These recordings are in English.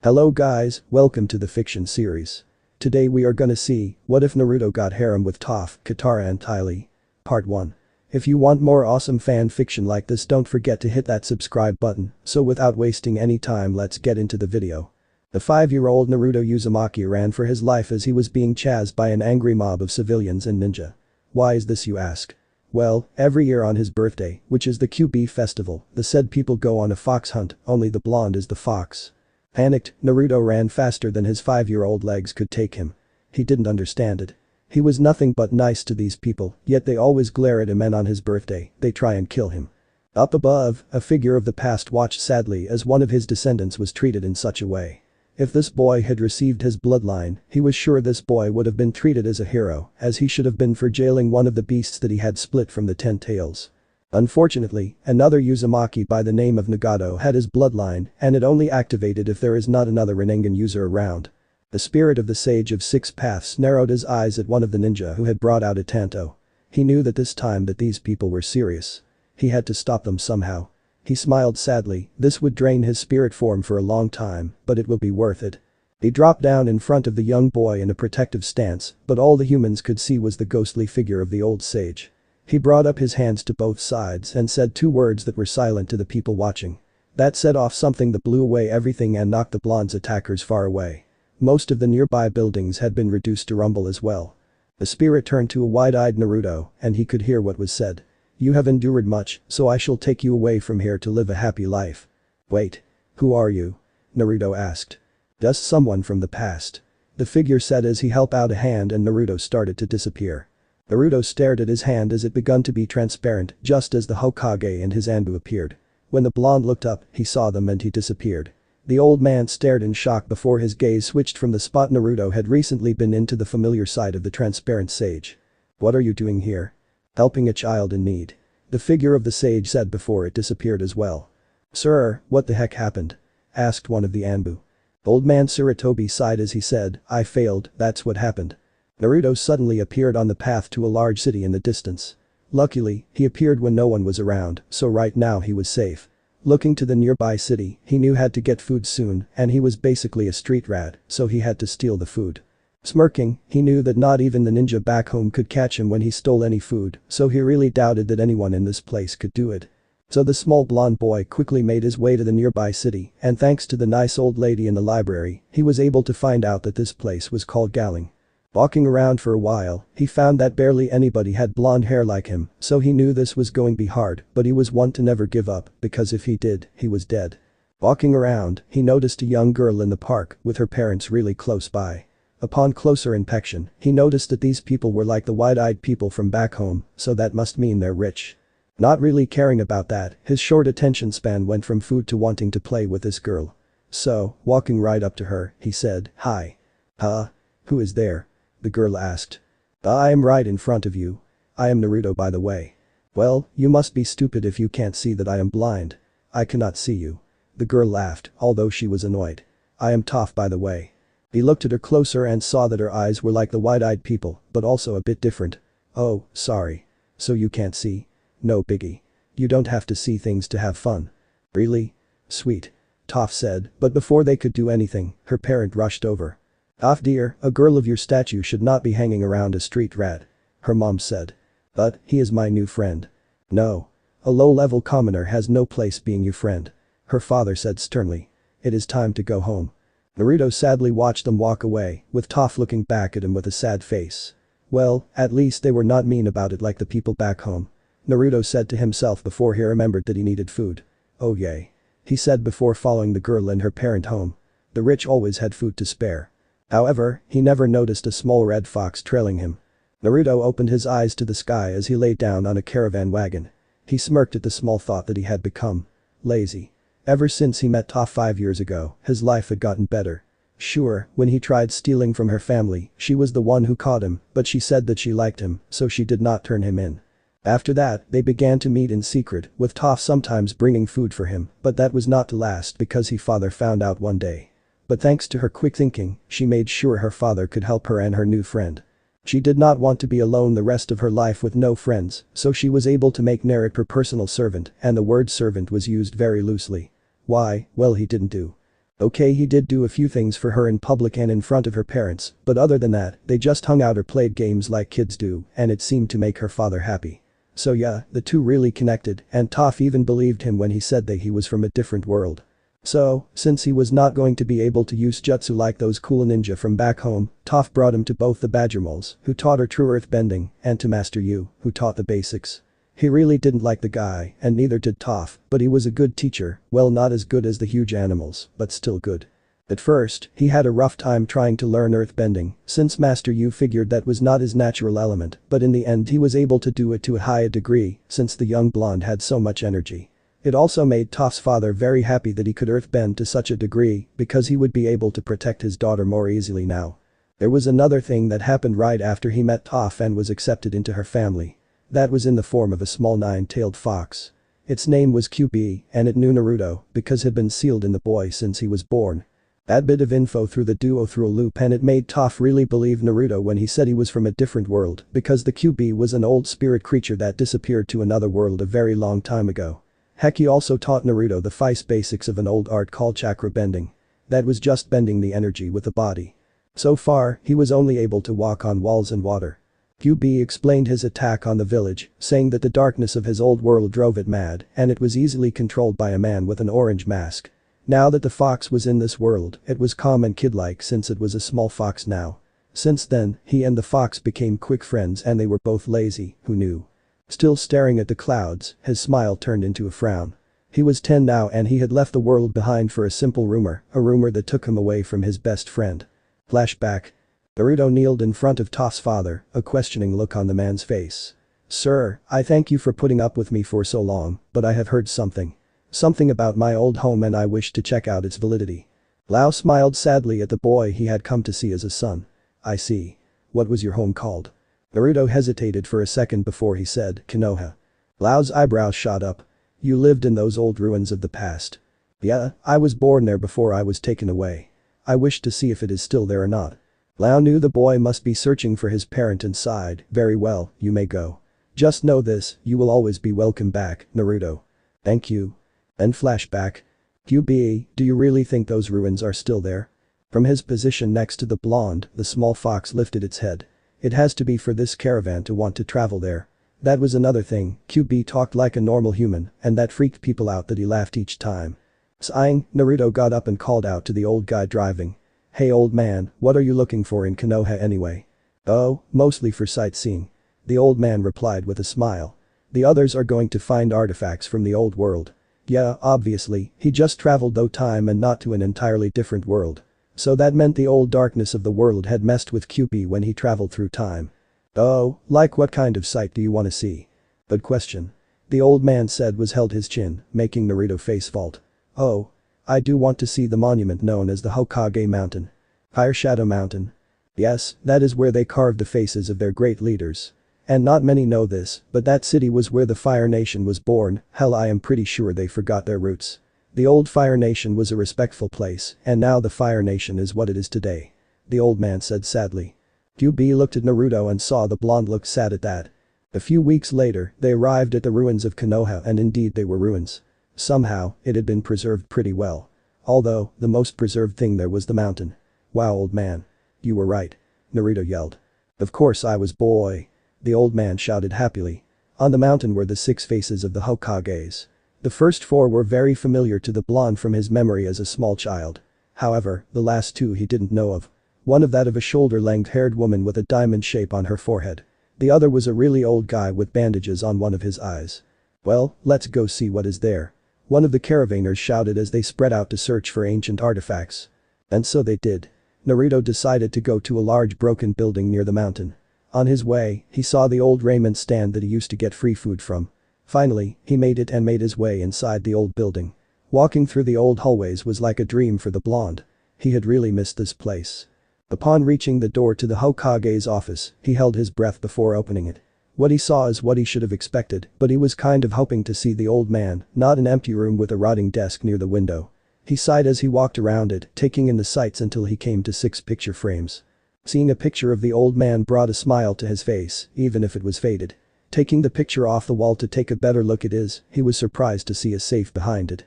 Hello guys, welcome to the fiction series. Today we are gonna see, what if Naruto got harem with Toph, Katara and Tylee? Part 1. If you want more awesome fan fiction like this, don't forget to hit that subscribe button. So without wasting any time, let's get into the video. The 5-year-old Naruto Uzumaki ran for his life as he was being chased by an angry mob of civilians and ninja. Why is this, you ask? Well, every year on his birthday, which is the QB festival, the said people go on a fox hunt, only the blonde is the fox. Panicked, Naruto ran faster than his 5-year-old legs could take him. He didn't understand it. He was nothing but nice to these people, yet they always glare at him, and on his birthday, they try and kill him. Up above, a figure of the past watched sadly as one of his descendants was treated in such a way. If this boy had received his bloodline, he was sure this boy would have been treated as a hero, as he should have been for jailing one of the beasts that he had split from the 10 tails. Unfortunately, another Uzumaki by the name of Nagato had his bloodline, and it only activated if there is not another Rinnegan user around. The spirit of the Sage of Six Paths narrowed his eyes at one of the ninja who had brought out a tanto. He knew that this time that these people were serious. He had to stop them somehow. He smiled sadly. This would drain his spirit form for a long time, but it will be worth it. He dropped down in front of the young boy in a protective stance, but all the humans could see was the ghostly figure of the old sage. He brought up his hands to both sides and said 2 words that were silent to the people watching. That set off something that blew away everything and knocked the blonde's attackers far away. Most of the nearby buildings had been reduced to rubble as well. The spirit turned to a wide-eyed Naruto, and he could hear what was said. You have endured much, so I shall take you away from here to live a happy life. Wait. Who are you? Naruto asked. Just someone from the past. The figure said as he held out a hand and Naruto started to disappear. Naruto stared at his hand as it begun to be transparent just as the Hokage and his Anbu appeared. When the blonde looked up, he saw them and he disappeared. The old man stared in shock before his gaze switched from the spot Naruto had recently been into the familiar side of the transparent sage. What are you doing here? Helping a child in need. The figure of the sage said before it disappeared as well. Sir, what the heck happened? Asked one of the Anbu. Old man Sarutobi sighed as he said, I failed, that's what happened. Naruto suddenly appeared on the path to a large city in the distance. Luckily, he appeared when no one was around, so right now he was safe. Looking to the nearby city, he knew had to get food soon, and he was basically a street rat, so he had to steal the food. Smirking, he knew that not even the ninja back home could catch him when he stole any food, so he really doubted that anyone in this place could do it. So the small blonde boy quickly made his way to the nearby city, and thanks to the nice old lady in the library, he was able to find out that this place was called Galing. Walking around for a while, he found that barely anybody had blonde hair like him, so he knew this was going to be hard, but he was one to never give up, because if he did, he was dead. Walking around, he noticed a young girl in the park, with her parents really close by. Upon closer inspection, he noticed that these people were like the wide-eyed people from back home, so that must mean they're rich. Not really caring about that, his short attention span went from food to wanting to play with this girl. So, walking right up to her, he said, Hi. Huh? Who is there? The girl asked. I am right in front of you. I am Naruto, by the way. Well, you must be stupid if you can't see that I am blind. I cannot see you. The girl laughed, although she was annoyed. I am Toph, by the way. He looked at her closer and saw that her eyes were like the wide-eyed people, but also a bit different. Oh, sorry. So you can't see? No biggie. You don't have to see things to have fun. Really? Sweet. Toph said, but before they could do anything, her parent rushed over. Toph dear, a girl of your stature should not be hanging around a street rat. Her mom said. But, he is my new friend. No. A low-level commoner has no place being your friend. Her father said sternly. It is time to go home. Naruto sadly watched them walk away, with Toph looking back at him with a sad face. Well, at least they were not mean about it like the people back home. Naruto said to himself before he remembered that he needed food. Oh yay. He said before following the girl and her parent home. The rich always had food to spare. However, he never noticed a small red fox trailing him. Naruto opened his eyes to the sky as he lay down on a caravan wagon. He smirked at the small thought that he had become lazy. Ever since he met Toph 5 years ago, his life had gotten better. Sure, when he tried stealing from her family, she was the one who caught him, but she said that she liked him, so she did not turn him in. After that, they began to meet in secret, with Toph sometimes bringing food for him, but that was not to last because his father found out one day. But thanks to her quick thinking, she made sure her father could help her and her new friend. She did not want to be alone the rest of her life with no friends, so she was able to make Naruto her personal servant, and the word servant was used very loosely. Why? Well, he didn't do Okay, he did do a few things for her in public and in front of her parents, but other than that, they just hung out or played games like kids do, and it seemed to make her father happy. So yeah, the two really connected, and Toph even believed him when he said that he was from a different world. So, since he was not going to be able to use jutsu like those cool ninja from back home, Toph brought him to both the Badger moles, who taught her true earth bending, and to Master Yu, who taught the basics. He really didn't like the guy, and neither did Toph, but he was a good teacher, well, not as good as the huge animals, but still good. At first, he had a rough time trying to learn earthbending, since Master Yu figured that was not his natural element, but in the end he was able to do it to a high degree, since the young blonde had so much energy. It also made Toph's father very happy that he could earthbend to such a degree, because he would be able to protect his daughter more easily now. There was another thing that happened right after he met Toph and was accepted into her family. That was in the form of a small nine-tailed fox. Its name was QB, and it knew Naruto, because it had been sealed in the boy since he was born. That bit of info threw the duo through a loop, and it made Toph really believe Naruto when he said he was from a different world, because the QB was an old spirit creature that disappeared to another world a very long time ago. Heck, he also taught Naruto the 5 basics of an old art called chakra bending. That was just bending the energy with the body. So far, he was only able to walk on walls and water. QB explained his attack on the village, saying that the darkness of his old world drove it mad, and it was easily controlled by a man with an orange mask. Now that the fox was in this world, it was calm and kid-like since it was a small fox now. Since then, he and the fox became quick friends and they were both lazy, who knew? Still staring at the clouds, his smile turned into a frown. He was 10 now and he had left the world behind for a simple rumor, a rumor that took him away from his best friend. Flashback. Naruto kneeled in front of Toph's father, a questioning look on the man's face. "Sir, I thank you for putting up with me for so long, but I have heard something. Something about my old home and I wish to check out its validity." Lao smiled sadly at the boy he had come to see as a son. "I see. What was your home called?" Naruto hesitated for a second before he said, "Konoha." Lao's eyebrows shot up. "You lived in those old ruins of the past." "Yeah, I was born there before I was taken away. I wish to see if it is still there or not." Lao knew the boy must be searching for his parent and sighed, "Very well, you may go. Just know this, you will always be welcome back, Naruto." "Thank you." Then flashback. "QB, do you really think those ruins are still there?" From his position next to the blonde, the small fox lifted its head. "It has to be for this caravan to want to travel there." That was another thing, QB talked like a normal human, and that freaked people out that he laughed each time. Sighing, Naruto got up and called out to the old guy driving. "Hey old man, what are you looking for in Konoha anyway?" "Oh, mostly for sightseeing." The old man replied with a smile. "The others are going to find artifacts from the old world." Yeah, obviously, he just traveled through time and not to an entirely different world. So that meant the old darkness of the world had messed with QB when he traveled through time. "Oh, like what kind of sight do you want to see?" "Good question." The old man said was held his chin, making Naruto face fault. "Oh. I do want to see the monument known as the Hokage Mountain." "Fire Shadow Mountain?" "Yes, that is where they carved the faces of their great leaders. And not many know this, but that city was where the Fire Nation was born. Hell, I am pretty sure they forgot their roots. The old Fire Nation was a respectful place, and now the Fire Nation is what it is today." The old man said sadly. QB looked at Naruto and saw the blonde look sad at that. A few weeks later, they arrived at the ruins of Konoha and indeed they were ruins. Somehow, it had been preserved pretty well. Although, the most preserved thing there was the mountain. "Wow old man. You were right." Naruto yelled. "Of course I was boy." The old man shouted happily. On the mountain were the 6 faces of the Hokages. The first 4 were very familiar to the blonde from his memory as a small child. However, the last 2 he didn't know of. One of that of a shoulder-length haired woman with a diamond shape on her forehead. The other was a really old guy with bandages on one of his eyes. "Well, let's go see what is there." One of the caravanners shouted as they spread out to search for ancient artifacts. And so they did. Naruto decided to go to a large broken building near the mountain. On his way, he saw the old ramen stand that he used to get free food from. Finally, he made it and made his way inside the old building. Walking through the old hallways was like a dream for the blonde. He had really missed this place. Upon reaching the door to the Hokage's office, he held his breath before opening it. What he saw is what he should have expected, but he was kind of hoping to see the old man, not an empty room with a rotting desk near the window. He sighed as he walked around it, taking in the sights until he came to 6 picture frames. Seeing a picture of the old man brought a smile to his face, even if it was faded. Taking the picture off the wall to take a better look at his, he was surprised to see a safe behind it.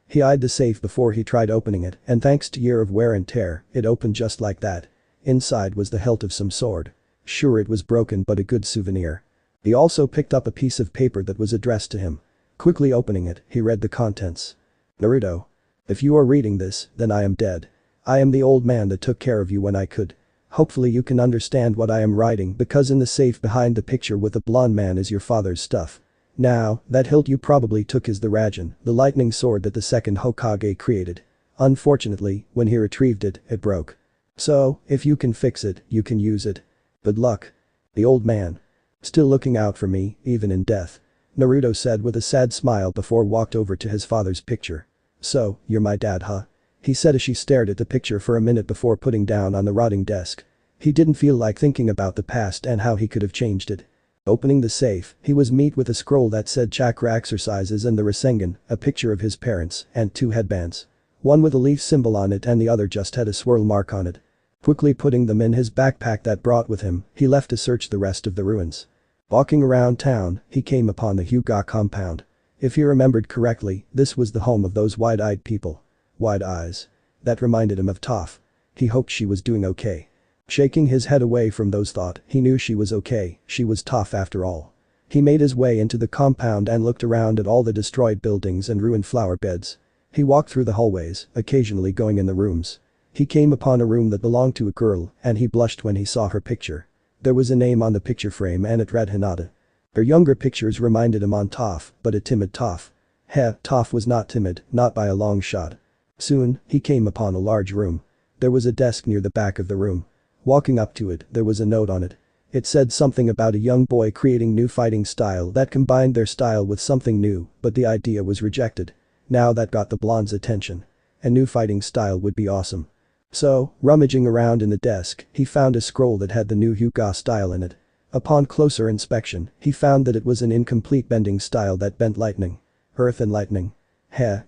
He He eyed the safe before he tried opening it, and thanks to year of wear and tear, it opened just like that. Inside was the hilt of some sword. Sure, it was broken, but a good souvenir. He also picked up a piece of paper that was addressed to him. Quickly opening it, he read the contents. Naruto. If you are reading this, then I am dead. I am the old man that took care of you when I could. Hopefully you can understand what I am writing, because in the safe behind the picture with the blonde man is your father's stuff. Now, that hilt you probably took is the Rajan, the lightning sword that the second Hokage created. Unfortunately, when he retrieved it, it broke. So, if you can fix it, you can use it. Good luck. The old man. Still looking out for me, even in death. Naruto said with a sad smile before walked over to his father's picture. So, you're my dad, huh? He said as she stared at the picture for a minute before putting down on the rotting desk. He didn't feel like thinking about the past and how he could have changed it. Opening the safe, he was met with a scroll that said chakra exercises and the Rasengan, a picture of his parents, and 2 headbands. One with a leaf symbol on it and the other just had a swirl mark on it. Quickly putting them in his backpack that brought with him, he left to search the rest of the ruins. Walking around town, he came upon the Hyuga compound. If he remembered correctly, this was the home of those wide-eyed people. Wide eyes. That reminded him of Toph. He hoped she was doing okay. Shaking his head away from those thoughts, he knew she was okay, she was Toph after all. He made his way into the compound and looked around at all the destroyed buildings and ruined flower beds. He walked through the hallways, occasionally going in the rooms. He came upon a room that belonged to a girl, and he blushed when he saw her picture. There was a name on the picture frame and it read Hinata. Her younger pictures reminded him on Toph, but a timid Toph. Toph was not timid, not by a long shot. Soon, he came upon a large room. There was a desk near the back of the room. Walking up to it, there was a note on it. It said something about a young boy creating new fighting style that combined their style with something new, but the idea was rejected. Now that got the blonde's attention. A new fighting style would be awesome. So, rummaging around in the desk, he found a scroll that had the new Hyuga style in it. Upon closer inspection, he found that it was an incomplete bending style that bent lightning. Earth and lightning.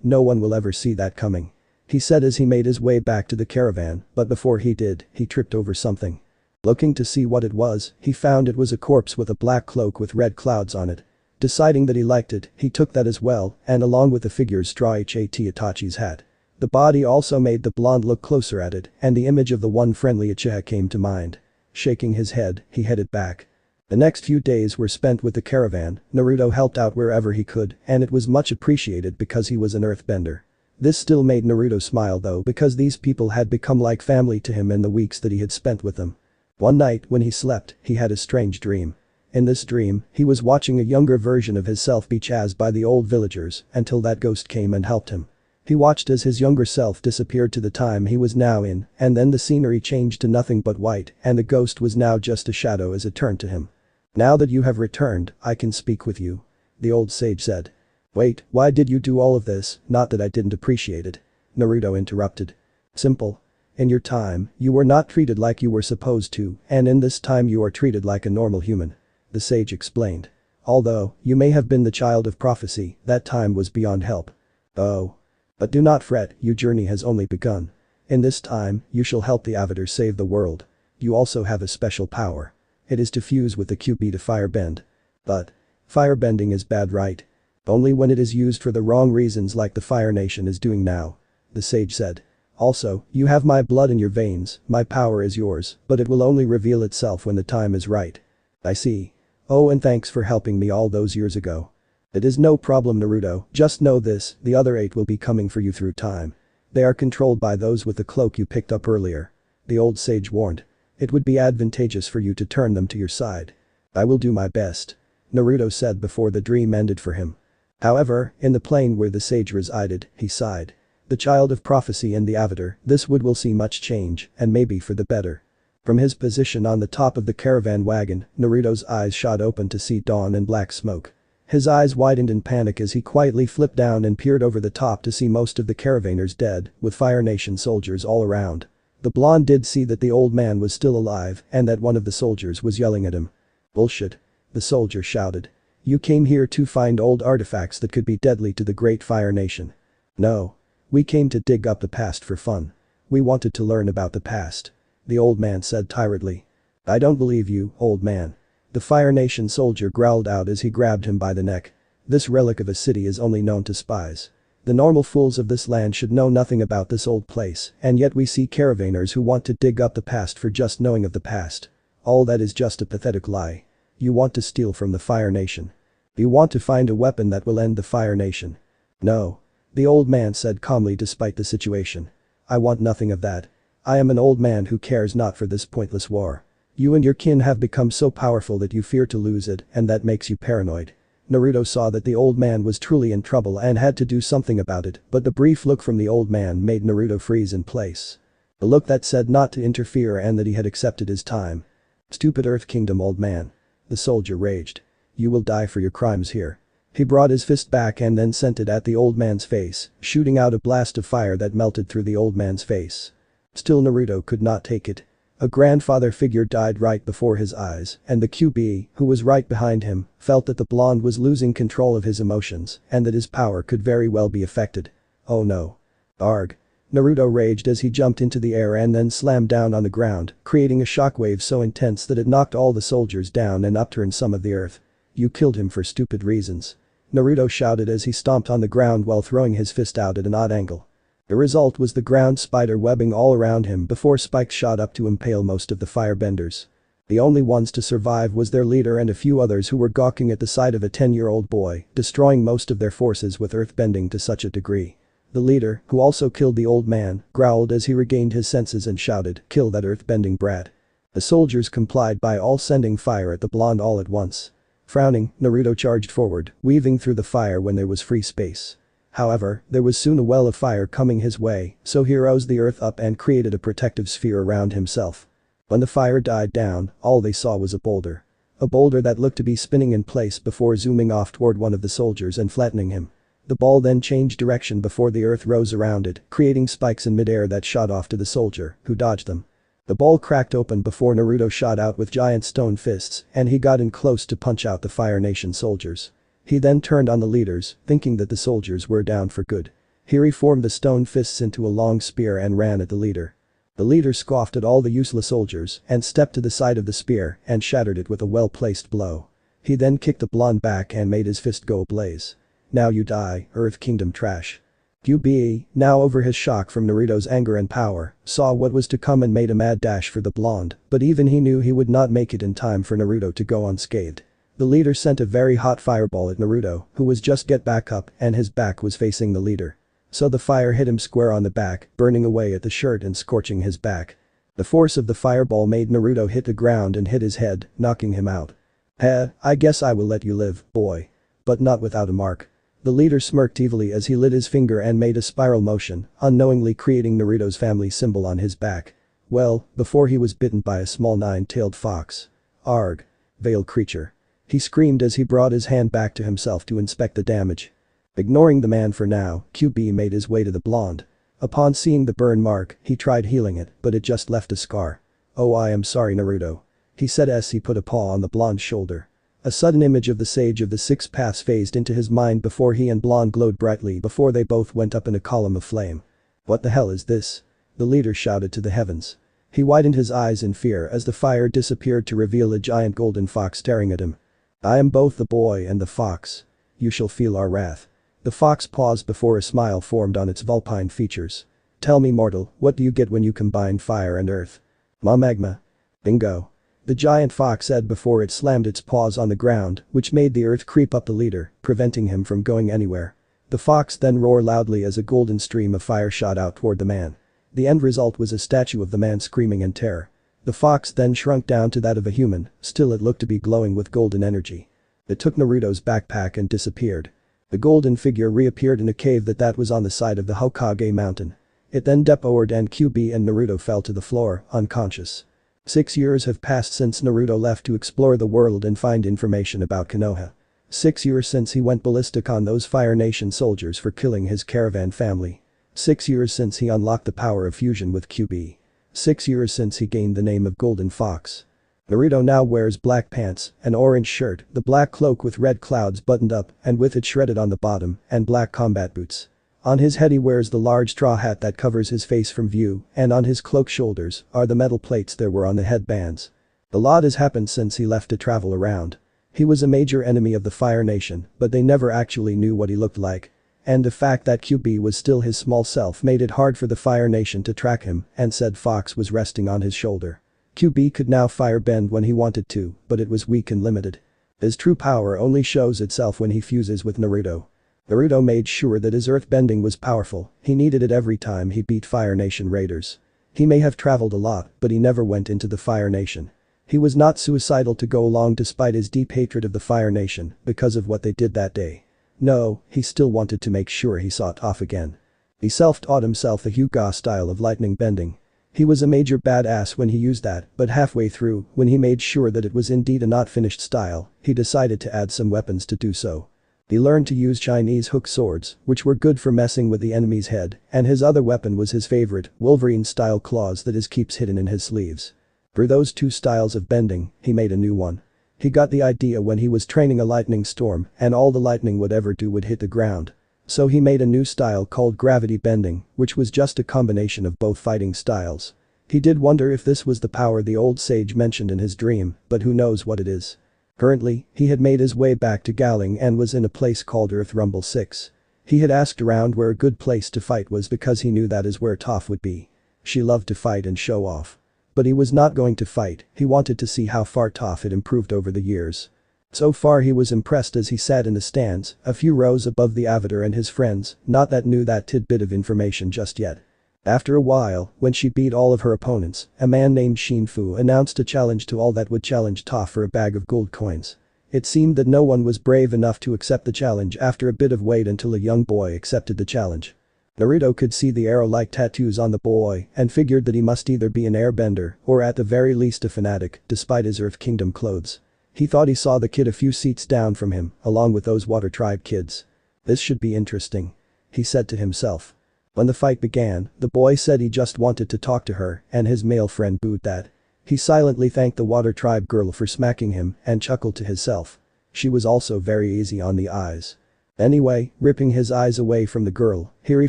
No one will ever see that coming. He said as he made his way back to the caravan, but before he did, he tripped over something. Looking to see what it was, he found it was a corpse with a black cloak with red clouds on it. Deciding that he liked it, he took that as well, and along with the figure's straw Itachi's hat. The body also made the blonde look closer at it, and the image of the one friendly Uchiha came to mind. Shaking his head, he headed back. The next few days were spent with the caravan. Naruto helped out wherever he could, and it was much appreciated because he was an earthbender. This still made Naruto smile though because these people had become like family to him in the weeks that he had spent with them. One night when he slept, he had a strange dream. In this dream, he was watching a younger version of himself be chased by the old villagers until that ghost came and helped him. He watched as his younger self disappeared to the time he was now in, and then the scenery changed to nothing but white, and the ghost was now just a shadow as it turned to him. Now that you have returned, I can speak with you. The old sage said. Wait, why did you do all of this? Not that I didn't appreciate it. Naruto interrupted. Simple. In your time, you were not treated like you were supposed to, and in this time you are treated like a normal human. The sage explained. Although, you may have been the child of prophecy, that time was beyond help. Oh. But do not fret, your journey has only begun. In this time, you shall help the Avatar save the world. You also have a special power. It is to fuse with the QB to firebend. But firebending is bad, right? Only when it is used for the wrong reasons like the Fire Nation is doing now. The sage said. Also, you have my blood in your veins, my power is yours, but it will only reveal itself when the time is right. I see. Oh, and thanks for helping me all those years ago. It is no problem, Naruto, just know this, the other 8 will be coming for you through time. They are controlled by those with the cloak you picked up earlier. The old sage warned. It would be advantageous for you to turn them to your side. I will do my best. Naruto said before the dream ended for him. However, in the plane where the sage resided, he sighed. The child of prophecy and the Avatar, this will see much change, and maybe for the better. From his position on the top of the caravan wagon, Naruto's eyes shot open to see dawn and black smoke. His eyes widened in panic as he quietly flipped down and peered over the top to see most of the caravanners dead, with Fire Nation soldiers all around. The blonde did see that the old man was still alive and that one of the soldiers was yelling at him. Bullshit. The soldier shouted. You came here to find old artifacts that could be deadly to the great Fire Nation. No. We came to dig up the past for fun. We wanted to learn about the past. The old man said tiredly. I don't believe you, old man. The Fire Nation soldier growled out as he grabbed him by the neck. This relic of a city is only known to spies. The normal fools of this land should know nothing about this old place, and yet we see caravanners who want to dig up the past for just knowing of the past. All that is just a pathetic lie. You want to steal from the Fire Nation. You want to find a weapon that will end the Fire Nation. No. The old man said calmly despite the situation. I want nothing of that. I am an old man who cares not for this pointless war. You and your kin have become so powerful that you fear to lose it, and that makes you paranoid. Naruto saw that the old man was truly in trouble and had to do something about it, but the brief look from the old man made Naruto freeze in place. A look that said not to interfere and that he had accepted his time. Stupid Earth Kingdom old man. The soldier raged. You will die for your crimes here. He brought his fist back and then sent it at the old man's face, shooting out a blast of fire that melted through the old man's face. Still Naruto could not take it. A grandfather figure died right before his eyes, and the QB, who was right behind him, felt that the blonde was losing control of his emotions and that his power could very well be affected. Oh no. Arg. Naruto raged as he jumped into the air and then slammed down on the ground, creating a shockwave so intense that it knocked all the soldiers down and upturned some of the earth. You killed him for stupid reasons. Naruto shouted as he stomped on the ground while throwing his fist out at an odd angle. The result was the ground spider webbing all around him before spikes shot up to impale most of the firebenders. The only ones to survive was their leader and a few others who were gawking at the sight of a 10-year-old boy, destroying most of their forces with earthbending to such a degree. The leader, who also killed the old man, growled as he regained his senses and shouted, "Kill that earthbending brat." The soldiers complied by all sending fire at the blonde all at once. Frowning, Naruto charged forward, weaving through the fire when there was free space. However, there was soon a well of fire coming his way, so he rose the earth up and created a protective sphere around himself. When the fire died down, all they saw was a boulder. A boulder that looked to be spinning in place before zooming off toward one of the soldiers and flattening him. The ball then changed direction before the earth rose around it, creating spikes in midair that shot off to the soldier, who dodged them. The ball cracked open before Naruto shot out with giant stone fists, and he got in close to punch out the Fire Nation soldiers. He then turned on the leaders, thinking that the soldiers were down for good. He reformed the stone fists into a long spear and ran at the leader. The leader scoffed at all the useless soldiers and stepped to the side of the spear and shattered it with a well-placed blow. He then kicked the blonde back and made his fist go ablaze. Now you die, Earth Kingdom trash. QBE, now over his shock from Naruto's anger and power, saw what was to come and made a mad dash for the blonde, but even he knew he would not make it in time for Naruto to go unscathed. The leader sent a very hot fireball at Naruto, who was just get back up and his back was facing the leader. So the fire hit him square on the back, burning away at the shirt and scorching his back. The force of the fireball made Naruto hit the ground and hit his head, knocking him out. I guess I will let you live, boy. But not without a mark. The leader smirked evilly as he lit his finger and made a spiral motion, unknowingly creating Naruto's family symbol on his back. Well, before he was bitten by a small 9-tailed fox. Arg. Veil creature. He screamed as he brought his hand back to himself to inspect the damage. Ignoring the man for now, QB made his way to the blonde. Upon seeing the burn mark, he tried healing it, but it just left a scar. "Oh, I am sorry, Naruto," he said as he put a paw on the blonde's shoulder. A sudden image of the Sage of the Six Paths phased into his mind before he and blonde glowed brightly before they both went up in a column of flame. "What the hell is this?" the leader shouted to the heavens. He widened his eyes in fear as the fire disappeared to reveal a giant golden fox staring at him. "I am both the boy and the fox. You shall feel our wrath." The fox paused before a smile formed on its vulpine features. "Tell me, mortal, what do you get when you combine fire and earth?" "Magma." "Bingo." The giant fox said before it slammed its paws on the ground, which made the earth creep up the leader, preventing him from going anywhere. The fox then roared loudly as a golden stream of fire shot out toward the man. The end result was a statue of the man screaming in terror. The fox then shrunk down to that of a human, still it looked to be glowing with golden energy. It took Naruto's backpack and disappeared. The golden figure reappeared in a cave that was on the side of the Hokage mountain. It then depoured and QB and Naruto fell to the floor, unconscious. 6 years have passed since Naruto left to explore the world and find information about Konoha. 6 years since he went ballistic on those Fire Nation soldiers for killing his caravan family. 6 years since he unlocked the power of fusion with QB. 6 years since he gained the name of Golden Fox. Naruto now wears black pants, an orange shirt, the black cloak with red clouds buttoned up and with it shredded on the bottom, and black combat boots. On his head he wears the large straw hat that covers his face from view, and on his cloak shoulders are the metal plates there were on the headbands. A lot has happened since he left to travel around. He was a major enemy of the Fire Nation, but they never actually knew what he looked like. And the fact that QB was still his small self made it hard for the Fire Nation to track him, and said Fox was resting on his shoulder. QB could now firebend when he wanted to, but it was weak and limited. His true power only shows itself when he fuses with Naruto. Naruto made sure that his earthbending was powerful, he needed it every time he beat Fire Nation raiders. He may have traveled a lot, but he never went into the Fire Nation. He was not suicidal to go along despite his deep hatred of the Fire Nation because of what they did that day. No, he still wanted to make sure he saw Toph again. He self-taught himself the Hyuga style of lightning bending. He was a major badass when he used that, but halfway through, when he made sure that it was indeed a not finished style, he decided to add some weapons to do so. He learned to use Chinese hook swords, which were good for messing with the enemy's head, and his other weapon was his favorite, Wolverine-style claws that is keeps hidden in his sleeves. For those two styles of bending, he made a new one. He got the idea when he was training a lightning storm and all the lightning would ever do would hit the ground. So he made a new style called gravity bending, which was just a combination of both fighting styles. He did wonder if this was the power the old sage mentioned in his dream, but who knows what it is. Currently, he had made his way back to Galing and was in a place called Earth Rumble 6. He had asked around where a good place to fight was because he knew that is where Toph would be. She loved to fight and show off. But he was not going to fight, he wanted to see how far Toph had improved over the years. So far he was impressed as he sat in the stands, a few rows above the Avatar and his friends, not that knew that tidbit of information just yet. After a while, when she beat all of her opponents, a man named Shinfu announced a challenge to all that would challenge Toph for a bag of gold coins. It seemed that no one was brave enough to accept the challenge after a bit of wait until a young boy accepted the challenge. Naruto could see the arrow-like tattoos on the boy and figured that he must either be an airbender or at the very least a fanatic, despite his Earth Kingdom clothes. He thought he saw the kid a few seats down from him, along with those Water Tribe kids. This should be interesting. He said to himself. When the fight began, the boy said he just wanted to talk to her and his male friend booed that. He silently thanked the Water Tribe girl for smacking him and chuckled to himself. She was also very easy on the eyes. Anyway, ripping his eyes away from the girl, here he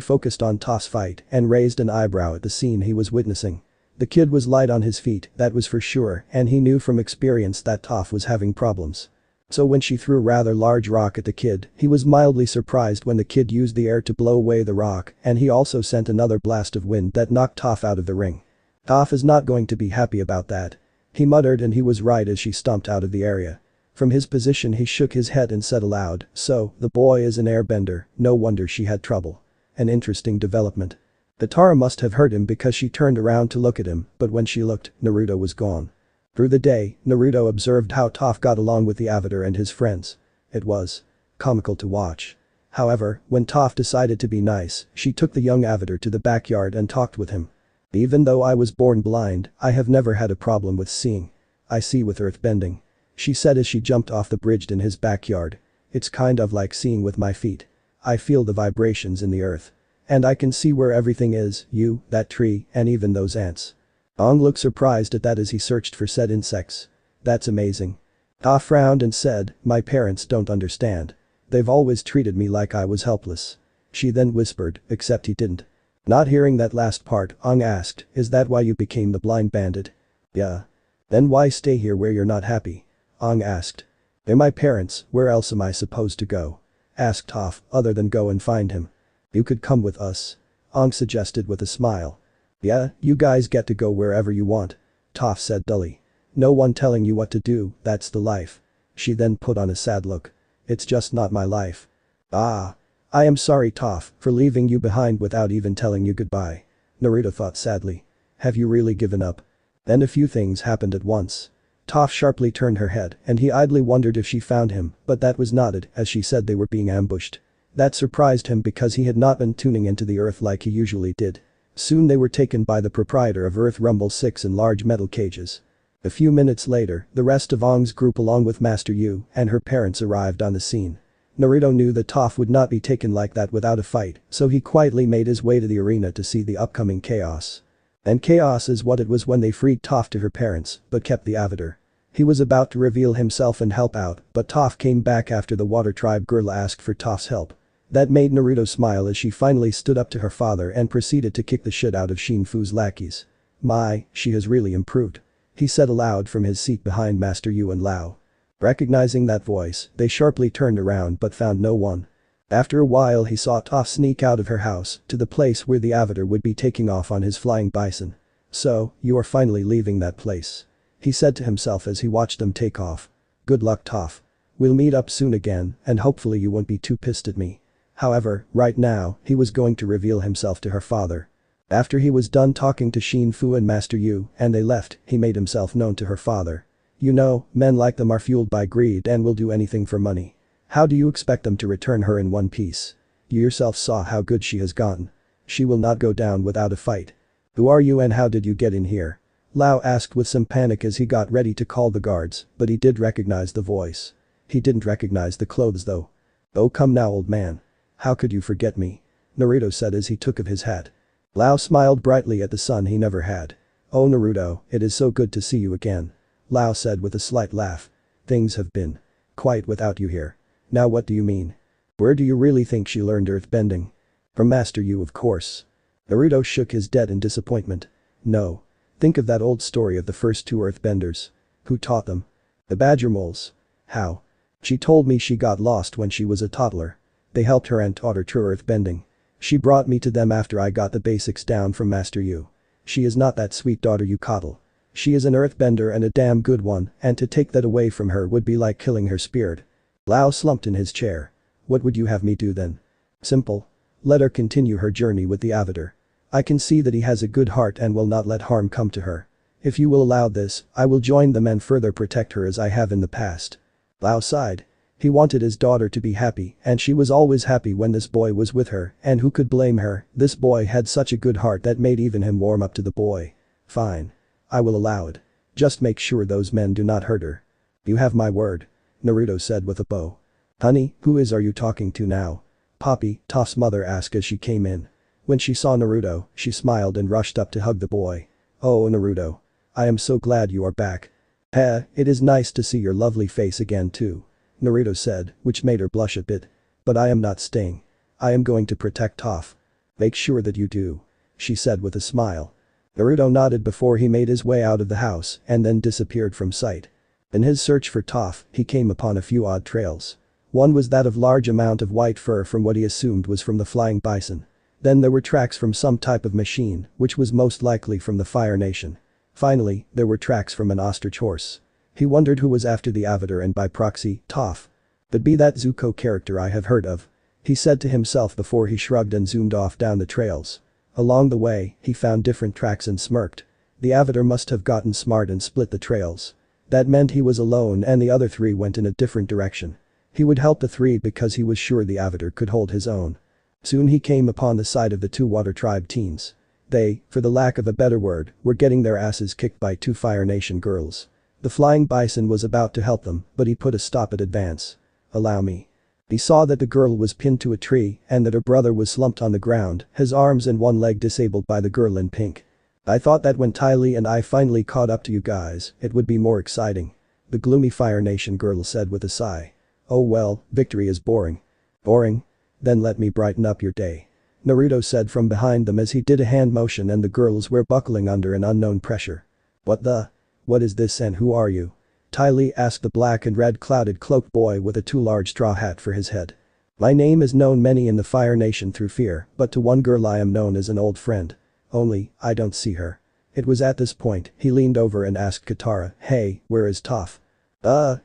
focused on Toph's fight and raised an eyebrow at the scene he was witnessing. The kid was light on his feet, that was for sure, and he knew from experience that Toph was having problems. So when she threw a rather large rock at the kid, he was mildly surprised when the kid used the air to blow away the rock, and he also sent another blast of wind that knocked Toph out of the ring. Toph is not going to be happy about that. He muttered and he was right as she stomped out of the area. From his position he shook his head and said aloud, so, the boy is an airbender, no wonder she had trouble. An interesting development. Katara must have heard him because she turned around to look at him, but when she looked, Naruto was gone. Through the day, Naruto observed how Toph got along with the Avatar and his friends. It was comical to watch. However, when Toph decided to be nice, she took the young Avatar to the backyard and talked with him. Even though I was born blind, I have never had a problem with seeing. I see with earthbending. She said as she jumped off the bridge in his backyard. It's kind of like seeing with my feet. I feel the vibrations in the earth. And I can see where everything is, you, that tree, and even those ants. Aang looked surprised at that as he searched for said insects. That's amazing. Toph frowned and said, my parents don't understand. They've always treated me like I was helpless. She then whispered, except he didn't. Not hearing that last part, Aang asked, is that why you became the blind bandit? Yeah. Then why stay here where you're not happy? Aang asked. They're my parents, where else am I supposed to go? Asked Toph, other than go and find him. You could come with us. Aang suggested with a smile. Yeah, you guys get to go wherever you want. Toph said dully. No one telling you what to do, that's the life. She then put on a sad look. It's just not my life. Ah. I am sorry Toph, for leaving you behind without even telling you goodbye. Naruto thought sadly. Have you really given up? Then a few things happened at once. Toph sharply turned her head and he idly wondered if she found him, but that was not it as she said they were being ambushed. That surprised him because he had not been tuning into the earth like he usually did. Soon they were taken by the proprietor of Earth Rumble 6 in large metal cages. A few minutes later, the rest of Aang's group along with Master Yu and her parents arrived on the scene. Naruto knew that Toph would not be taken like that without a fight, so he quietly made his way to the arena to see the upcoming chaos. And chaos is what it was when they freed Toph to her parents, but kept the Avatar. He was about to reveal himself and help out, but Toph came back after the Water Tribe girl asked for Toph's help. That made Naruto smile as she finally stood up to her father and proceeded to kick the shit out of Shinfu's lackeys. My, she has really improved. He said aloud from his seat behind Master Yu and Lao. Recognizing that voice, they sharply turned around but found no one. After a while he saw Toph sneak out of her house to the place where the Avatar would be taking off on his flying bison. "So, you are finally leaving that place," he said to himself as he watched them take off. "Good luck, Toph. We'll meet up soon again and hopefully you won't be too pissed at me." However, right now, he was going to reveal himself to her father. After he was done talking to Shin Fu and Master Yu and they left, he made himself known to her father. "You know, men like them are fueled by greed and will do anything for money. How do you expect them to return her in one piece? You yourself saw how good she has gotten. She will not go down without a fight. Who are you and how did you get in here?" Lau asked with some panic as he got ready to call the guards, but he did recognize the voice. He didn't recognize the clothes though. "Oh come now old man. How could you forget me?" Naruto said as he took of his hat. Lau smiled brightly at the son he never had. "Oh Naruto, it is so good to see you again." Lau said with a slight laugh. "Things have been quiet without you here." "Now what do you mean? Where do you really think she learned earthbending?" "From Master Yu of course." Naruto shook his head in disappointment. "No. Think of that old story of the first two earthbenders. Who taught them? The badger moles. How? She told me she got lost when she was a toddler. They helped her and taught her true earthbending. She brought me to them after I got the basics down from Master Yu. She is not that sweet daughter you coddle. She is an earthbender and a damn good one and to take that away from her would be like killing her spirit." Lau slumped in his chair. "What would you have me do then?" "Simple. Let her continue her journey with the Avatar. I can see that he has a good heart and will not let harm come to her. If you will allow this, I will join them and further protect her as I have in the past." Lau sighed. He wanted his daughter to be happy and she was always happy when this boy was with her and who could blame her, this boy had such a good heart that made even him warm up to the boy. "Fine. I will allow it. Just make sure those men do not hurt her." "You have my word," Naruto said with a bow. "Honey, who are you talking to now?" Poppy, Toph's mother asked as she came in. When she saw Naruto, she smiled and rushed up to hug the boy. "Oh Naruto. I am so glad you are back." It is nice to see your lovely face again too," Naruto said, which made her blush a bit. "But I am not staying. I am going to protect Toph." "Make sure that you do," she said with a smile. Naruto nodded before he made his way out of the house and then disappeared from sight. In his search for Toph, he came upon a few odd trails. One was that of large amount of white fur from what he assumed was from the flying bison. Then there were tracks from some type of machine, which was most likely from the Fire Nation. Finally, there were tracks from an ostrich horse. He wondered who was after the Avatar and by proxy, Toph. "But be that Zuko character I have heard of," he said to himself before he shrugged and zoomed off down the trails. Along the way, he found different tracks and smirked. The Avatar must have gotten smart and split the trails. That meant he was alone and the other three went in a different direction. He would help the three because he was sure the Avatar could hold his own. Soon he came upon the side of the two Water Tribe teens. They, for the lack of a better word, were getting their asses kicked by two Fire Nation girls. The flying bison was about to help them, but he put a stop at advance. "Allow me." He saw that the girl was pinned to a tree and that her brother was slumped on the ground, his arms and one leg disabled by the girl in pink. "I thought that when Ty Lee and I finally caught up to you guys, it would be more exciting," the gloomy Fire Nation girl said with a sigh. "Oh well, victory is boring." "Boring? Then let me brighten up your day," Naruto said from behind them as he did a hand motion and the girls were buckling under an unknown pressure. What is this and who are you?" Ty Lee asked the black and red clouded cloaked boy with a too large straw hat for his head. "My name is known many in the Fire Nation through fear, but to one girl I am known as an old friend. Only, I don't see her." It was at this point, he leaned over and asked Katara, "Hey, where is Toph?"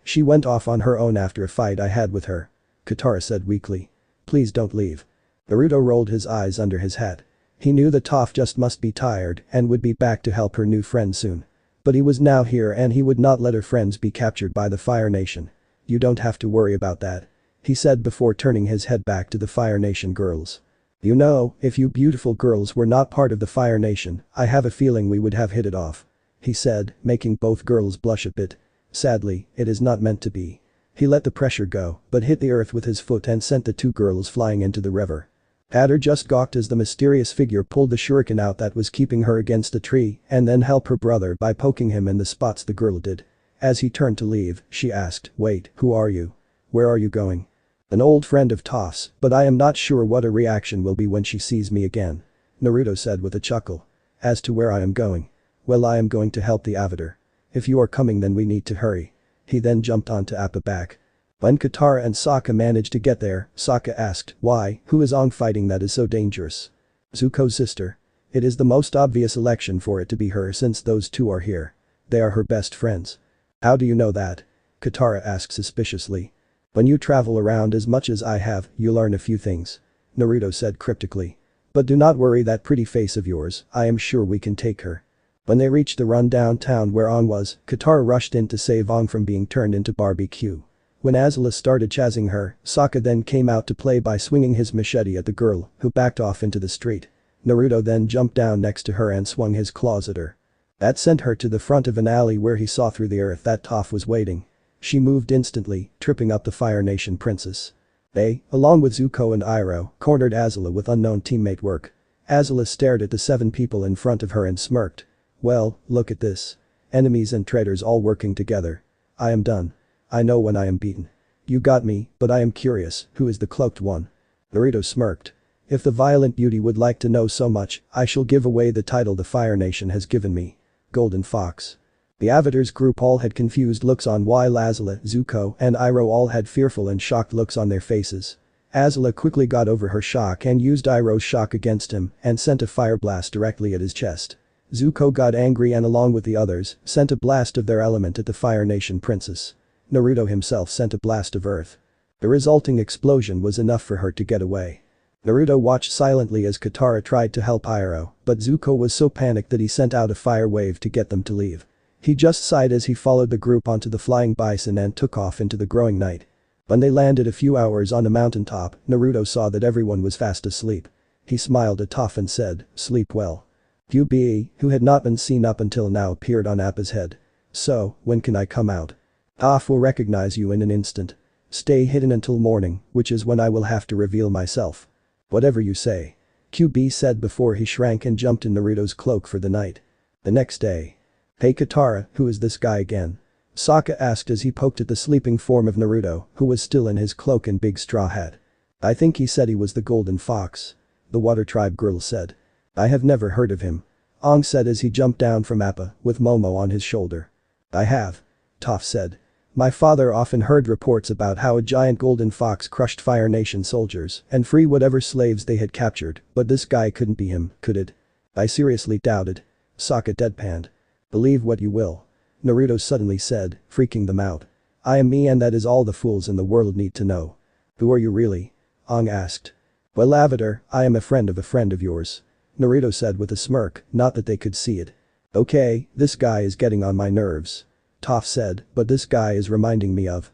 She went off on her own after a fight I had with her," Katara said weakly. "Please don't leave." Naruto rolled his eyes under his hat. He knew that Toph just must be tired and would be back to help her new friend soon. But he was now here and he would not let her friends be captured by the Fire Nation. "You don't have to worry about that," he said before turning his head back to the Fire Nation girls. "You know, if you beautiful girls were not part of the Fire Nation, I have a feeling we would have hit it off," he said, making both girls blush a bit. "Sadly, it is not meant to be." He let the pressure go, but hit the earth with his foot and sent the two girls flying into the river. Adder just gawked as the mysterious figure pulled the shuriken out that was keeping her against a tree and then helped her brother by poking him in the spots the girl did. As he turned to leave, she asked, "Wait, who are you? Where are you going?" "An old friend of Toph's, but I am not sure what her reaction will be when she sees me again," Naruto said with a chuckle. "As to where I am going. Well, I am going to help the Avatar. If you are coming then we need to hurry." He then jumped onto Appa back. When Katara and Sokka managed to get there, Sokka asked, "Why, who is Aang fighting that is so dangerous?" "Zuko's sister. It is the most obvious election for it to be her since those two are here. They are her best friends." "How do you know that?" Katara asked suspiciously. "When you travel around as much as I have, you learn a few things," Naruto said cryptically. "But do not worry that pretty face of yours, I am sure we can take her." When they reached the run-down town where Aang was, Katara rushed in to save Aang from being turned into barbecue. When Azure started chasing her, Sokka then came out to play by swinging his machete at the girl, who backed off into the street. Naruto then jumped down next to her and swung his claws at her. That sent her to the front of an alley where he saw through the earth that Toph was waiting. She moved instantly, tripping up the Fire Nation princess. They, along with Zuko and Iroh, cornered Azure with unknown teammate work. Azure stared at the 7 people in front of her and smirked. "Well, look at this. Enemies and traitors all working together. I am done. I know when I am beaten. You got me, but I am curious, who is the cloaked one?" Naruto smirked. "If the violent beauty would like to know so much, I shall give away the title the Fire Nation has given me. Golden Fox." The Avatars group all had confused looks on while Azure, Zuko and Iroh all had fearful and shocked looks on their faces. Azure quickly got over her shock and used Iroh's shock against him and sent a fire blast directly at his chest. Zuko got angry and along with the others, sent a blast of their element at the Fire Nation princess. Naruto himself sent a blast of earth. The resulting explosion was enough for her to get away. Naruto watched silently as Katara tried to help Iroh, but Zuko was so panicked that he sent out a fire wave to get them to leave. He just sighed as he followed the group onto the flying bison and took off into the growing night. When they landed a few hours on a mountaintop, Naruto saw that everyone was fast asleep. He smiled at Toph and said, "Sleep well." Kyuubi, who had not been seen up until now, appeared on Appa's head. "So, when can I come out?" "Toph will recognize you in an instant. Stay hidden until morning, which is when I will have to reveal myself." "Whatever you say," Kyuubi said before he shrank and jumped in Naruto's cloak for the night. The next day. "Hey Katara, who is this guy again?" Sokka asked as he poked at the sleeping form of Naruto, who was still in his cloak and big straw hat. "I think he said he was the Golden Fox," the Water Tribe girl said. "I have never heard of him," Aang said as he jumped down from Appa, with Momo on his shoulder. "I have," Toph said. "My father often heard reports about how a giant golden fox crushed Fire Nation soldiers and freed whatever slaves they had captured, but this guy couldn't be him, could it?" "I seriously doubted," Sokka deadpanned. "Believe what you will," Naruto suddenly said, freaking them out. "I am me and that is all the fools in the world need to know." "Who are you really?" Aang asked. "Well Avatar, I am a friend of yours," Naruto said with a smirk, not that they could see it. "Okay, this guy is getting on my nerves," Toph said, "but this guy is reminding me of."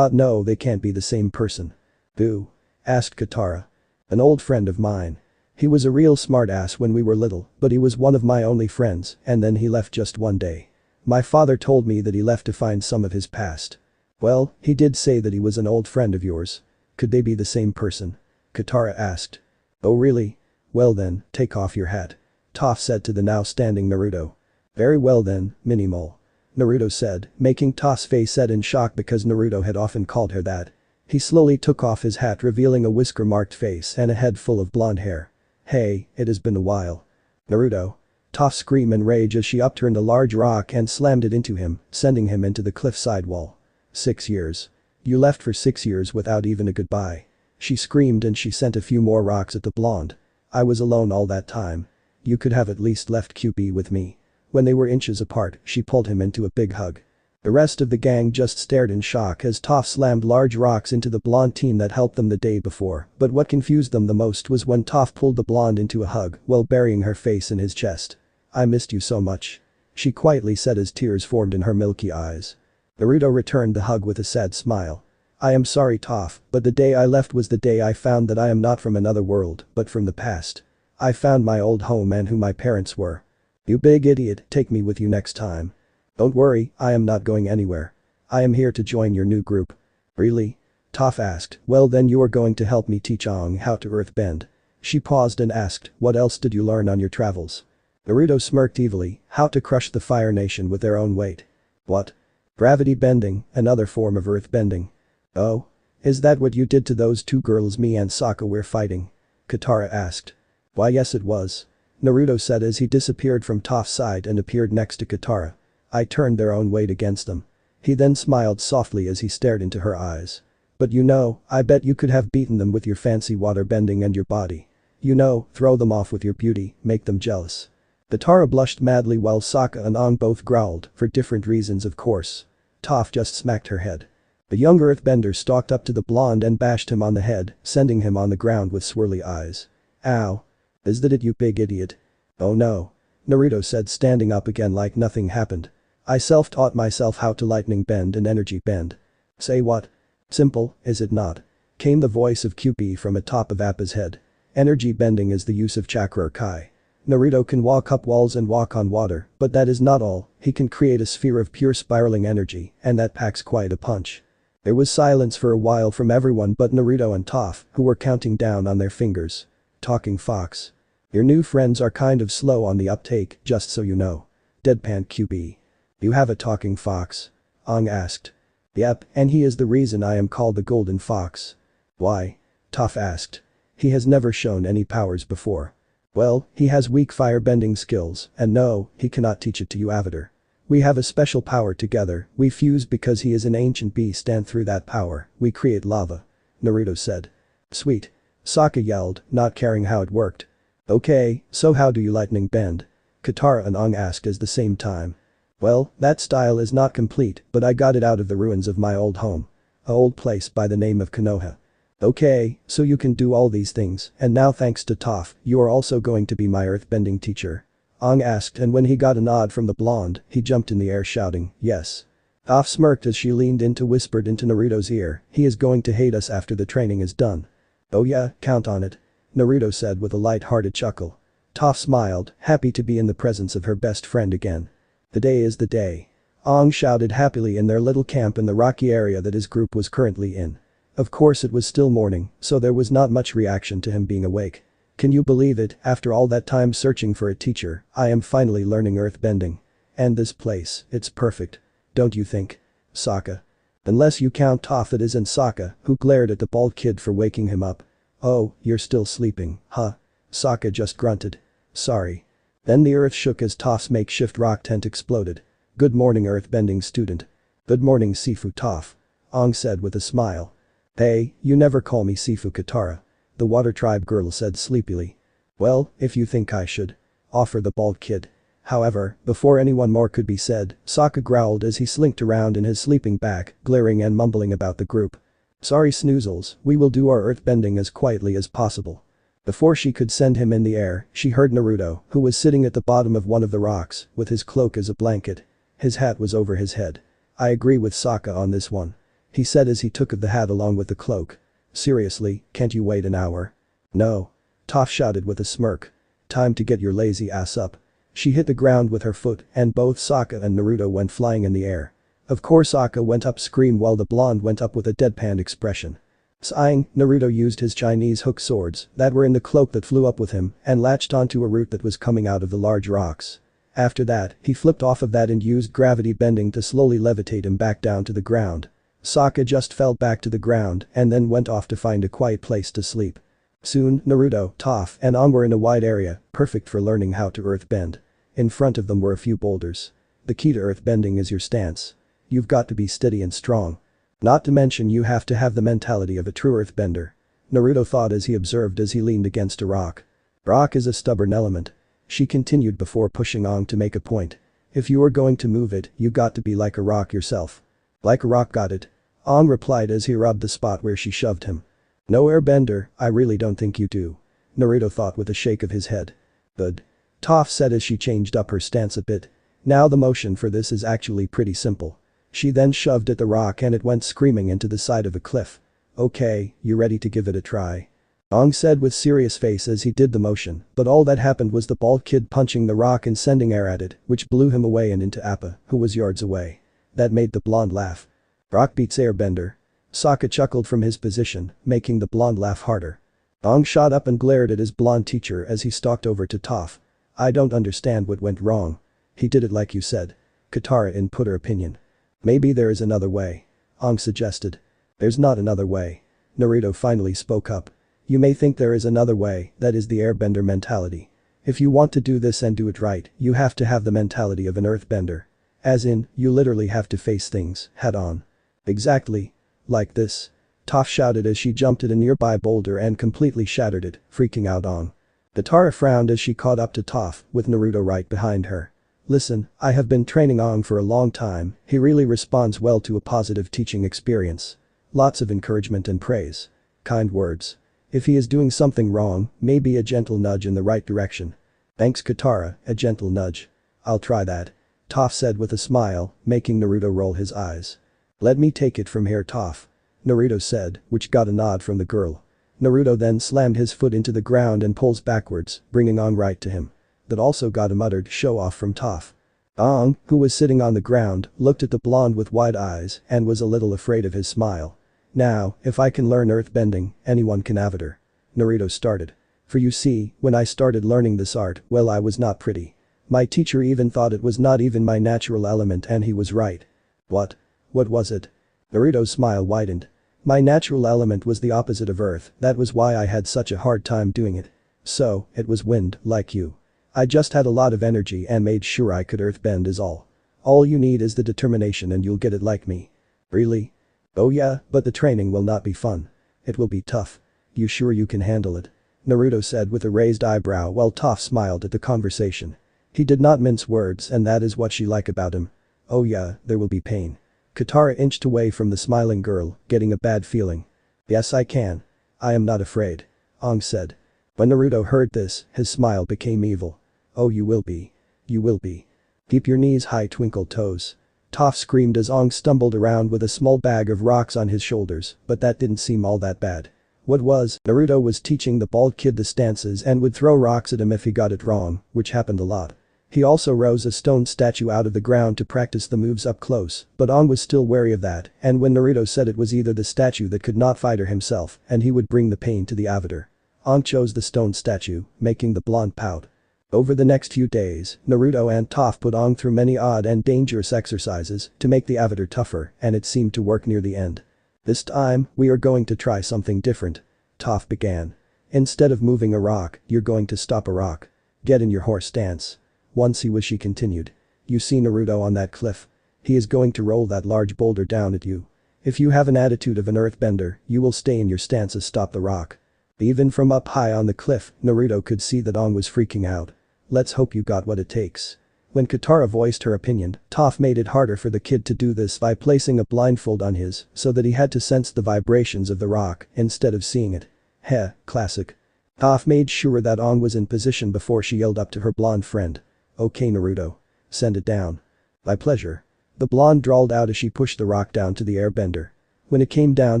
No, they can't be the same person." "Who?" asked Katara. "An old friend of mine. He was a real smartass when we were little, but he was one of my only friends and then he left just one day. My father told me that he left to find some of his past." "Well, he did say that he was an old friend of yours. Could they be the same person?" Katara asked. "Oh really? Well then, take off your hat," Toph said to the now standing Naruto. "Very well then, Mini-Mole," Naruto said, making Toph's face set in shock because Naruto had often called her that. He slowly took off his hat revealing a whisker-marked face and a head full of blonde hair. "Hey, it has been a while." "Naruto." Toph screamed in rage as she upturned a large rock and slammed it into him, sending him into the cliffside wall. 6 years. You left for 6 years without even a goodbye." She screamed and she sent a few more rocks at the blonde. "I was alone all that time. You could have at least left QB with me." When they were inches apart, she pulled him into a big hug. The rest of the gang just stared in shock as Toph slammed large rocks into the blonde team that helped them the day before, but what confused them the most was when Toph pulled the blonde into a hug while burying her face in his chest. "I missed you so much," she quietly said as tears formed in her milky eyes. Naruto returned the hug with a sad smile. "I am sorry Toph, but the day I left was the day I found that I am not from another world, but from the past. I found my old home and who my parents were." "You big idiot, take me with you next time." "Don't worry, I am not going anywhere. I am here to join your new group." "Really?" Toph asked. "Well then you are going to help me teach Aang how to earthbend." She paused and asked, "What else did you learn on your travels?" Naruto smirked evilly, "How to crush the Fire Nation with their own weight." "What?" "Gravity bending, another form of earthbending." "Oh? Is that what you did to those 2 girls me and Sokka were fighting?" Katara asked. "Why yes it was," Naruto said as he disappeared from Toph's side and appeared next to Katara. "I turned their own weight against them." He then smiled softly as he stared into her eyes. But you know, I bet you could have beaten them with your fancy water bending and your body. You know, throw them off with your beauty, make them jealous. Katara blushed madly while Sokka and Aang both growled, for different reasons of course. Toph just smacked her head. The young earthbender stalked up to the blonde and bashed him on the head, sending him on the ground with swirly eyes. Ow. Is that it, you big idiot? Oh no. Naruto said, standing up again like nothing happened. I self-taught myself how to lightning bend and energy bend. Say what? Simple, is it not? Came the voice of QP from atop of Appa's head. Energy bending is the use of chakra or kai. Naruto can walk up walls and walk on water, but that is not all, he can create a sphere of pure spiraling energy, and that packs quite a punch. There was silence for a while from everyone but Naruto and Toph, who were counting down on their fingers. Talking fox. Your new friends are kind of slow on the uptake, just so you know. Deadpan QB. You have a talking fox? Aang asked. Yep, and he is the reason I am called the Golden Fox. Why? Toph asked. He has never shown any powers before. Well, he has weak firebending skills, and no, he cannot teach it to you, Avatar. We have a special power together, we fuse because he is an ancient beast and through that power, we create lava. Naruto said. Sweet. Sokka yelled, not caring how it worked. Okay, so how do you lightning bend? Katara and Aang asked at the same time. Well, that style is not complete, but I got it out of the ruins of my old home. A old place by the name of Konoha. Okay, so you can do all these things, and now thanks to Toph, you are also going to be my earthbending teacher. Aang asked, and when he got a nod from the blonde, he jumped in the air shouting, yes. Toph smirked as she leaned in to whispered into Naruto's ear, he is going to hate us after the training is done. Oh yeah, count on it. Naruto said with a light-hearted chuckle. Toph smiled, happy to be in the presence of her best friend again. The day is the day. Aang shouted happily in their little camp in the rocky area that his group was currently in. Of course it was still morning, so there was not much reaction to him being awake. Can you believe it, after all that time searching for a teacher, I am finally learning earthbending. And this place, it's perfect. Don't you think? Sokka. Unless you count Toph, it isn't Sokka, who glared at the bald kid for waking him up. Oh, you're still sleeping, huh? Sokka just grunted. Sorry. Then the earth shook as Toph's makeshift rock tent exploded. Good morning, earthbending student. Good morning, Sifu Toph. Aang said with a smile. Hey, you never call me Sifu, Katara. The water tribe girl said sleepily. Well, if you think I should. Offered the bald kid. However, before anyone more could be said, Sokka growled as he slinked around in his sleeping bag, glaring and mumbling about the group. Sorry snoozles, we will do our earthbending as quietly as possible. Before she could send him in the air, she heard Naruto, who was sitting at the bottom of one of the rocks, with his cloak as a blanket. His hat was over his head. I agree with Sokka on this one. He said as he took the hat along with the cloak. Seriously, can't you wait an hour? No. Toph shouted with a smirk. Time to get your lazy ass up. She hit the ground with her foot and both Sokka and Naruto went flying in the air. Of course Sokka went up scream while the blonde went up with a deadpan expression. Sighing, Naruto used his Chinese hook swords that were in the cloak that flew up with him and latched onto a root that was coming out of the large rocks. After that, he flipped off of that and used gravity bending to slowly levitate him back down to the ground. Sokka just fell back to the ground and then went off to find a quiet place to sleep. Soon, Naruto, Toph, and Aang were in a wide area, perfect for learning how to earthbend. In front of them were a few boulders. The key to earthbending is your stance. You've got to be steady and strong. Not to mention you have to have the mentality of a true earthbender. Naruto thought as he observed as he leaned against a rock. Rock is a stubborn element. She continued before pushing Aang to make a point. If you are going to move it, you got to be like a rock yourself. Like a rock, got it? Aang replied as he rubbed the spot where she shoved him. No airbender, I really don't think you do. Naruto thought with a shake of his head. Good. Toph said as she changed up her stance a bit. Now the motion for this is actually pretty simple. She then shoved at the rock and it went screaming into the side of a cliff. Okay, you ready to give it a try? Aang said with serious face as he did the motion, but all that happened was the bald kid punching the rock and sending air at it, which blew him away and into Appa, who was yards away. That made the blonde laugh. Rock beats airbender. Sokka chuckled from his position, making the blonde laugh harder. Aang shot up and glared at his blonde teacher as he stalked over to Toph. I don't understand what went wrong. He did it like you said. Katara input her opinion. Maybe there is another way. Aang suggested. There's not another way. Naruto finally spoke up. You may think there is another way, that is the airbender mentality. If you want to do this and do it right, you have to have the mentality of an earthbender. As in, you literally have to face things head on. Exactly. Like this. Toph shouted as she jumped at a nearby boulder and completely shattered it, freaking out Aang. Katara frowned as she caught up to Toph, with Naruto right behind her. Listen, I have been training Aang for a long time, he really responds well to a positive teaching experience. Lots of encouragement and praise. Kind words. If he is doing something wrong, maybe a gentle nudge in the right direction. Thanks Katara, a gentle nudge. I'll try that. Toph said with a smile, making Naruto roll his eyes. Let me take it from here Toph. Naruto said, which got a nod from the girl. Naruto then slammed his foot into the ground and pulls backwards, bringing Aang right to him. That also got a muttered show off from Toph. Aang, who was sitting on the ground, looked at the blonde with wide eyes and was a little afraid of his smile. Now, if I can learn earthbending, anyone can Avatar. Naruto started. For you see, when I started learning this art, well I was not pretty. My teacher even thought it was not even my natural element and he was right. What? What was it? Naruto's smile widened. My natural element was the opposite of earth, that was why I had such a hard time doing it. So, it was wind, like you. I just had a lot of energy and made sure I could earthbend is all. All you need is the determination and you'll get it like me. Really? Oh yeah, but the training will not be fun. It will be tough. You sure you can handle it? Naruto said with a raised eyebrow while Toph smiled at the conversation. He did not mince words and that is what she liked about him. Oh yeah, there will be pain. Katara inched away from the smiling girl, getting a bad feeling. Yes I can. I am not afraid. Aang said. When Naruto heard this, his smile became evil. Oh you will be. You will be. Keep your knees high twinkle toes. Toph screamed as Aang stumbled around with a small bag of rocks on his shoulders, but that didn't seem all that bad. What was, Naruto was teaching the bald kid the stances and would throw rocks at him if he got it wrong, which happened a lot. He also rose a stone statue out of the ground to practice the moves up close, but Aang was still wary of that, and when Naruto said it was either the statue that could not fight or himself, and he would bring the pain to the Avatar. Aang chose the stone statue, making the blonde pout. Over the next few days, Naruto and Toph put Aang through many odd and dangerous exercises to make the Avatar tougher, and it seemed to work near the end. This time, we are going to try something different. Toph began. Instead of moving a rock, you're going to stop a rock. Get in your horse stance. Once he was she continued. You see Naruto on that cliff. He is going to roll that large boulder down at you. If you have an attitude of an earthbender, you will stay in your stance and stop the rock. Even from up high on the cliff, Naruto could see that Aang was freaking out. Let's hope you got what it takes. When Katara voiced her opinion, Toph made it harder for the kid to do this by placing a blindfold on his so that he had to sense the vibrations of the rock instead of seeing it. Heh, classic. Toph made sure that Aang was in position before she yelled up to her blonde friend. Okay Naruto. Send it down. By pleasure. The blonde drawled out as she pushed the rock down to the airbender. When it came down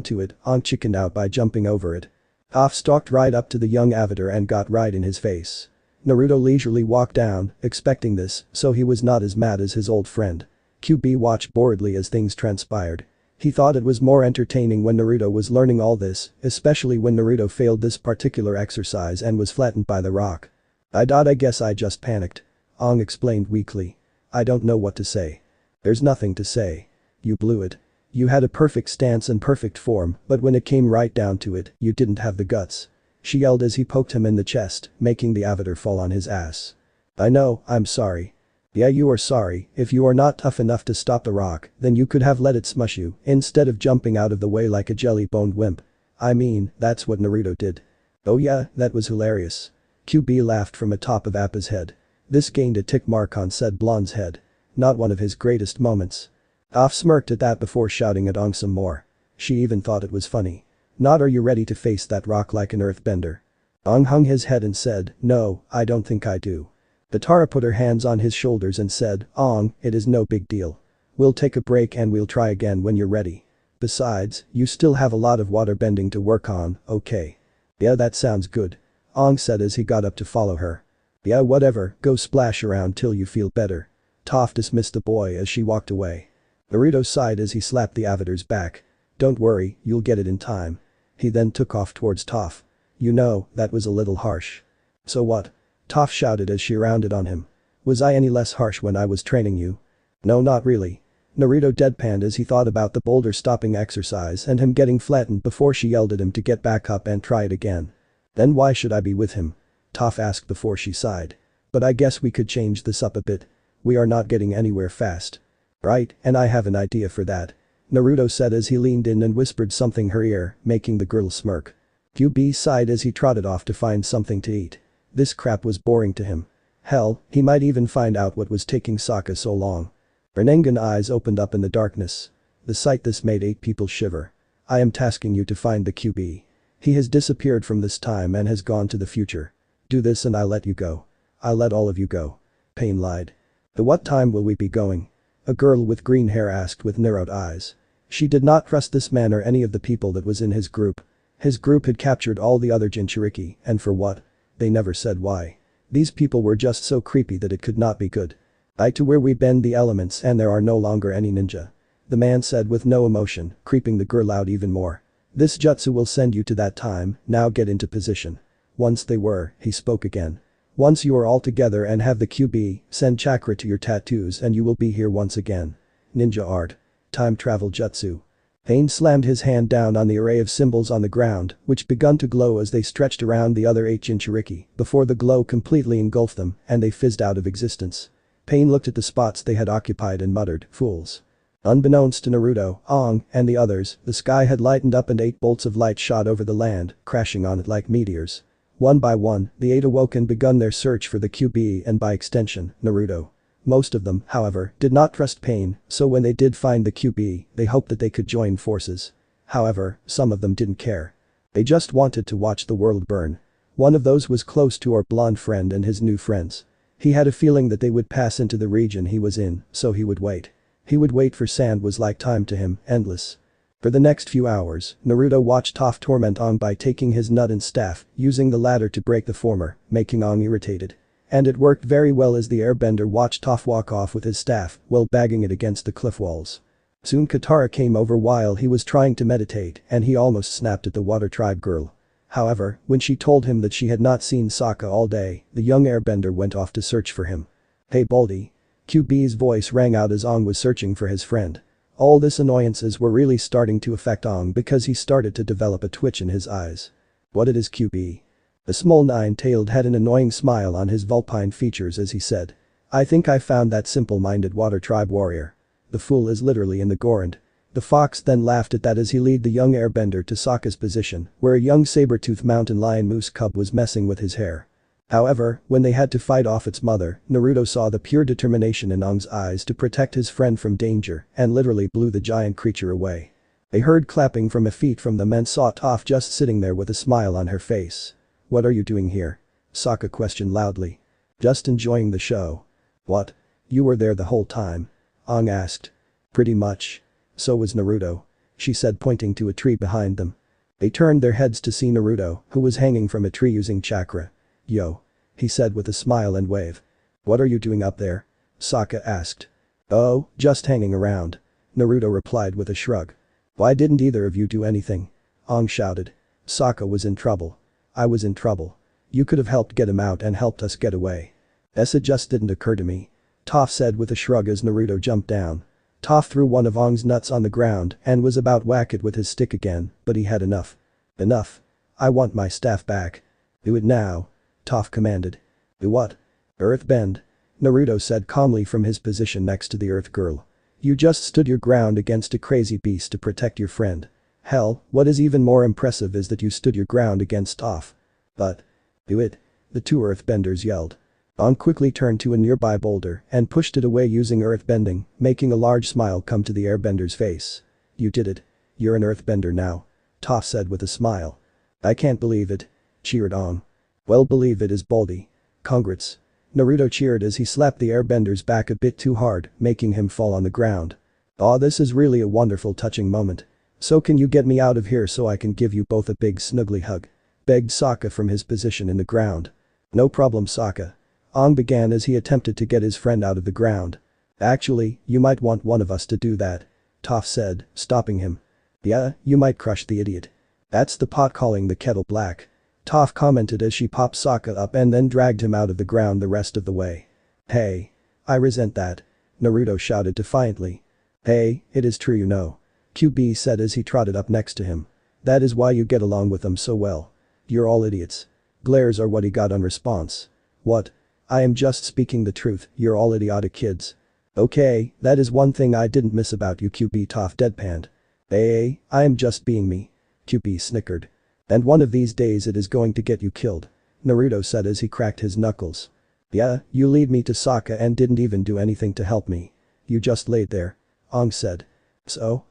to it, Aang chickened out by jumping over it. Toph stalked right up to the young Avatar and got right in his face. Naruto leisurely walked down, expecting this, so he was not as mad as his old friend. QB watched boredly as things transpired. He thought it was more entertaining when Naruto was learning all this, especially when Naruto failed this particular exercise and was flattened by the rock. I guess I just panicked. Aang explained weakly. I don't know what to say. There's nothing to say. You blew it. You had a perfect stance and perfect form, but when it came right down to it, you didn't have the guts. She yelled as he poked him in the chest, making the Avatar fall on his ass. I know, I'm sorry. Yeah you are sorry, if you are not tough enough to stop the rock, then you could have let it smush you instead of jumping out of the way like a jelly-boned wimp. I mean, that's what Naruto did. Oh yeah, that was hilarious. QB laughed from atop of Appa's head. This gained a tick mark on said blonde's head. Not one of his greatest moments. Toph smirked at that before shouting at Aang some more. She even thought it was funny. Not are you ready to face that rock like an earthbender? Aang hung his head and said, no, I don't think I do. Katara put her hands on his shoulders and said, Aang, it is no big deal. We'll take a break and we'll try again when you're ready. Besides, you still have a lot of waterbending to work on, okay? Yeah that sounds good. Aang said as he got up to follow her. Yeah whatever, go splash around till you feel better. Toph dismissed the boy as she walked away. Naruto sighed as he slapped the Avatar's back. Don't worry, you'll get it in time. He then took off towards Toph. You know, that was a little harsh. So what? Toph shouted as she rounded on him. Was I any less harsh when I was training you? No not really. Naruto deadpanned as he thought about the boulder stopping exercise and him getting flattened before she yelled at him to get back up and try it again. Then why should I be with him? Toph asked before she sighed. But I guess we could change this up a bit. We are not getting anywhere fast. Right, and I have an idea for that. Naruto said as he leaned in and whispered something her ear, making the girl smirk. QB sighed as he trotted off to find something to eat. This crap was boring to him. Hell, he might even find out what was taking Sokka so long. Renengan eyes opened up in the darkness. The sight this made 8 people shiver. I am tasking you to find the QB. He has disappeared from this time and has gone to the future. Do this and I'll let you go. I'll let all of you go. Pain lied. At what time will we be going? A girl with green hair asked with narrowed eyes. She did not trust this man or any of the people that was in his group. His group had captured all the other Jinchuriki, and for what? They never said why. These people were just so creepy that it could not be good. To where we bend the elements and there are no longer any ninja. The man said with no emotion, creeping the girl out even more. This jutsu will send you to that time, now get into position. Once they were, he spoke again. Once you are all together and have the QB, send chakra to your tattoos and you will be here once again. Ninja art. Time travel jutsu. Pain slammed his hand down on the array of symbols on the ground, which begun to glow as they stretched around the other 8 Jinchuriki, before the glow completely engulfed them and they fizzed out of existence. Pain looked at the spots they had occupied and muttered, fools. Unbeknownst to Naruto, Aang, and the others, the sky had lightened up and 8 bolts of light shot over the land, crashing on it like meteors. One by one, the 8 awoke and begun their search for the QB and by extension, Naruto. Most of them, however, did not trust Pain, so when they did find the QB, they hoped that they could join forces. However, some of them didn't care. They just wanted to watch the world burn. One of those was close to our blonde friend and his new friends. He had a feeling that they would pass into the region he was in, so he would wait. He would wait for sand was like time to him, endless. For the next few hours, Naruto watched Toph torment Aang by taking his nut and staff, using the latter to break the former, making Aang irritated. And it worked very well as the airbender watched Toph walk off with his staff while bagging it against the cliff walls. Soon Katara came over while he was trying to meditate and he almost snapped at the water tribe girl. However, when she told him that she had not seen Sokka all day, the young airbender went off to search for him. Hey Baldy. QB's voice rang out as Aang was searching for his friend. All this annoyances were really starting to affect Aang because he started to develop a twitch in his eyes. What it is QB? The small nine-tailed had an annoying smile on his vulpine features as he said. I think I found that simple-minded water tribe warrior. The fool is literally in the Gorand. The fox then laughed at that as he led the young airbender to Sokka's position, where a young saber-toothed mountain lion moose cub was messing with his hair. However, when they had to fight off its mother, Naruto saw the pure determination in Aang's eyes to protect his friend from danger and literally blew the giant creature away. They heard clapping from a feet from them and saw Toph just sitting there with a smile on her face. What are you doing here? Sokka questioned loudly. Just enjoying the show. What? You were there the whole time? Aang asked. Pretty much. So was Naruto. She said pointing to a tree behind them. They turned their heads to see Naruto, who was hanging from a tree using chakra. Yo. He said with a smile and wave. What are you doing up there? Sokka asked. Oh, just hanging around. Naruto replied with a shrug. Why didn't either of you do anything? Aang shouted. Sokka was in trouble. I was in trouble. You could have helped get him out and helped us get away. It just didn't occur to me. Toph said with a shrug as Naruto jumped down. Toph threw one of Aang's nuts on the ground and was about to whack it with his stick again, but he had enough. Enough. I want my staff back. Do it now. Toph commanded. Do what? Earthbend. Naruto said calmly from his position next to the Earth Girl. You just stood your ground against a crazy beast to protect your friend. Hell, what is even more impressive is that you stood your ground against Toph. But. Do it. The 2 earthbenders yelled. Aang quickly turned to a nearby boulder and pushed it away using earthbending, making a large smile come to the airbender's face. You did it. You're an earthbender now. Toph said with a smile. I can't believe it. Cheered Aang. Well, believe it is Baldy. Congrats. Naruto cheered as he slapped the airbender's back a bit too hard, making him fall on the ground. Aw, this is really a wonderful touching moment. So can you get me out of here so I can give you both a big snuggly hug? Begged Sokka from his position in the ground. No problem Sokka. Aang began as he attempted to get his friend out of the ground. Actually, you might want one of us to do that. Toph said, stopping him. Yeah, you might crush the idiot. That's the pot calling the kettle black. Toph commented as she popped Sokka up and then dragged him out of the ground the rest of the way. Hey. I resent that. Naruto shouted defiantly. Hey, it is true you know. QB said as he trotted up next to him. That is why you get along with them so well. You're all idiots. Glares are what he got on response. What? I am just speaking the truth, you're all idiotic kids. Okay, that is one thing I didn't miss about you, QB. Toph deadpanned. Hey, I am just being me. QB snickered. And one of these days it is going to get you killed. Naruto said as he cracked his knuckles. Yeah, you lead me to Sokka and didn't even do anything to help me. You just laid there. Aang said. So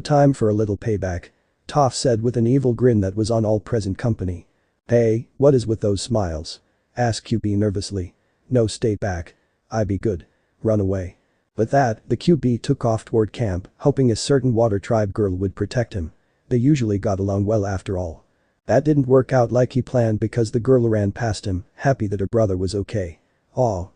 time for a little payback. Toph said with an evil grin that was on all present company. Hey, what is with those smiles? Asked QB nervously. No, stay back. I be good. Run away. With that, the QB took off toward camp, hoping a certain water tribe girl would protect him. They usually got along well after all. That didn't work out like he planned because the girl ran past him, happy that her brother was okay. Aw.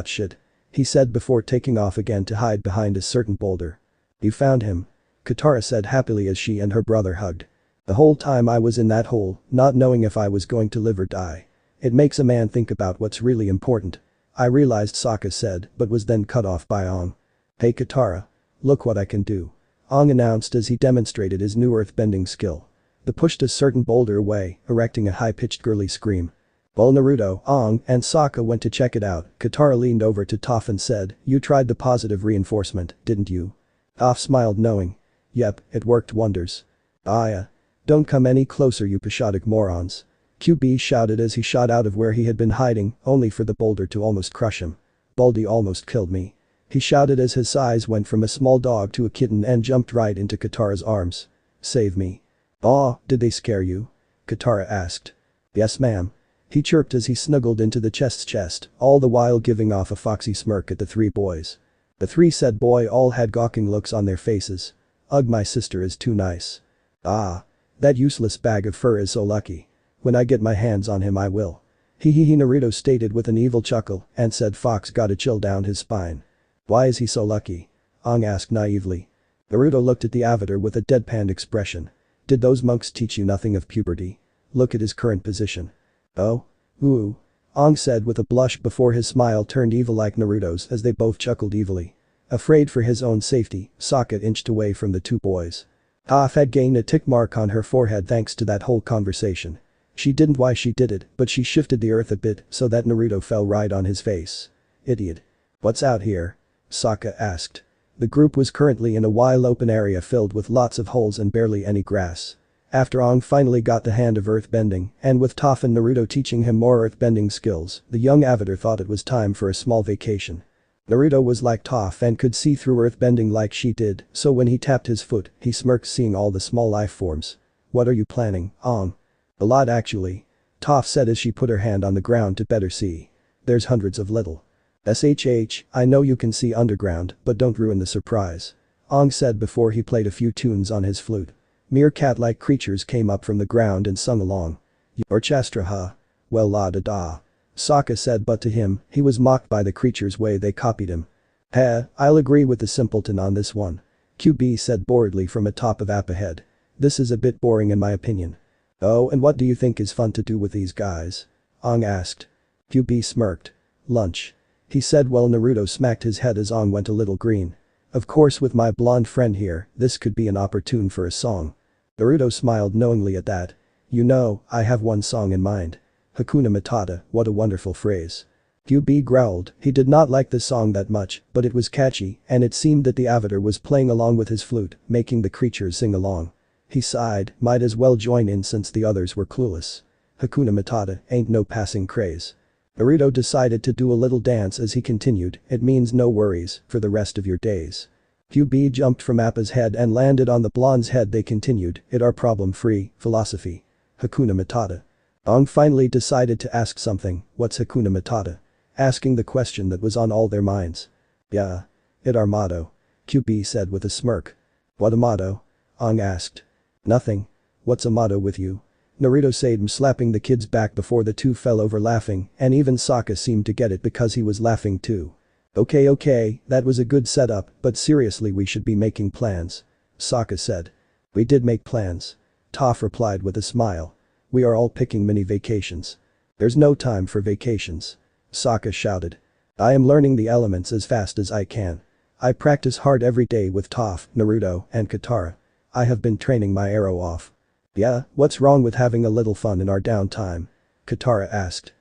Shit. He said before taking off again to hide behind a certain boulder. You found him. Katara said happily as she and her brother hugged. The whole time I was in that hole, not knowing if I was going to live or die. It makes a man think about what's really important. I realized, Sokka said, but was then cut off by Aang. Hey Katara. Look what I can do. Aang announced as he demonstrated his new earthbending skill. They pushed a certain boulder away, erecting a high-pitched girly scream. While Naruto, Aang, and Sokka went to check it out, Katara leaned over to Toph and said, you tried the positive reinforcement, didn't you? Toph smiled knowing. Yep, it worked wonders. Yeah. Don't come any closer, you patriotic morons. QB shouted as he shot out of where he had been hiding, only for the boulder to almost crush him. Baldy almost killed me. He shouted as his size went from a small dog to a kitten and jumped right into Katara's arms. Save me. Aw, did they scare you? Katara asked. Yes ma'am. He chirped as he snuggled into the chest, all the while giving off a foxy smirk at the three boys. The three said boy all had gawking looks on their faces. Ugh, my sister is too nice. Ah. That useless bag of fur is so lucky. When I get my hands on him I will. Hee Naruto stated with an evil chuckle and said Fox got a chill down his spine. Why is he so lucky? Aang asked naively. Naruto looked at the avatar with a deadpan expression. Did those monks teach you nothing of puberty? Look at his current position. Oh? Ooh. Aang said with a blush before his smile turned evil like Naruto's as they both chuckled evilly. Afraid for his own safety, Sokka inched away from the two boys. Toph had gained a tick mark on her forehead thanks to that whole conversation. She didn't why she did it, but she shifted the earth a bit so that Naruto fell right on his face. Idiot. What's out here? Sokka asked. The group was currently in a wide open area filled with lots of holes and barely any grass. After Aang finally got the hand of earthbending, and with Toph and Naruto teaching him more earthbending skills, the young avatar thought it was time for a small vacation. Naruto was like Toph and could see through earthbending like she did, so when he tapped his foot, he smirked seeing all the small life forms. What are you planning, Aang? A lot actually. Toph said as she put her hand on the ground to better see. There's hundreds of little. SHH, I know you can see underground, but don't ruin the surprise. Aang said before he played a few tunes on his flute. Meerkat-like creatures came up from the ground and sung along. Orchestra huh? Well la da da. Sokka said but to him, he was mocked by the creatures' way they copied him. I'll agree with the simpleton on this one. QB said boredly from atop of Appa head. This is a bit boring in my opinion. Oh, and what do you think is fun to do with these guys? Aang asked. QB smirked. Lunch. He said while Naruto smacked his head as Aang went a little green. Of course with my blonde friend here, this could be an opportune for a song. Naruto smiled knowingly at that. You know, I have one song in mind. Hakuna Matata, what a wonderful phrase. QB growled, he did not like the song that much, but it was catchy, and it seemed that the avatar was playing along with his flute, making the creatures sing along. He sighed, might as well join in since the others were clueless. Hakuna Matata ain't no passing craze. Naruto decided to do a little dance as he continued, it means no worries for the rest of your days. QB jumped from Appa's head and landed on the blonde's head. They continued, it our problem-free philosophy. Hakuna Matata. Aang finally decided to ask something, what's Hakuna Matata? Asking the question that was on all their minds. Yeah. It our motto. QB said with a smirk. What a motto? Aang asked. Nothing. What's a motto with you? Naruto said, slapping the kid's back before the two fell over laughing, and even Sokka seemed to get it because he was laughing too. Okay, that was a good setup, but seriously we should be making plans. Sokka said. We did make plans. Toph replied with a smile. We are all picking mini vacations. There's no time for vacations. Sokka shouted. I am learning the elements as fast as I can. I practice hard every day with Toph, Naruto, and Katara. I have been training my arrow off. Yeah, what's wrong with having a little fun in our downtime? Katara asked.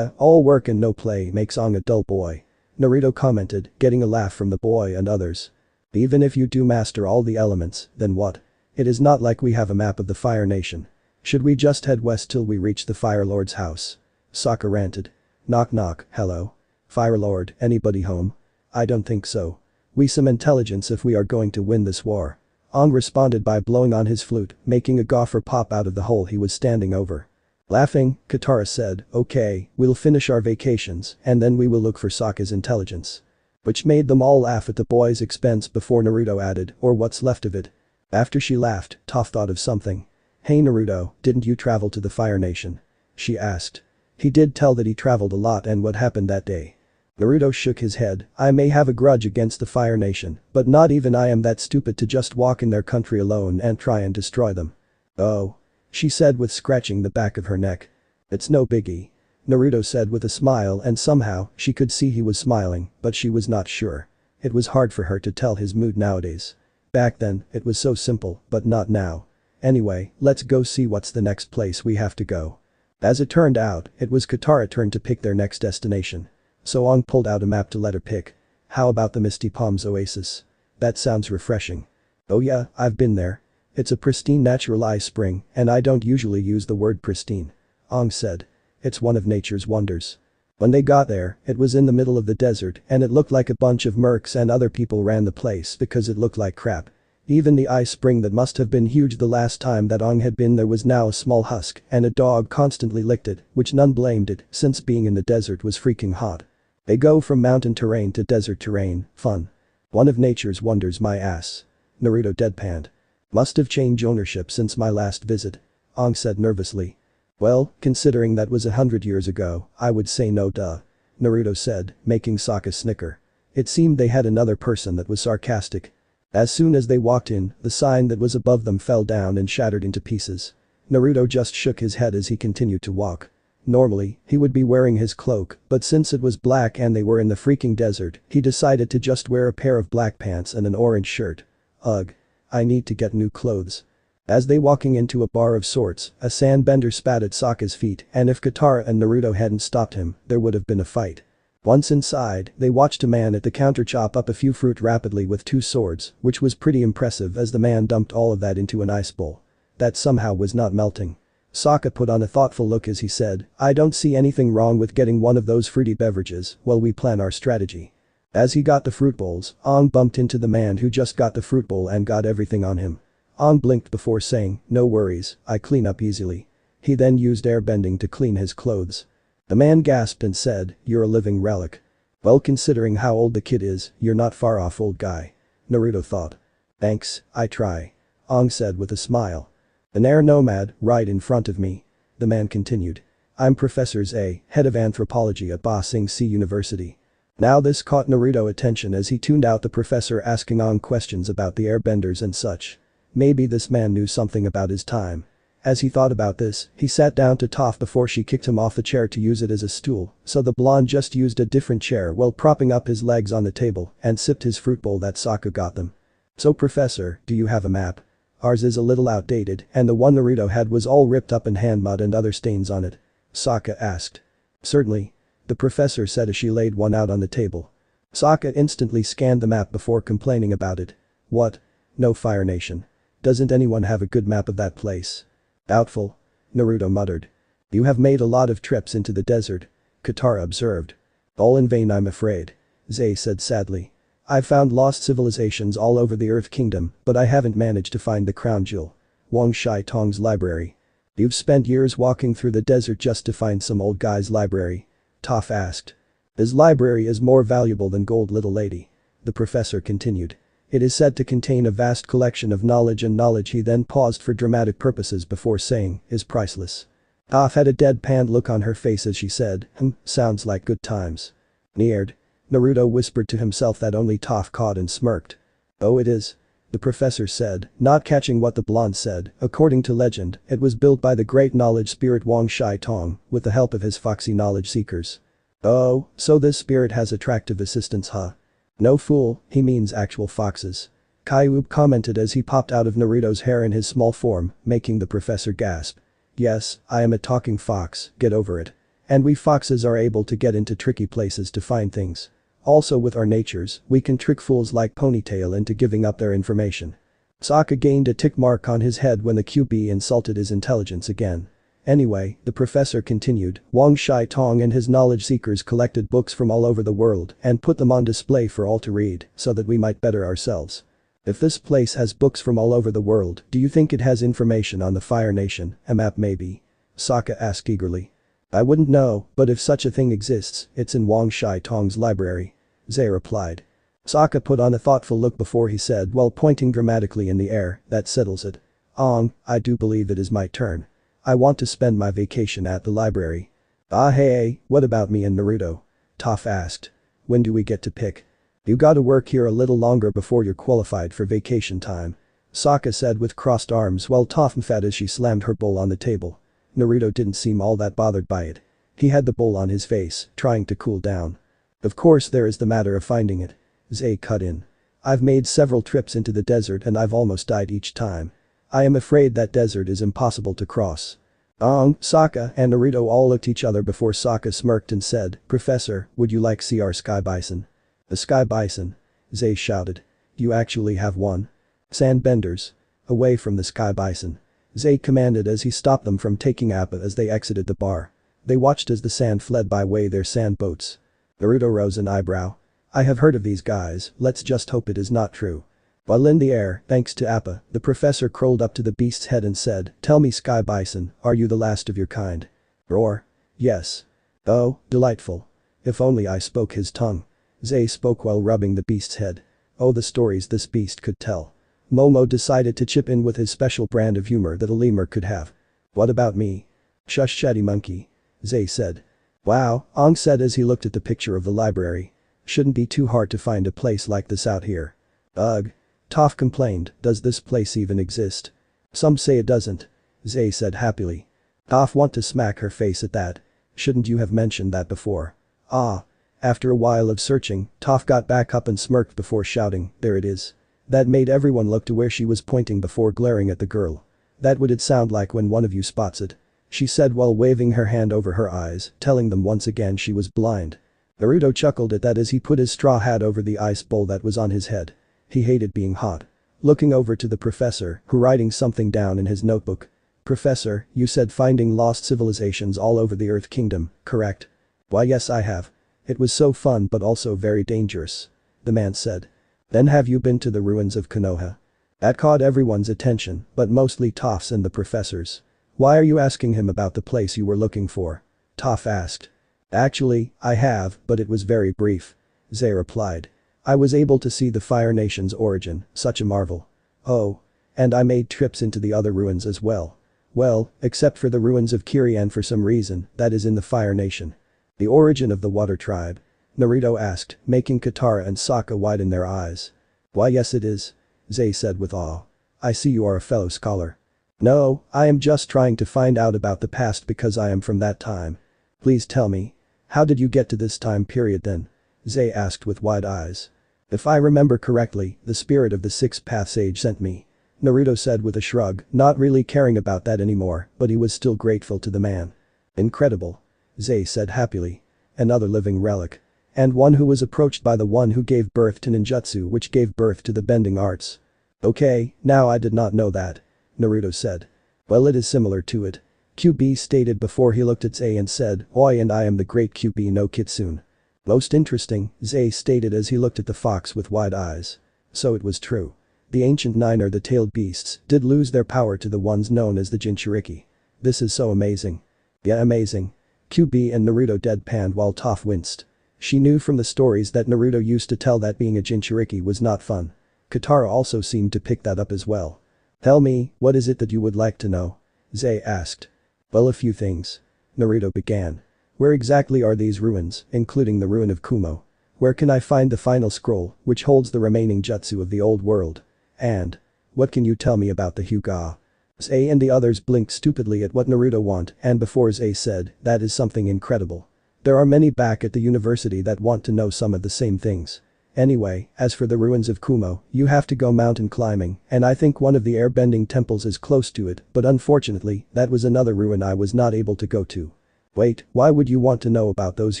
All work and no play makes Aang a dull boy. Naruto commented, getting a laugh from the boy and others. Even if you do master all the elements, then what? It is not like we have a map of the Fire Nation. Should we just head west till we reach the Fire Lord's house? Sokka ranted. Knock knock, hello? Fire Lord, anybody home? I don't think so. We some intelligence if we are going to win this war. Aang responded by blowing on his flute, making a gopher pop out of the hole he was standing over. Laughing, Katara said, okay, we'll finish our vacations and then we will look for Sokka's intelligence. Which made them all laugh at the boy's expense before Naruto added, or what's left of it. After she laughed, Toph thought of something. Hey Naruto, didn't you travel to the Fire Nation? She asked. He did tell that he traveled a lot and what happened that day. Naruto shook his head, I may have a grudge against the Fire Nation, but not even I am that stupid to just walk in their country alone and try and destroy them. Oh. She said with scratching the back of her neck. It's no biggie. Naruto said with a smile and somehow she could see he was smiling, but she was not sure. It was hard for her to tell his mood nowadays. Back then, it was so simple, but not now. Anyway, let's go see what's the next place we have to go. As it turned out, it was Katara's turn to pick their next destination. So Aang pulled out a map to let her pick. How about the Misty Palms Oasis? That sounds refreshing. Oh yeah, I've been there. It's a pristine natural ice spring, and I don't usually use the word pristine. Aang said. It's one of nature's wonders. When they got there, it was in the middle of the desert and it looked like a bunch of mercs and other people ran the place because it looked like crap. Even the ice spring that must have been huge the last time that Aang had been there was now a small husk and a dog constantly licked it, which none blamed it since being in the desert was freaking hot. They go from mountain terrain to desert terrain, fun. One of nature's wonders my ass. Naruto deadpanned. Must have changed ownership since my last visit. Aang said nervously. Well, considering that was 100 years ago, I would say no duh. Naruto said, making Sokka snicker. It seemed they had another person that was sarcastic. As soon as they walked in, the sign that was above them fell down and shattered into pieces. Naruto just shook his head as he continued to walk. Normally, he would be wearing his cloak, but since it was black and they were in the freaking desert, he decided to just wear a pair of black pants and an orange shirt. Ugh. I need to get new clothes. As they walking into a bar of sorts, a sandbender spat at Sokka's feet and if Katara and Naruto hadn't stopped him, there would have been a fight. Once inside, they watched a man at the counter chop up a few fruit rapidly with 2 swords, which was pretty impressive as the man dumped all of that into an ice bowl. That somehow was not melting. Sokka put on a thoughtful look as he said, I don't see anything wrong with getting one of those fruity beverages while we plan our strategy. As he got the fruit bowls, Aang bumped into the man who just got the fruit bowl and got everything on him. Aang blinked before saying, no worries, I clean up easily. He then used airbending to clean his clothes. The man gasped and said, you're a living relic. Well considering how old the kid is, you're not far off old guy. Naruto thought. Thanks, I try. Aang said with a smile. An air nomad, right in front of me. The man continued. I'm Professor A, head of anthropology at Ba Sing Se University. Now this caught Naruto's attention as he tuned out the professor asking Aang questions about the airbenders and such. Maybe this man knew something about his time. As he thought about this, he sat down to Toph before she kicked him off the chair to use it as a stool, so the blonde just used a different chair while propping up his legs on the table and sipped his fruit bowl that Sokka got them. So professor, do you have a map? Ours is a little outdated and the one Naruto had was all ripped up in hand mud and other stains on it. Sokka asked. Certainly. The professor said as she laid one out on the table. Sokka instantly scanned the map before complaining about it. What? No Fire Nation. Doesn't anyone have a good map of that place? Doubtful. Naruto muttered. You have made a lot of trips into the desert. Katara observed. All in vain I'm afraid. Zay said sadly. I've found lost civilizations all over the Earth Kingdom, but I haven't managed to find the crown jewel. Wang Shai Tong's library. You've spent years walking through the desert just to find some old guy's library? Toph asked. His library is more valuable than gold, little lady. The professor continued. It is said to contain a vast collection of knowledge and knowledge he then paused for dramatic purposes before saying, is priceless. Toph had a deadpan look on her face as she said, sounds like good times. Neared. Naruto whispered to himself that only Toph caught and smirked. Oh it is. The professor said, not catching what the blonde said, according to legend, it was built by the great knowledge spirit Wang Shai Tong, with the help of his foxy knowledge seekers. Oh, so this spirit has attractive assistants huh? No fool, he means actual foxes. Kaiub commented as he popped out of Naruto's hair in his small form, making the professor gasp. Yes, I am a talking fox, get over it. And we foxes are able to get into tricky places to find things. Also with our natures, we can trick fools like Ponytail into giving up their information. Sokka gained a tick mark on his head when the QB insulted his intelligence again. Anyway, the professor continued, Wang Shai Tong and his knowledge seekers collected books from all over the world and put them on display for all to read so that we might better ourselves. If this place has books from all over the world, do you think it has information on the Fire Nation, a map maybe? Sokka asked eagerly. I wouldn't know, but if such a thing exists, it's in Wang Shai Tong's library. Zay replied. Sokka put on a thoughtful look before he said while pointing dramatically in the air, that settles it. I do believe it is my turn. I want to spend my vacation at the library. Hey, what about me and Naruto? Toph asked. When do we get to pick? You gotta work here a little longer before you're qualified for vacation time. Sokka said with crossed arms while Toph mfed as she slammed her bowl on the table. Naruto didn't seem all that bothered by it. He had the bowl on his face, trying to cool down. Of course there is the matter of finding it. Zay cut in. I've made several trips into the desert and I've almost died each time. I am afraid that desert is impossible to cross. Sokka and Naruto all looked at each other before Sokka smirked and said, Professor, would you like see our sky bison? The sky bison? Zay shouted. You actually have one? Sandbenders. Away from the sky bison. Zay commanded as he stopped them from taking Appa as they exited the bar. They watched as the sand fled by way their sand boats. Naruto rose an eyebrow. I have heard of these guys, let's just hope it is not true. While in the air, thanks to Appa, the professor crawled up to the beast's head and said, Tell me Sky Bison, are you the last of your kind? Roar. Yes. Oh, delightful. If only I spoke his tongue. Zay spoke while rubbing the beast's head. Oh, the stories this beast could tell. Momo decided to chip in with his special brand of humor that a lemur could have. What about me? Shush chatty monkey. Zay said. Wow, Ong said as he looked at the picture of the library. Shouldn't be too hard to find a place like this out here. Ugh. Toph complained, does this place even exist? Some say it doesn't. Zay said happily. Toph want to smack her face at that. Shouldn't you have mentioned that before? After a while of searching, Toph got back up and smirked before shouting, there it is. That made everyone look to where she was pointing before glaring at the girl. That would it sound like when one of you spots it. She said while waving her hand over her eyes, telling them once again she was blind. Naruto chuckled at that as he put his straw hat over the ice bowl that was on his head. He hated being hot. Looking over to the professor, who writing something down in his notebook. Professor, you said finding lost civilizations all over the Earth Kingdom, correct? Why yes I have. It was so fun but also very dangerous. The man said. Then have you been to the ruins of Konoha? That caught everyone's attention, but mostly Toph's and the professor's. Why are you asking him about the place you were looking for? Toph asked. Actually, I have, but it was very brief. Zay replied. I was able to see the Fire Nation's origin, such a marvel. Oh. And I made trips into the other ruins as well. Well, except for the ruins of Kirian for some reason, that is in the Fire Nation. The origin of the Water Tribe? Naruto asked, making Katara and Sokka widen their eyes. Why yes it is. Zay said with awe. I see you are a fellow scholar. No, I am just trying to find out about the past because I am from that time. Please tell me. How did you get to this time period then? Zay asked with wide eyes. If I remember correctly, the spirit of the Six Path Sage sent me. Naruto said with a shrug, not really caring about that anymore, but he was still grateful to the man. Incredible. Zay said happily. Another living relic. And one who was approached by the one who gave birth to ninjutsu which gave birth to the bending arts. Okay, now I did not know that. Naruto said. Well it is similar to it. QB stated before he looked at Zay and said, Oi and I am the great QB no Kitsune. Most interesting, Zay stated as he looked at the fox with wide eyes. So it was true. The ancient nine or the tailed beasts did lose their power to the ones known as the Jinchuriki. This is so amazing. Yeah amazing. QB and Naruto deadpanned while Toph winced. She knew from the stories that Naruto used to tell that being a Jinchuriki was not fun. Katara also seemed to pick that up as well. Tell me, what is it that you would like to know? Zay asked. Well a few things. Naruto began. Where exactly are these ruins, including the ruin of Kumo? Where can I find the final scroll, which holds the remaining jutsu of the old world? And what can you tell me about the Hyuga? Zay and the others blinked stupidly at what Naruto want and before Zay said, that is something incredible. There are many back at the university that want to know some of the same things. Anyway, as for the ruins of Kumo, you have to go mountain climbing and I think one of the airbending temples is close to it but unfortunately, that was another ruin I was not able to go to. Wait, why would you want to know about those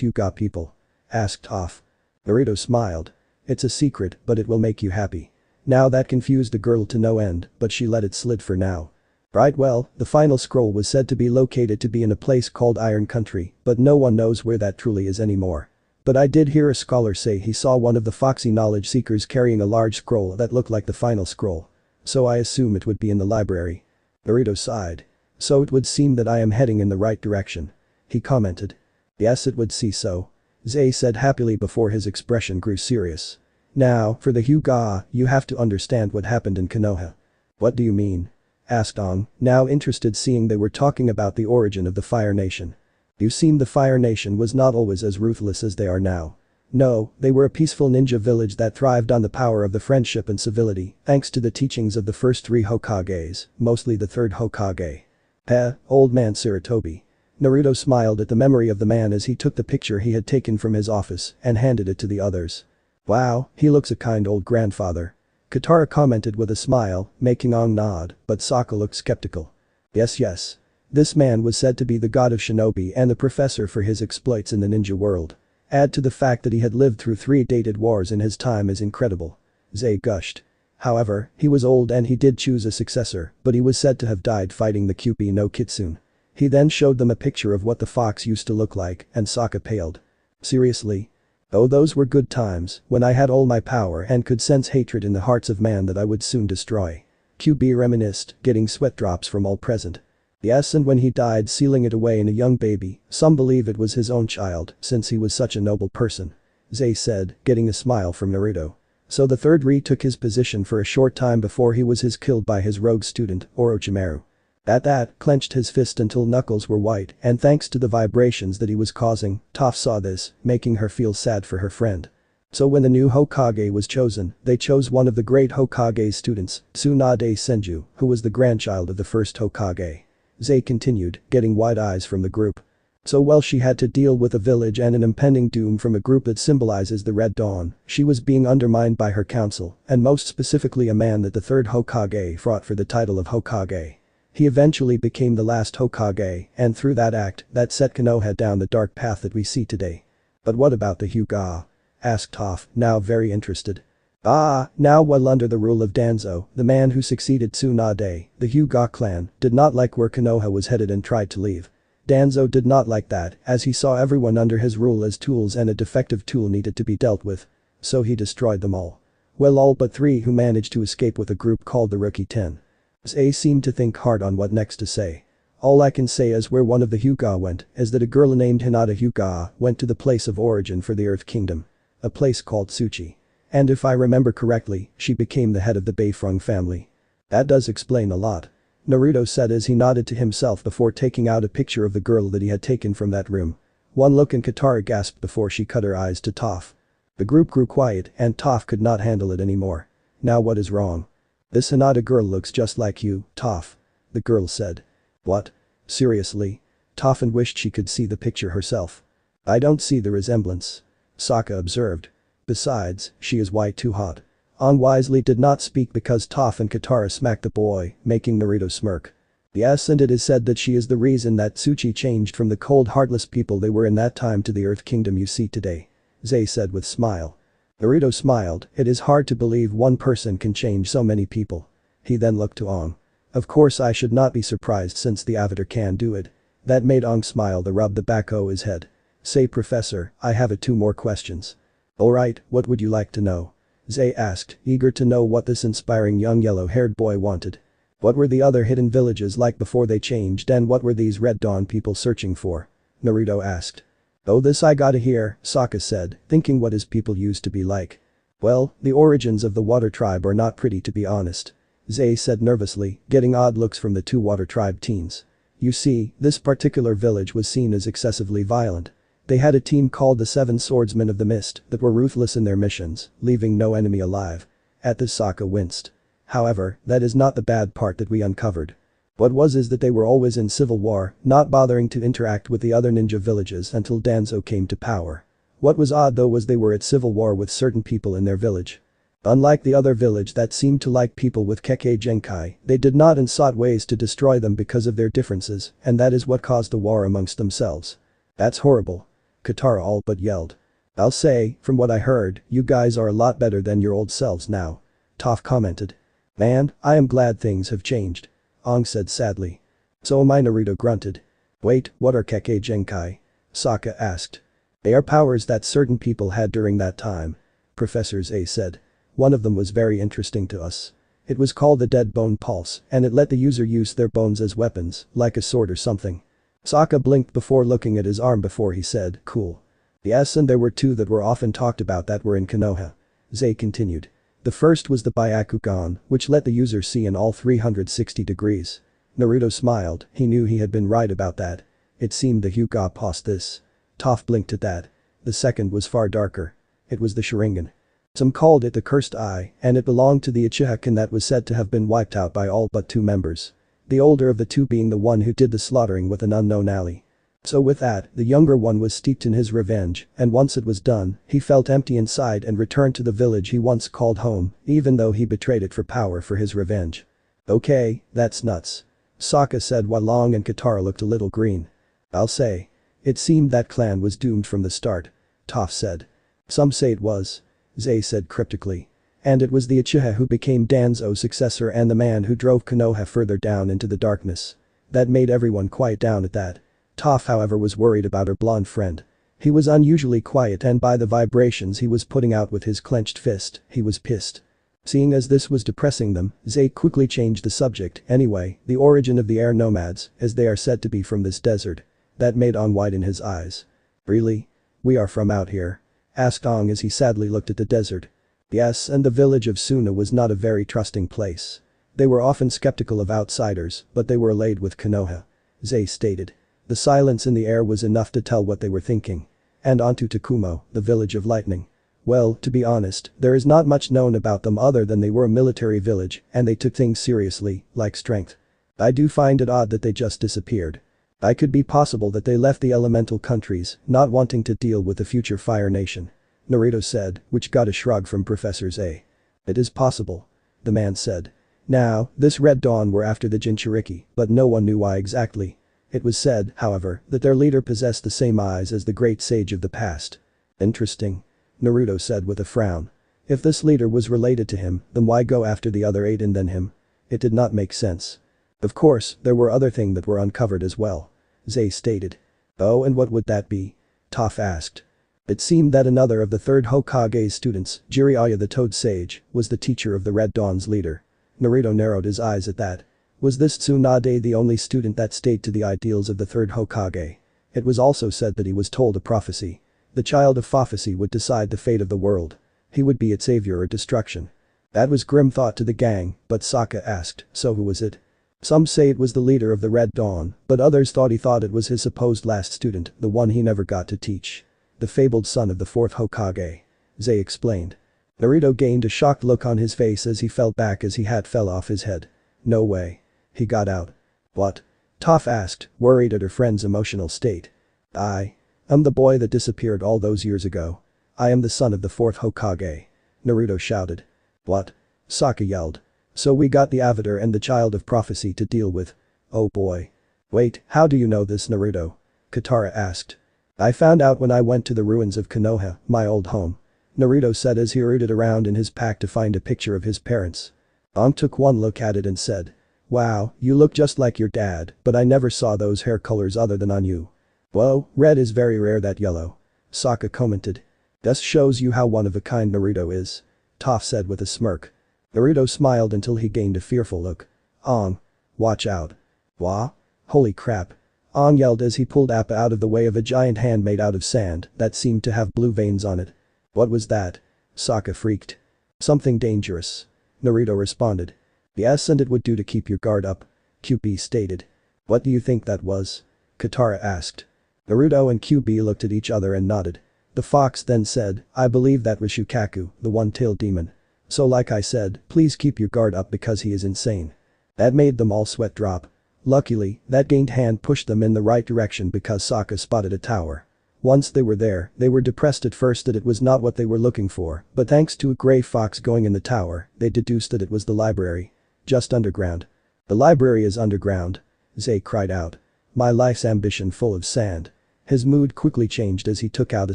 Hyuga people? Asked Toph. Naruto smiled. It's a secret, but it will make you happy. Now that confused the girl to no end, but she let it slide for now. Right, well, the final scroll was said to be located to be in a place called Iron Country, but no one knows where that truly is anymore. But I did hear a scholar say he saw one of the foxy knowledge seekers carrying a large scroll that looked like the final scroll. So I assume it would be in the library. Naruto sighed. So it would seem that I am heading in the right direction. He commented. Yes, it would seem so. Zay said happily before his expression grew serious. Now, for the Hyuga, you have to understand what happened in Konoha. What do you mean? Asked Ong, now interested seeing they were talking about the origin of the Fire Nation. You seem the Fire Nation was not always as ruthless as they are now. No, they were a peaceful ninja village that thrived on the power of the friendship and civility, thanks to the teachings of the first 3 Hokages, mostly the 3rd Hokage. Old man Sarutobi. Naruto smiled at the memory of the man as he took the picture he had taken from his office and handed it to the others. Wow, he looks a kind old grandfather. Katara commented with a smile, making Ong nod, but Sokka looked skeptical. Yes. This man was said to be the god of shinobi and the professor for his exploits in the ninja world. Add to the fact that he had lived through 3 dated wars in his time is incredible. Zay gushed. However, he was old and he did choose a successor, but he was said to have died fighting the Kyuubi no Kitsune. He then showed them a picture of what the fox used to look like, and Sokka paled. Seriously? Oh, those were good times, when I had all my power and could sense hatred in the hearts of man that I would soon destroy. QB reminisced, getting sweat drops from all present. Yes, and when he died sealing it away in a young baby, some believe it was his own child, since he was such a noble person. Zay said, getting a smile from Naruto. So the 3rd Ri took his position for a short time before he was killed by his rogue student, Orochimaru. At that, clenched his fist until knuckles were white, and thanks to the vibrations that he was causing, Toph saw this, making her feel sad for her friend. So when the new Hokage was chosen, they chose one of the great Hokage's students, Tsunade Senju, who was the grandchild of the first Hokage. Zay continued, getting wide eyes from the group. So while she had to deal with a village and an impending doom from a group that symbolizes the Red Dawn, she was being undermined by her council, and most specifically a man that the 3rd Hokage fought for the title of Hokage. He eventually became the last Hokage, and through that act, that set Konoha down the dark path that we see today. But what about the Hyuga? Asked Toph, now very interested. Now while under the rule of Danzo, the man who succeeded Tsunade, the Hyuga clan, did not like where Konoha was headed and tried to leave. Danzo did not like that, as he saw everyone under his rule as tools and a defective tool needed to be dealt with. So he destroyed them all. Well, all but 3 who managed to escape with a group called the Rookie 10. Zay seemed to think hard on what next to say. All I can say is where one of the Hyuga went is that a girl named Hinata Hyuga went to the place of origin for the Earth Kingdom. A place called Tsuchi. And if I remember correctly, she became the head of the Beifrong family. That does explain a lot. Naruto said as he nodded to himself before taking out a picture of the girl that he had taken from that room. One look and Katara gasped before she cut her eyes to Toph. The group grew quiet and Toph could not handle it anymore. Now what is wrong? This Hinata girl looks just like you, Toph. The girl said. What? Seriously? Toph wished she could see the picture herself. I don't see the resemblance. Sokka observed. Besides, she is way too hot. Ong wisely did not speak because Toph and Katara smacked the boy, making Naruto smirk. Yes, and it is said that she is the reason that Tsuchi changed from the cold heartless people they were in that time to the Earth Kingdom you see today. Zay said with smile. Naruto smiled, it is hard to believe one person can change so many people. He then looked to Ong. Of course I should not be surprised since the Avatar can do it. That made Ong smile to rub the back of his head. Say professor, I have 2 more questions. Alright, what would you like to know? Zay asked, eager to know what this inspiring young yellow-haired boy wanted. What were the other hidden villages like before they changed and what were these Red Dawn people searching for? Naruto asked. Oh, this I gotta hear, Sokka said, thinking what his people used to be like. Well, the origins of the Water Tribe are not pretty to be honest. Zay said nervously, getting odd looks from the 2 Water Tribe teens. You see, this particular village was seen as excessively violent. They had a team called the 7 Swordsmen of the Mist that were ruthless in their missions, leaving no enemy alive. At this Sokka winced. However, that is not the bad part that we uncovered. What was is that they were always in civil war, not bothering to interact with the other ninja villages until Danzo came to power. What was odd though was they were at civil war with certain people in their village. Unlike the other village that seemed to like people with Kekkei Genkai, they did not and sought ways to destroy them because of their differences, and that is what caused the war amongst themselves. That's horrible. Katara all but yelled. I'll say, from what I heard, you guys are a lot better than your old selves now. Toph commented. Man, I am glad things have changed. Aang said sadly. So am I, Naruto grunted. Wait, what are Kekkei Genkai? Sokka asked. They are powers that certain people had during that time. Professor A said. One of them was very interesting to us. It was called the Dead Bone Pulse, and it let the user use their bones as weapons, like a sword or something. Sokka blinked before looking at his arm before he said, cool. Yes, and there were two that were often talked about that were in Konoha. Zay continued. The first was the Byakugan, which let the user see in all 360 degrees. Naruto smiled, he knew he had been right about that. It seemed the Hyuga paused this. Toph blinked at that. The second was far darker. It was the Sharingan. Some called it the Cursed Eye, and it belonged to the Uchiha clan that was said to have been wiped out by all but two members. The older of the two being the one who did the slaughtering with an unknown ally. So with that, the younger one was steeped in his revenge, and once it was done, he felt empty inside and returned to the village he once called home, even though he betrayed it for power for his revenge. Okay, that's nuts. Sokka said while Long and Katara looked a little green. I'll say. It seemed that clan was doomed from the start. Toph said. Some say it was. Zay said cryptically. And it was the Uchiha who became Danzo's successor and the man who drove Konoha further down into the darkness. That made everyone quiet down at that. Toph however was worried about her blonde friend. He was unusually quiet and by the vibrations he was putting out with his clenched fist, he was pissed. Seeing as this was depressing them, Zay quickly changed the subject. Anyway, the origin of the air nomads, as they are said to be from this desert. That made Aang widen his eyes. Really? We are from out here? Asked Aang as he sadly looked at the desert. Yes, and the village of Suna was not a very trusting place. They were often skeptical of outsiders, but they were allied with Konoha. Zay stated. The silence in the air was enough to tell what they were thinking. And on to Takumo, the village of lightning. Well, to be honest, there is not much known about them other than they were a military village and they took things seriously, like strength. I do find it odd that they just disappeared. It could be possible that they left the elemental countries, not wanting to deal with the future Fire Nation. Naruto said, which got a shrug from Professor A. It is possible. The man said. Now, this Red Dawn were after the Jinchuriki, but no one knew why exactly. It was said, however, that their leader possessed the same eyes as the great sage of the past. Interesting. Naruto said with a frown. If this leader was related to him, then why go after the other 8 and then him? It did not make sense. Of course, there were other things that were uncovered as well. Zay stated. Oh, and what would that be? Toph asked. It seemed that another of the third Hokage's students, Jiraiya the Toad Sage, was the teacher of the Red Dawn's leader. Naruto narrowed his eyes at that. Was this Tsunade the only student that stayed to the ideals of the third Hokage? It was also said that he was told a prophecy. The child of prophecy would decide the fate of the world. He would be its savior or destruction. That was grim thought to the gang, but Sokka asked, so who was it? Some say it was the leader of the Red Dawn, but others thought it was his supposed last student, the one he never got to teach. The fabled son of the fourth Hokage. Zay explained. Naruto gained a shocked look on his face as he fell back as his hat fell off his head. No way. He got out. What? Toph asked, worried at her friend's emotional state. I'm the boy that disappeared all those years ago. I am the son of the fourth Hokage. Naruto shouted. What? Sokka yelled. So we got the Avatar and the child of prophecy to deal with. Oh boy. Wait, how do you know this, Naruto? Katara asked. I found out when I went to the ruins of Konoha, my old home. Naruto said as he rooted around in his pack to find a picture of his parents. Aang took one look at it and said. Wow, you look just like your dad, but I never saw those hair colors other than on you. Whoa, red is very rare, that yellow. Sokka commented. This shows you how one of a kind Naruto is. Toph said with a smirk. Naruto smiled until he gained a fearful look. Aang. Watch out. Wah? Holy crap. Aang yelled as he pulled Appa out of the way of a giant hand made out of sand that seemed to have blue veins on it. What was that? Sokka freaked. Something dangerous. Naruto responded. Yes, and it would do to keep your guard up. QB stated. What do you think that was? Katara asked. Naruto and QB looked at each other and nodded. The fox then said, I believe that was Shukaku, the one-tailed demon. So like I said, please keep your guard up because he is insane. That made them all sweat drop. Luckily, that gained hand pushed them in the right direction because Sokka spotted a tower. Once they were there, they were depressed at first that it was not what they were looking for, but thanks to a gray fox going in the tower, they deduced that it was the library. Just underground. The library is underground. Zay cried out. My life's ambition full of sand. His mood quickly changed as he took out a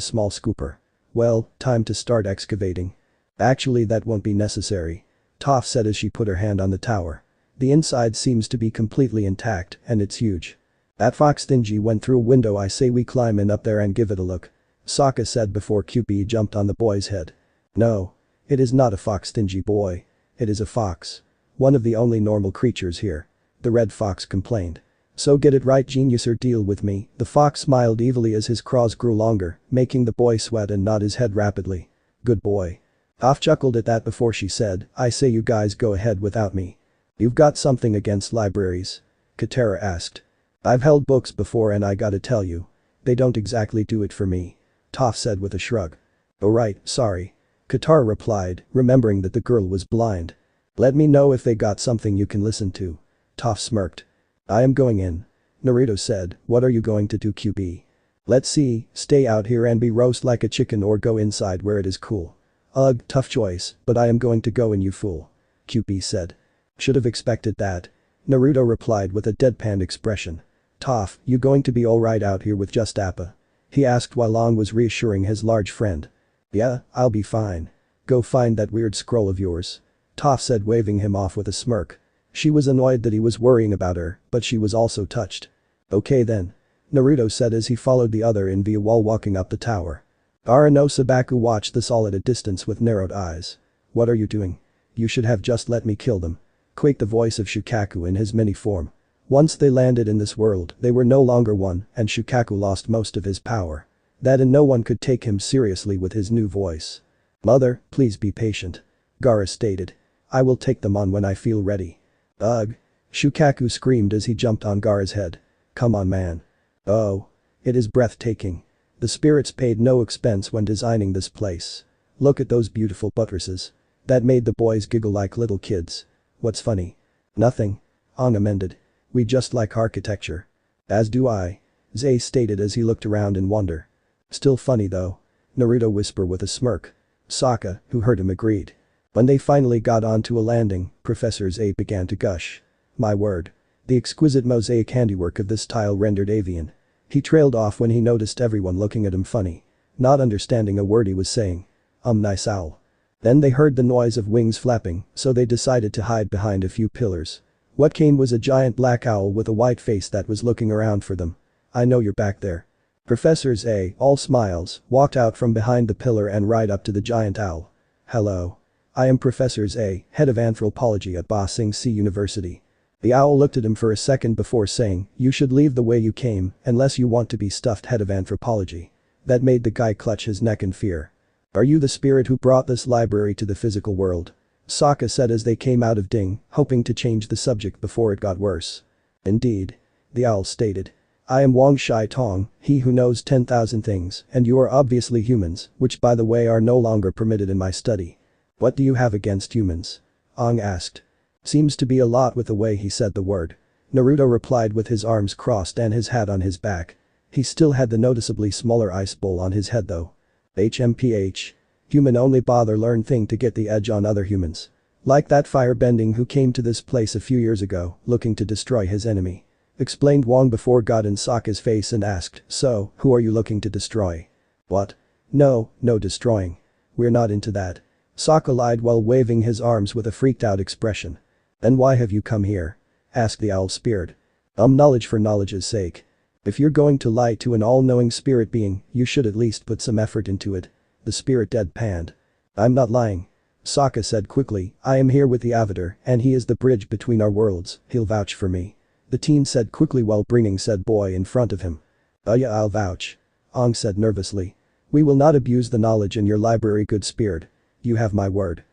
small scooper. Well, time to start excavating. Actually, that won't be necessary. Toph said as she put her hand on the tower. The inside seems to be completely intact, and it's huge. That fox thingy went through a window. I say we climb in up there and give it a look. Sokka said before QB jumped on the boy's head. No. It is not a fox stingy boy. It is a fox. One of the only normal creatures here. The red fox complained. So get it right, genius, or deal with me. The fox smiled evilly as his claws grew longer, making the boy sweat and nod his head rapidly. Good boy. Toph chuckled at that before she said, I say you guys go ahead without me. You've got something against libraries? Katara asked. I've held books before and I gotta tell you. They don't exactly do it for me. Toph said with a shrug. Oh right, sorry. Katara replied, remembering that the girl was blind. Let me know if they got something you can listen to. Toph smirked. I am going in. Naruto said, what are you going to do, QB? Let's see, stay out here and be roast like a chicken or go inside where it is cool. Ugh, tough choice, but I am going to go in, you fool. QB said. Should have expected that. Naruto replied with a deadpan expression. Toph, you going to be alright out here with just Appa? He asked while Long was reassuring his large friend. Yeah, I'll be fine. Go find that weird scroll of yours. Toph said, waving him off with a smirk. She was annoyed that he was worrying about her, but she was also touched. Okay then. Naruto said as he followed the other in via while walking up the tower. Arano Sabaku watched this all at a distance with narrowed eyes. What are you doing? You should have just let me kill them. Quaked the voice of Shukaku in his mini form. Once they landed in this world, they were no longer one, and Shukaku lost most of his power. That and no one could take him seriously with his new voice. Mother, please be patient. Gaara stated. I will take them on when I feel ready. Ugh. Shukaku screamed as he jumped on Gaara's head. Come on, man. Oh. It is breathtaking. The spirits paid no expense when designing this place. Look at those beautiful buttresses. That made the boys giggle like little kids. What's funny? Nothing. Aang amended. We just like architecture. As do I. Zay stated as he looked around in wonder. Still funny though. Naruto whispered with a smirk. Sokka, who heard him, agreed. When they finally got onto a landing, Professor Zay began to gush. My word. The exquisite mosaic handiwork of this tile rendered avian. He trailed off when he noticed everyone looking at him funny. Not understanding a word he was saying. Nice owl. Then they heard the noise of wings flapping, so they decided to hide behind a few pillars. What came was a giant black owl with a white face that was looking around for them. I know you're back there. Professor Zay, all smiles, walked out from behind the pillar and right up to the giant owl. Hello. I am Professor Zay, head of anthropology at Ba Sing Se University. The owl looked at him for a second before saying, you should leave the way you came, unless you want to be stuffed head of anthropology. That made the guy clutch his neck in fear. Are you the spirit who brought this library to the physical world? Sokka said as they came out of Ding, hoping to change the subject before it got worse. Indeed. The owl stated. I am Wang Shai Tong, he who knows 10,000 things, and you are obviously humans, which by the way are no longer permitted in my study. What do you have against humans? Aang asked. Seems to be a lot with the way he said the word. Naruto replied with his arms crossed and his hat on his back. He still had the noticeably smaller ice bowl on his head though. HMPH. Human only bother learn thing to get the edge on other humans. Like that firebending who came to this place a few years ago, looking to destroy his enemy. Explained Wang before got in Sokka's face and asked, so, who are you looking to destroy? What? No destroying. We're not into that. Sokka lied while waving his arms with a freaked out expression. Then why have you come here? Asked the owl spirit. Knowledge for knowledge's sake. If you're going to lie to an all-knowing spirit being, you should at least put some effort into it. The spirit deadpanned. I'm not lying. Sokka said quickly, I am here with the Avatar and he is the bridge between our worlds, he'll vouch for me. The teen said quickly while bringing said boy in front of him. Yeah, I'll vouch. Aang said nervously. We will not abuse the knowledge in your library, good spirit. You have my word.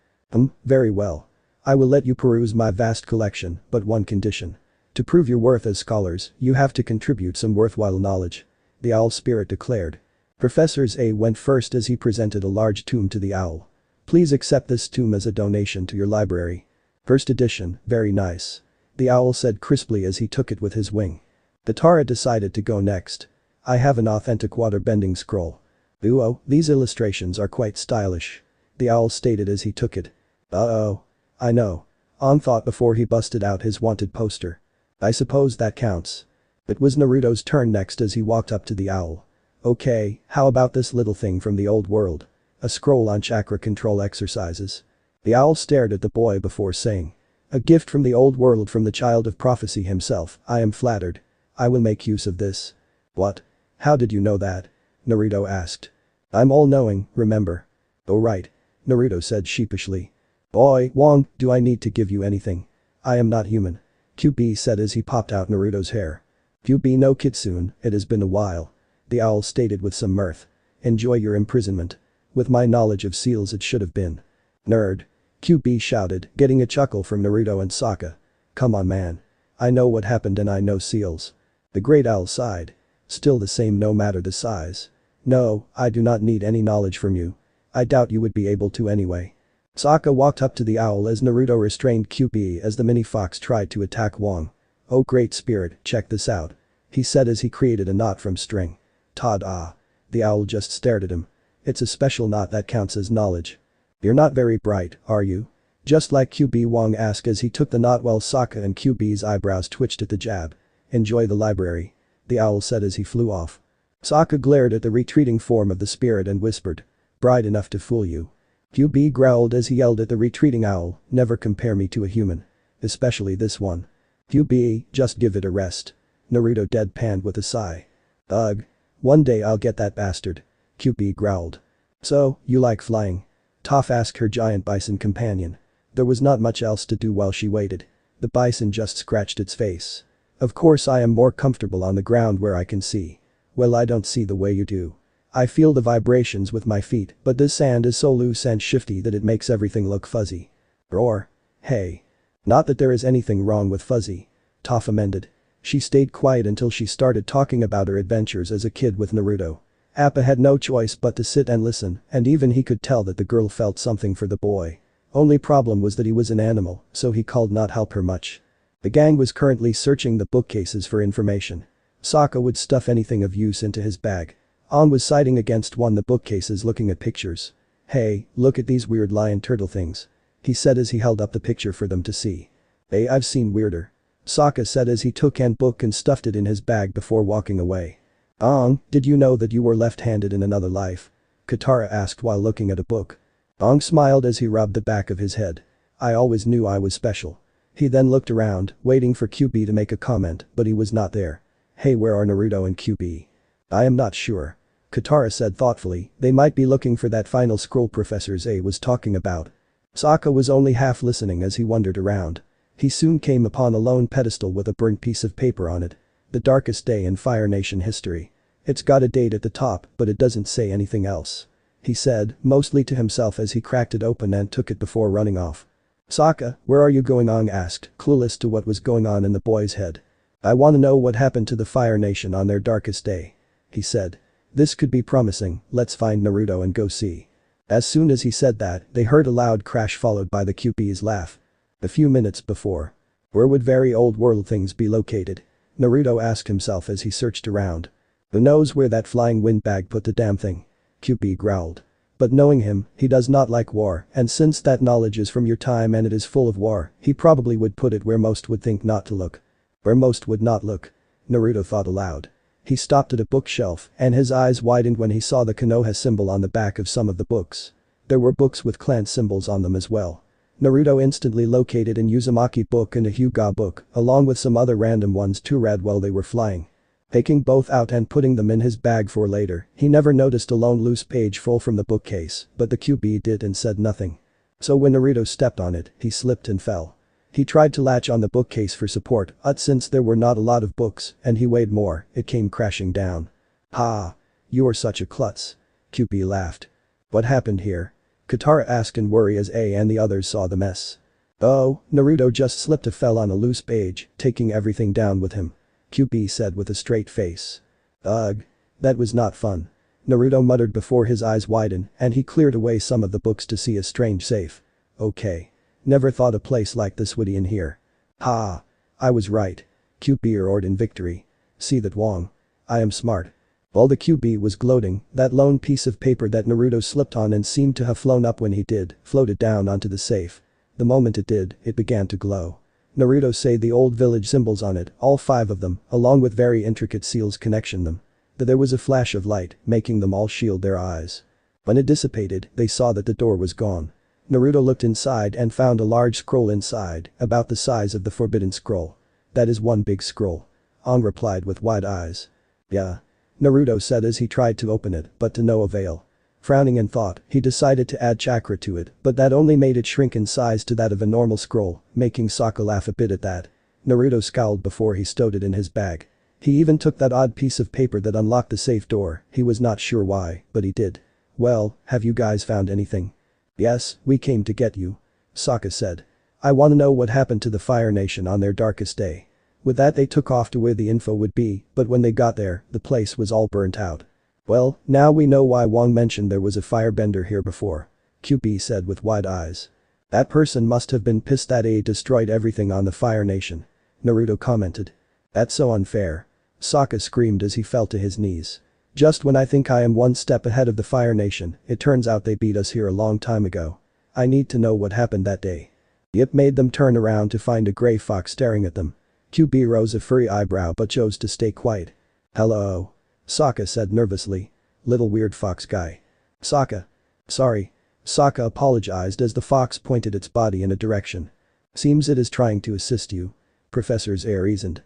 Very well. I will let you peruse my vast collection, but one condition. To prove your worth as scholars, you have to contribute some worthwhile knowledge. The owl spirit declared. Professor Zay went first as he presented a large tome to the owl. Please accept this tome as a donation to your library. First edition, very nice. The owl said crisply as he took it with his wing. Katara decided to go next. I have an authentic waterbending scroll. Ooh, these illustrations are quite stylish. The owl stated as he took it. Uh-oh. I know. Aang thought before he busted out his wanted poster. I suppose that counts. It was Naruto's turn next as he walked up to the owl. Okay, how about this little thing from the old world? A scroll on chakra control exercises. The owl stared at the boy before saying. A gift from the old world from the child of prophecy himself, I am flattered. I will make use of this. What? How did you know that? Naruto asked. I'm all-knowing, remember? Oh right. Naruto said sheepishly. Boy, Wong, do I need to give you anything? I am not human. QB said as he popped out Naruto's hair. QB no Kitsune, it has been a while. The owl stated with some mirth. Enjoy your imprisonment. With my knowledge of seals it should have been. Nerd. QB shouted, getting a chuckle from Naruto and Sokka. Come on man. I know what happened and I know seals. The great owl sighed. Still the same no matter the size. No, I do not need any knowledge from you. I doubt you would be able to anyway. Sokka walked up to the owl as Naruto restrained QB as the mini fox tried to attack Wong. Oh great spirit, check this out. He said as he created a knot from string. Ta-da. The owl just stared at him. It's a special knot that counts as knowledge. You're not very bright, are you? Just like QB Wong asked as he took the knot while Sokka and QB's eyebrows twitched at the jab. Enjoy the library. The owl said as he flew off. Sokka glared at the retreating form of the spirit and whispered. Bright enough to fool you. QB growled as he yelled at the retreating owl, never compare me to a human. Especially this one. QB, just give it a rest. Naruto deadpanned with a sigh. Ugh. One day I'll get that bastard. QB growled. So, you like flying? Toph asked her giant bison companion. There was not much else to do while she waited. The bison just scratched its face. Of course I am more comfortable on the ground where I can see. Well I don't see the way you do. I feel the vibrations with my feet, but this sand is so loose and shifty that it makes everything look fuzzy. Roar. Hey. Not that there is anything wrong with fuzzy. Toph amended. She stayed quiet until she started talking about her adventures as a kid with Naruto. Appa had no choice but to sit and listen, and even he could tell that the girl felt something for the boy. Only problem was that he was an animal, so he called not help her much. The gang was currently searching the bookcases for information. Sokka would stuff anything of use into his bag. On was siding against one of the bookcases looking at pictures. Hey, look at these weird lion turtle things. He said as he held up the picture for them to see. Hey, I've seen weirder. Sokka said as he took an book and stuffed it in his bag before walking away. Ong, did you know that you were left-handed in another life? Katara asked while looking at a book. Ong smiled as he rubbed the back of his head. I always knew I was special. He then looked around, waiting for QB to make a comment, but he was not there. Hey, where are Naruto and QB? I am not sure. Katara said thoughtfully, they might be looking for that final scroll Professor A was talking about. Sokka was only half listening as he wandered around. He soon came upon a lone pedestal with a burnt piece of paper on it. The darkest day in Fire Nation history. It's got a date at the top, but it doesn't say anything else. He said, mostly to himself as he cracked it open and took it before running off. Sokka, where are you going? Ong asked, clueless to what was going on in the boy's head. I want to know what happened to the Fire Nation on their darkest day. He said. This could be promising, let's find Naruto and go see. As soon as he said that, they heard a loud crash followed by the QB's laugh. A few minutes before. Where would very old world things be located? Naruto asked himself as he searched around. Who knows where that flying windbag put the damn thing? QB growled. But knowing him, he does not like war, and since that knowledge is from your time and it is full of war, he probably would put it where most would think not to look. Where most would not look. Naruto thought aloud. He stopped at a bookshelf, and his eyes widened when he saw the Konoha symbol on the back of some of the books. There were books with clan symbols on them as well. Naruto instantly located an Uzumaki book and a Hyuga book, along with some other random ones too read while they were flying. Taking both out and putting them in his bag for later, he never noticed a lone loose page fall from the bookcase, but the QB did and said nothing. So when Naruto stepped on it, he slipped and fell. He tried to latch on the bookcase for support, but since there were not a lot of books, and he weighed more, it came crashing down. Ha! You are such a klutz. QB laughed. What happened here? Katara asked in worry as A and the others saw the mess. Oh, Naruto just slipped and fell on a loose page, taking everything down with him. QB said with a straight face. Ugh. That was not fun. Naruto muttered before his eyes widened and he cleared away some of the books to see a strange safe. Okay. Never thought a place like this would be in here. Ha. I was right. QB roared in victory. See that Wong. I am smart. While the QB was gloating, that lone piece of paper that Naruto slipped on and seemed to have flown up when he did, floated down onto the safe. The moment it did, it began to glow. Naruto saw the old village symbols on it, all 5 of them, along with very intricate seals connection them. There was a flash of light, making them all shield their eyes. When it dissipated, they saw that the door was gone. Naruto looked inside and found a large scroll inside, about the size of the Forbidden Scroll. "That is one big scroll." Aang replied with wide eyes. "Yeah." Naruto said as he tried to open it, but to no avail. Frowning in thought, he decided to add chakra to it, but that only made it shrink in size to that of a normal scroll, making Sokka laugh a bit at that. Naruto scowled before he stowed it in his bag. He even took that odd piece of paper that unlocked the safe door, he was not sure why, but he did. "Well, have you guys found anything?" "Yes, we came to get you," Sokka said. "I wanna know what happened to the Fire Nation on their darkest day." With that they took off to where the info would be, but when they got there, the place was all burnt out. "Well, now we know why Wong mentioned there was a firebender here before," QB said with wide eyes. "That person must have been pissed that A destroyed everything on the Fire Nation," Naruto commented. "That's so unfair." Sokka screamed as he fell to his knees. "Just when I think I am one step ahead of the Fire Nation, it turns out they beat us here a long time ago. I need to know what happened that day." It made them turn around to find a gray fox staring at them. QB rose a furry eyebrow but chose to stay quiet. "Hello?" Sokka said nervously. "Little weird fox guy." "Sokka. Sorry." Sokka apologized as the fox pointed its body in a direction. "Seems it is trying to assist you." Professor's air reasoned.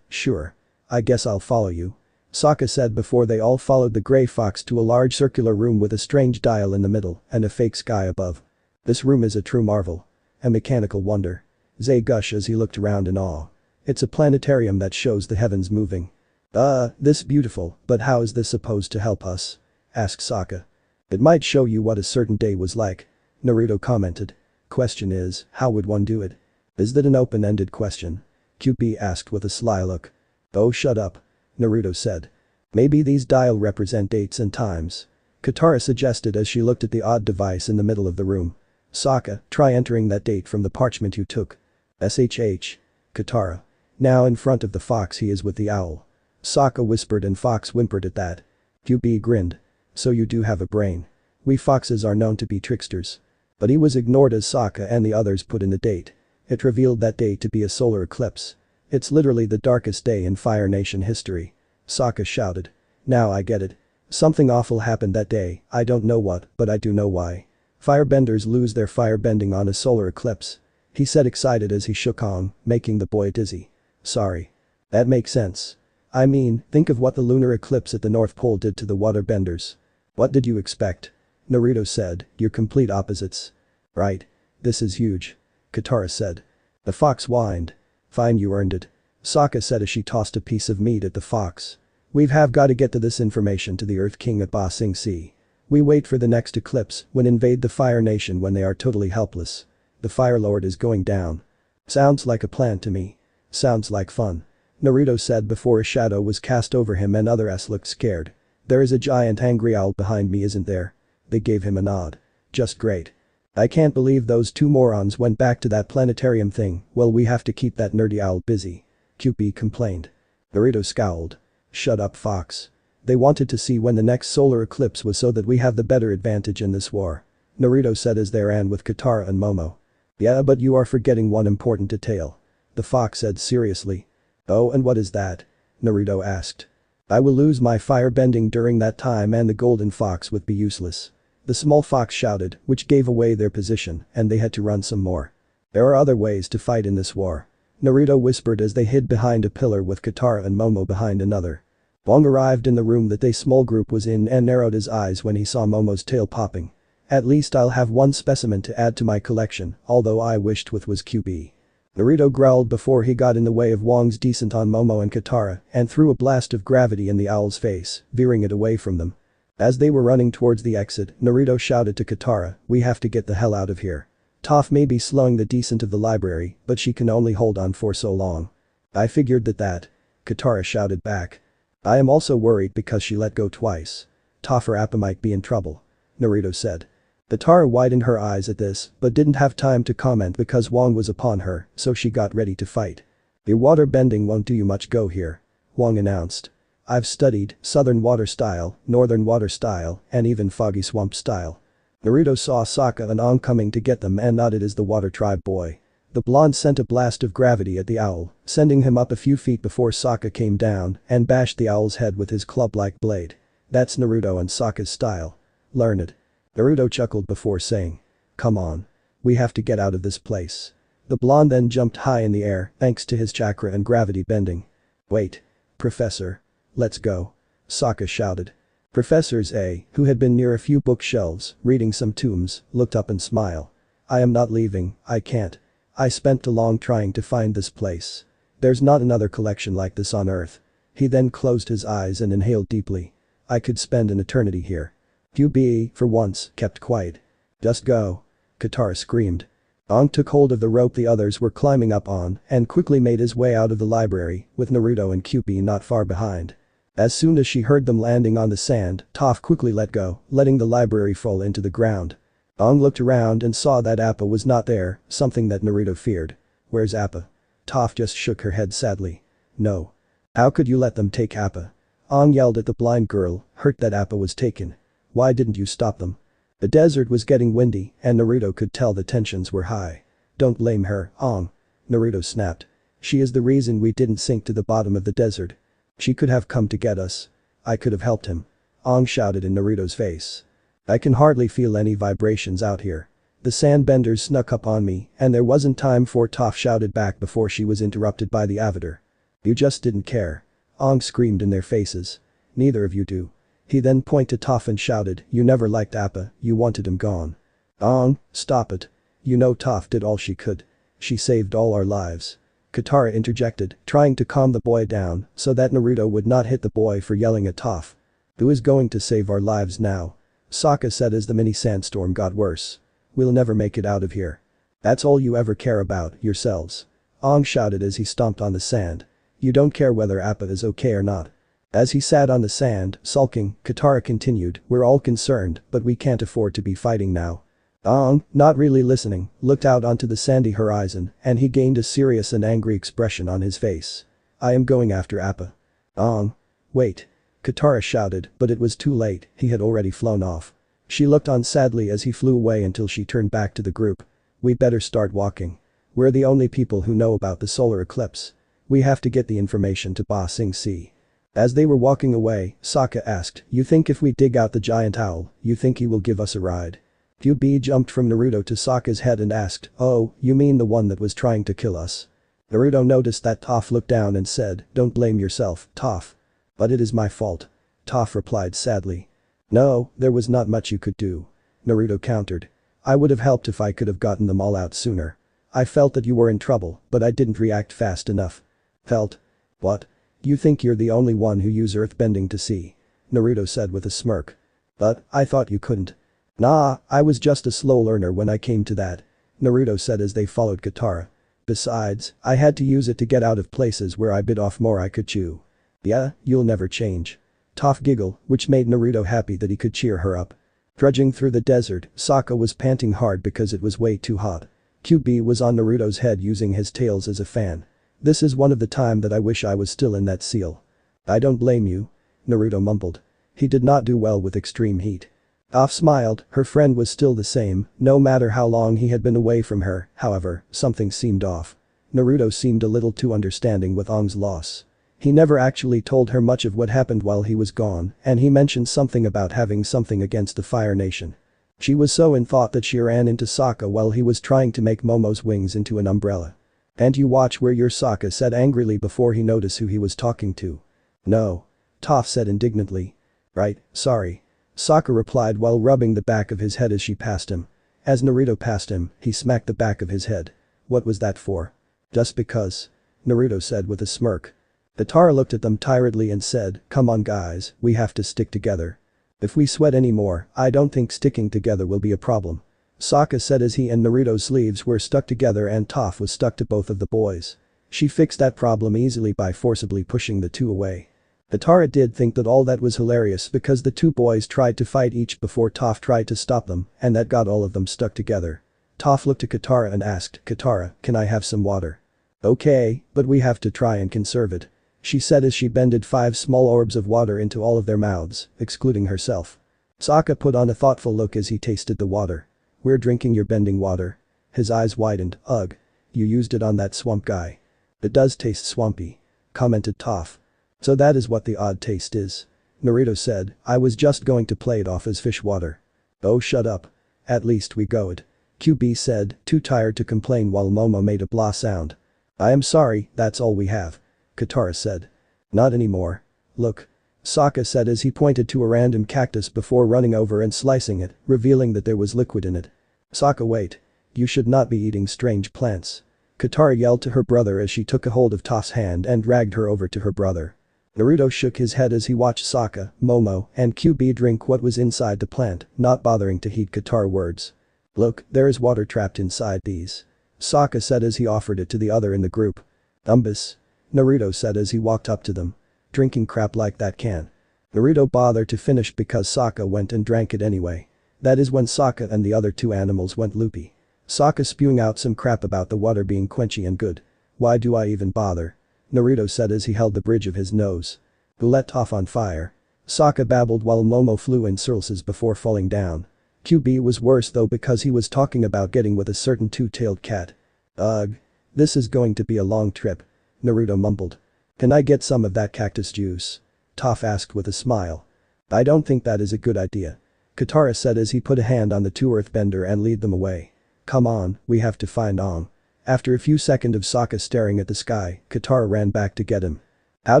Sure. I guess I'll follow you." Sokka said before they all followed the gray fox to a large circular room with a strange dial in the middle and a fake sky above. "This room is a true marvel. A mechanical wonder." Zay gushed as he looked around in awe. "It's a planetarium that shows the heavens moving." This beautiful, but how is this supposed to help us?" asked Sokka. "It might show you what a certain day was like," Naruto commented. "Question is, how would one do it?" "Is that an open-ended question?" QB asked with a sly look. "Oh, shut up," Naruto said. "Maybe these dial represent dates and times," Katara suggested as she looked at the odd device in the middle of the room. "Sokka, try entering that date from the parchment you took." "SHH. Katara. Now in front of the fox he is with the owl." Sokka whispered and Fox whimpered at that. QB grinned. "So you do have a brain. We foxes are known to be tricksters." But he was ignored as Sokka and the others put in the date. It revealed that day to be a solar eclipse. "It's literally the darkest day in Fire Nation history." Sokka shouted. "Now I get it. Something awful happened that day, I don't know what, but I do know why. Firebenders lose their firebending on a solar eclipse," he said excited as he shook Aang, making the boy dizzy. "Sorry. That makes sense. I mean, think of what the lunar eclipse at the North Pole did to the waterbenders." "What did you expect?" Naruto said, "You're complete opposites." "Right. This is huge," Katara said. The fox whined. "Fine, you earned it," Sokka said as she tossed a piece of meat at the fox. "We've got to get to this information to the Earth King at Ba Sing Se. We wait for the next eclipse, when invade the Fire Nation when they are totally helpless. The Fire Lord is going down." "Sounds like a plan to me." "Sounds like fun," Naruto said before a shadow was cast over him and others looked scared. "There is a giant angry owl behind me, isn't there?" They gave him a nod. "Just great. I can't believe those two morons went back to that planetarium thing. Well, we have to keep that nerdy owl busy," QB complained. Naruto scowled. "Shut up, Fox. They wanted to see when the next solar eclipse was so that we have the better advantage in this war," Naruto said as they ran with Katara and Momo. "Yeah, but you are forgetting one important detail," the fox said seriously. "Oh, and what is that?" Naruto asked. "I will lose my firebending during that time and the golden fox would be useless," the small fox shouted, which gave away their position and they had to run some more. "There are other ways to fight in this war," Naruto whispered as they hid behind a pillar with Katara and Momo behind another. Wong arrived in the room that they small group was in and narrowed his eyes when he saw Momo's tail popping. "At least I'll have one specimen to add to my collection, although I wished with was QB." Naruto growled before he got in the way of Wong's descent on Momo and Katara and threw a blast of gravity in the owl's face, veering it away from them. As they were running towards the exit, Naruto shouted to Katara, "We have to get the hell out of here. Toph may be slowing the descent of the library, but she can only hold on for so long." "I figured that," Katara shouted back. "I am also worried because she let go twice. Toph or Appa might be in trouble," Naruto said. Katara widened her eyes at this, but didn't have time to comment because Wong was upon her, so she got ready to fight. "Your water bending won't do you much go here," Wong announced. "I've studied Southern Water Style, Northern Water Style, and even Foggy Swamp Style." Naruto saw Sokka and Aang coming to get them and nodded as the Water Tribe boy. The blonde sent a blast of gravity at the owl, sending him up a few feet before Sokka came down and bashed the owl's head with his club-like blade. That's Naruto and Sokka's style. Learn it. Naruto chuckled before saying. Come on. We have to get out of this place. The blonde then jumped high in the air thanks to his chakra and gravity bending. Wait. Professor. Let's go. Sokka shouted. Professor A, who had been near a few bookshelves, reading some tomes, looked up and smiled. I am not leaving, I can't. I spent too long trying to find this place. There's not another collection like this on Earth. He then closed his eyes and inhaled deeply. I could spend an eternity here. QB, for once, kept quiet. Just go. Katara screamed. Aang took hold of the rope the others were climbing up on and quickly made his way out of the library, with Naruto and QB not far behind. As soon as she heard them landing on the sand, Toph quickly let go, letting the library fall into the ground. Aang looked around and saw that Appa was not there, something that Naruto feared. Where's Appa? Toph just shook her head sadly. No. How could you let them take Appa? Aang yelled at the blind girl, hurt that Appa was taken. Why didn't you stop them? The desert was getting windy and Naruto could tell the tensions were high. Don't blame her, Aang. Naruto snapped. She is the reason we didn't sink to the bottom of the desert. She could have come to get us. I could have helped him. Aang shouted in Naruto's face. I can hardly feel any vibrations out here. The sandbenders snuck up on me and there wasn't time for Toph shouted back before she was interrupted by the Avatar. You just didn't care. Aang screamed in their faces. Neither of you do. He then pointed to Toph and shouted, you never liked Appa, you wanted him gone. Aang, stop it. You know Toph did all she could. She saved all our lives. Katara interjected, trying to calm the boy down so that Naruto would not hit the boy for yelling at Toph. Who is going to save our lives now? Sokka said as the mini sandstorm got worse. We'll never make it out of here. That's all you ever care about, yourselves. Aang shouted as he stomped on the sand. You don't care whether Appa is okay or not. As he sat on the sand, sulking, Katara continued, we're all concerned, but we can't afford to be fighting now. Aang, not really listening, looked out onto the sandy horizon and he gained a serious and angry expression on his face. I am going after Appa. Aang. Wait. Katara shouted, but it was too late, he had already flown off. She looked on sadly as he flew away until she turned back to the group. We better start walking. We're the only people who know about the solar eclipse. We have to get the information to Ba Sing Se. As they were walking away, Sokka asked, you think if we dig out the giant owl, you think he will give us a ride? QB jumped from Naruto to Sokka's head and asked, oh, you mean the one that was trying to kill us? Naruto noticed that Toph looked down and said, don't blame yourself, Toph. But it is my fault. Toph replied sadly. No, there was not much you could do. Naruto countered. I would have helped if I could have gotten them all out sooner. I felt that you were in trouble, but I didn't react fast enough. Felt? What? You think you're the only one who used earthbending to see? Naruto said with a smirk. But, I thought you couldn't. Nah, I was just a slow learner when I came to that. Naruto said as they followed Katara. Besides, I had to use it to get out of places where I bit off more I could chew. Yeah, you'll never change. Toph giggled, which made Naruto happy that he could cheer her up. Trudging through the desert, Sokka was panting hard because it was way too hot. QB was on Naruto's head using his tails as a fan. This is one of the time that I wish I was still in that seal. I don't blame you. Naruto mumbled. He did not do well with extreme heat. Toph smiled, her friend was still the same, no matter how long he had been away from her, however, something seemed off. Naruto seemed a little too understanding with Aang's loss. He never actually told her much of what happened while he was gone, and he mentioned something about having something against the Fire Nation. She was so in thought that she ran into Sokka while he was trying to make Momo's wings into an umbrella. And you watch where your Sokka said angrily before he noticed who he was talking to. No. Toph said indignantly. Right, sorry. Sokka replied while rubbing the back of his head as she passed him. As Naruto passed him, he smacked the back of his head. What was that for? Just because. Naruto said with a smirk. Katara looked at them tiredly and said, come on guys, we have to stick together. If we sweat anymore, I don't think sticking together will be a problem. Sokka said as he and Naruto's sleeves were stuck together and Toph was stuck to both of the boys. She fixed that problem easily by forcibly pushing the two away. Katara did think that all that was hilarious because the two boys tried to fight each before Toph tried to stop them, and that got all of them stuck together. Toph looked at Katara and asked, Katara, can I have some water? Okay, but we have to try and conserve it. She said as she bended 5 small orbs of water into all of their mouths, excluding herself. Sokka put on a thoughtful look as he tasted the water. We're drinking your bending water. His eyes widened, ugh. You used it on that swamp guy. It does taste swampy. Commented Toph. So that is what the odd taste is. Naruto said, I was just going to play it off as fish water. Oh shut up. At least we go it. QB said, too tired to complain while Momo made a blah sound. I am sorry, that's all we have. Katara said. Not anymore. Look. Sokka said as he pointed to a random cactus before running over and slicing it, revealing that there was liquid in it. Sokka wait. You should not be eating strange plants. Katara yelled to her brother as she took a hold of Toph's hand and dragged her over to her brother. Naruto shook his head as he watched Sokka, Momo, and QB drink what was inside the plant, not bothering to heed Katara's words. Look, there is water trapped inside these. Sokka said as he offered it to the other in the group. Umbus. Naruto said as he walked up to them. Drinking crap like that can. Naruto bothered to finish because Sokka went and drank it anyway. That is when Sokka and the other two animals went loopy. Sokka spewing out some crap about the water being quenchy and good. Why do I even bother? Naruto said as he held the bridge of his nose. Who let Toph on fire? Sokka babbled while Momo flew in circles before falling down. QB was worse though because he was talking about getting with a certain two-tailed cat. Ugh. This is going to be a long trip. Naruto mumbled. Can I get some of that cactus juice? Toph asked with a smile. I don't think that is a good idea. Katara said as he put a hand on the two earthbender and lead them away. Come on, we have to find Aang. After a few seconds of Sokka staring at the sky, Katara ran back to get him. How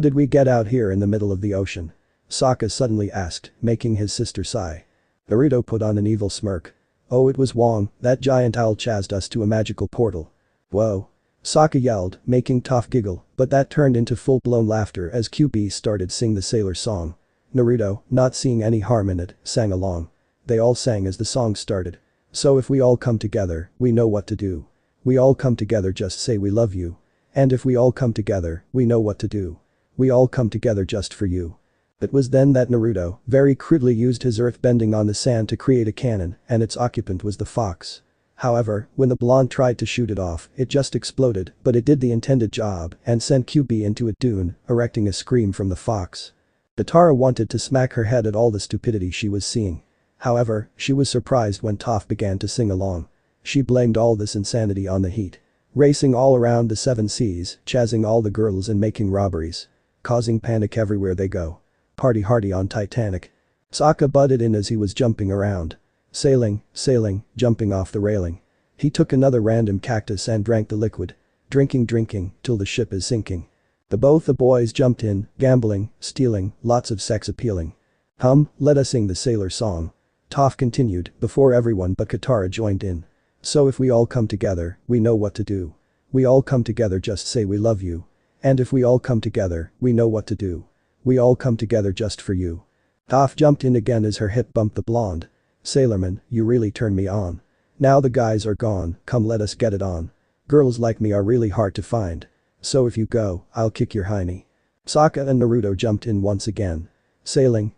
did we get out here in the middle of the ocean? Sokka suddenly asked, making his sister sigh. Naruto put on an evil smirk. Oh it was Wong, that giant owl chased us to a magical portal. Whoa. Sokka yelled, making Toph giggle, but that turned into full-blown laughter as QB started sing the sailor song. Naruto, not seeing any harm in it, sang along. They all sang as the song started. So if we all come together, we know what to do. We all come together just say we love you. And if we all come together, we know what to do. We all come together just for you. It was then that Naruto, very crudely used his earthbending on the sand to create a cannon, and its occupant was the fox. However, when the blonde tried to shoot it off, it just exploded, but it did the intended job and sent QB into a dune, erecting a scream from the fox. Katara wanted to smack her head at all the stupidity she was seeing. However, she was surprised when Toph began to sing along. She blamed all this insanity on the heat. Racing all around the seven seas, chasing all the girls and making robberies. Causing panic everywhere they go. Party hardy on Titanic. Sokka butted in as he was jumping around. Sailing, jumping off the railing. He took another random cactus and drank the liquid. Drinking, till the ship is sinking. Both the boys jumped in, gambling, stealing, lots of sex appealing. Let us sing the sailor song. Toph continued, before everyone but Katara joined in. So if we all come together, we know what to do. We all come together just say we love you. And if we all come together, we know what to do. We all come together just for you. Toph jumped in again as her hip bumped the blonde. Sailorman, you really turn me on. Now the guys are gone, come let us get it on. Girls like me are really hard to find. So if you go, I'll kick your hiney. Sokka and Naruto jumped in once again. Sailing,